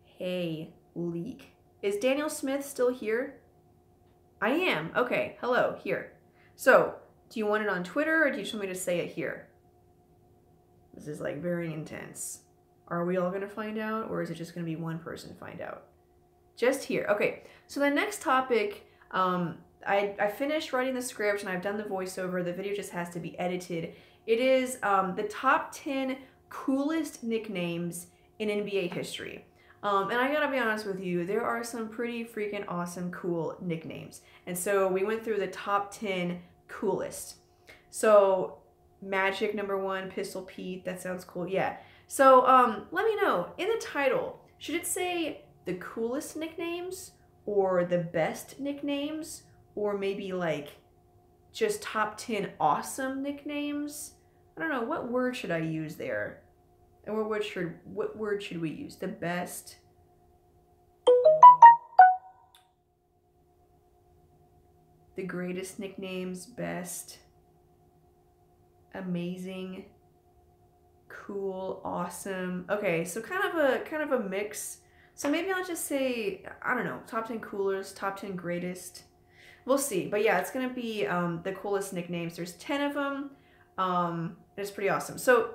Hey, leak. Is Daniel Smith still here? I am. Okay. Hello. Here. So, do you want it on Twitter, or do you just want me to say it here? This is like very intense. Are we all going to find out, or is it just going to be one person find out? Just here. Okay, so the next topic, I finished writing the script and I've done the voiceover. The video just has to be edited. It is the top 10 coolest nicknames in NBA history. And I gotta be honest with you, there are some pretty freaking awesome, cool nicknames. And so we went through the top 10 coolest. So Magic #1, Pistol Pete, that sounds cool. Yeah. So let me know, in the title, should it say the coolest nicknames, or the best nicknames, or maybe like just top 10 awesome nicknames? I don't know, what word should I use there? And what word should we use? The best. The greatest nicknames, best, amazing, cool, awesome. Okay, so kind of a mix. So maybe I'll just say, I don't know, top 10 coolest, top 10 greatest. We'll see. But yeah, it's going to be the coolest nicknames. There's 10 of them. It's pretty awesome. So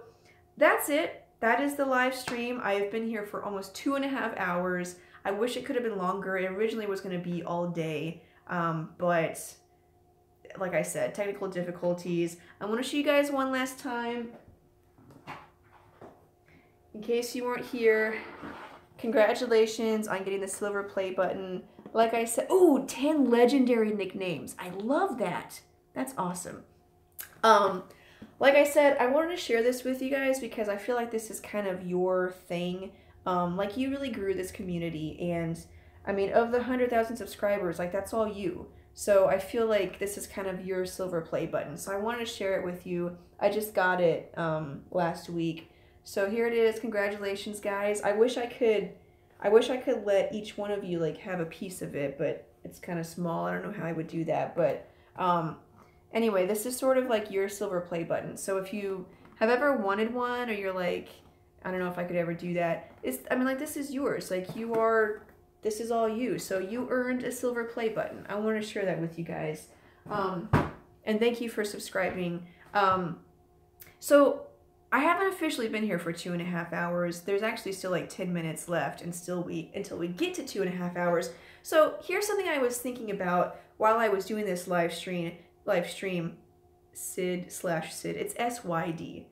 that's it. That is the live stream. I have been here for almost 2.5 hours. I wish it could have been longer. It originally was going to be all day. But like I said, technical difficulties. I want to show you guys one last time. in case you weren't here, congratulations on getting the silver play button. Like I said, oh, 10 legendary nicknames. I love that. That's awesome. Like I said, I wanted to share this with you guys because I feel like this is kind of your thing. Like you really grew this community, and I mean, of the 100,000 subscribers, like that's all you. So I feel like this is kind of your silver play button. So I wanted to share it with you. I just got it last week. So here it is. Congratulations, guys. I wish I could let each one of you like have a piece of it, but it's kind of small. I don't know how I would do that, but anyway, this is sort of like your silver play button. So if you have ever wanted one, or you're like, I don't know if I could ever do that, I mean, like, this is yours. Like, this is all you. So you earned a silver play button. I want to share that with you guys. And thank you for subscribing. So I haven't officially been here for 2.5 hours. There's actually still like 10 minutes left until we get to 2.5 hours. So here's something I was thinking about while I was doing this live stream, Syd. It's SYD.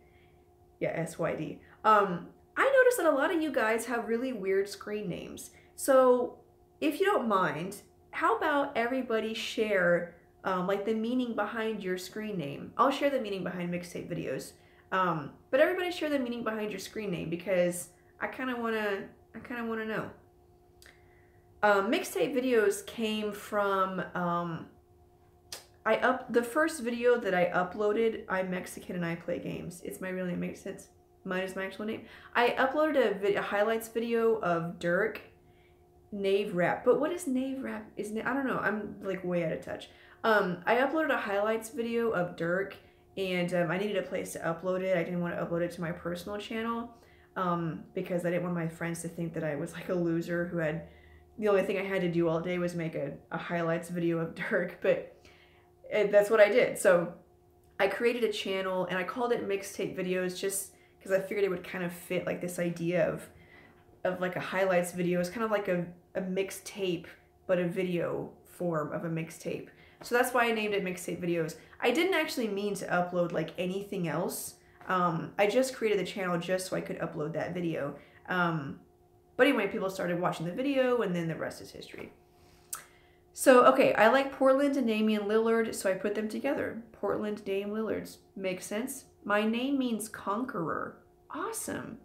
Yeah, SYD. I noticed that a lot of you guys have really weird screen names. So if you don't mind, how about everybody share like the meaning behind your screen name? I'll share the meaning behind Mixtape Videos. But everybody share the meaning behind your screen name because I kind of want to know. Mixtape Videos came from the first video that I uploaded. I'm Mexican and I play games. It's my real name. Makes sense. Mine is my actual name. I uploaded a highlights video of Dirk, Nave Rap. But what is Nave Rap? I don't know. I'm like way out of touch. I uploaded a highlights video of Dirk, and I needed a place to upload it. I didn't want to upload it to my personal channel because I didn't want my friends to think that I was like a loser who had the only thing I had to do all day was make a highlights video of Dirk. But that's what I did. So I created a channel and I called it Mixtape Videos just because I figured it would kind of fit like this idea of like a highlights video. It's kind of like a mixtape, but a video form of a mixtape. So that's why I named it Mixtape Videos. I didn't actually mean to upload like anything else. I just created the channel just so I could upload that video. But anyway, people started watching the video and then the rest is history. So, okay, I like Portland and Damian Lillard, so I put them together. Portland, Dame Lillards. Makes sense. My name means conqueror. Awesome.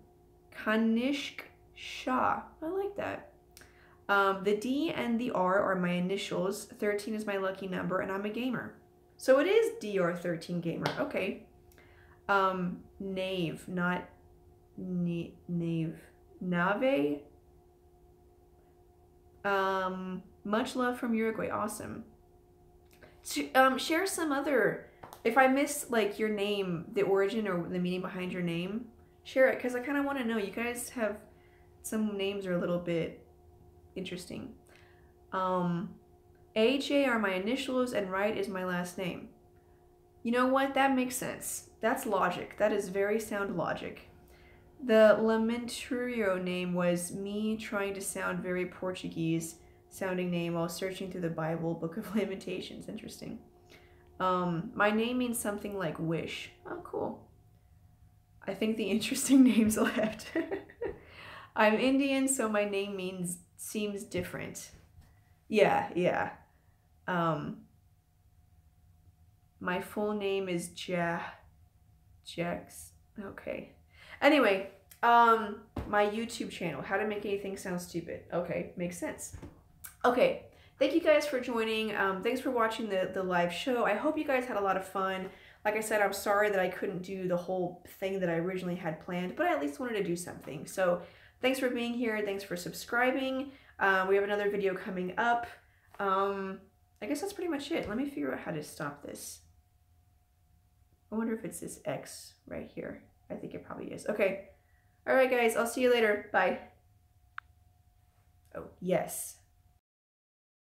Kanishk Shah. I like that. The D and the R are my initials. 13 is my lucky number, and I'm a gamer. So it is DR13 gamer. Okay. Nave, not Nave. Nave. Much love from Uruguay. Awesome. Share some other, if I miss like your name, the origin or the meaning behind your name, share it because I kind of want to know. You guys have some names are a little bit interesting. AJ are my initials and Wright is my last name. You know what? That makes sense. That's logic. That is very sound logic. The Lamenturio name was me trying to sound very Portuguese sounding name while searching through the Bible, Book of Lamentations. Interesting. My name means something like wish. Oh, cool. I think the interesting names left. I'm Indian, so my name seems different. Yeah. My full name is Jax. Okay. Anyway, my YouTube channel, How to Make Anything Sound Stupid. Okay, makes sense. Okay, thank you guys for joining. Thanks for watching the live show. I hope you guys had a lot of fun. Like I said, I'm sorry that I couldn't do the whole thing that I originally had planned, but I at least wanted to do something. So thanks for being here. Thanks for subscribing. We have another video coming up. I guess that's pretty much it. Let me figure out how to stop this. I wonder if it's this X right here. I think it probably is. Okay. All right, guys. I'll see you later. Bye. Oh, yes.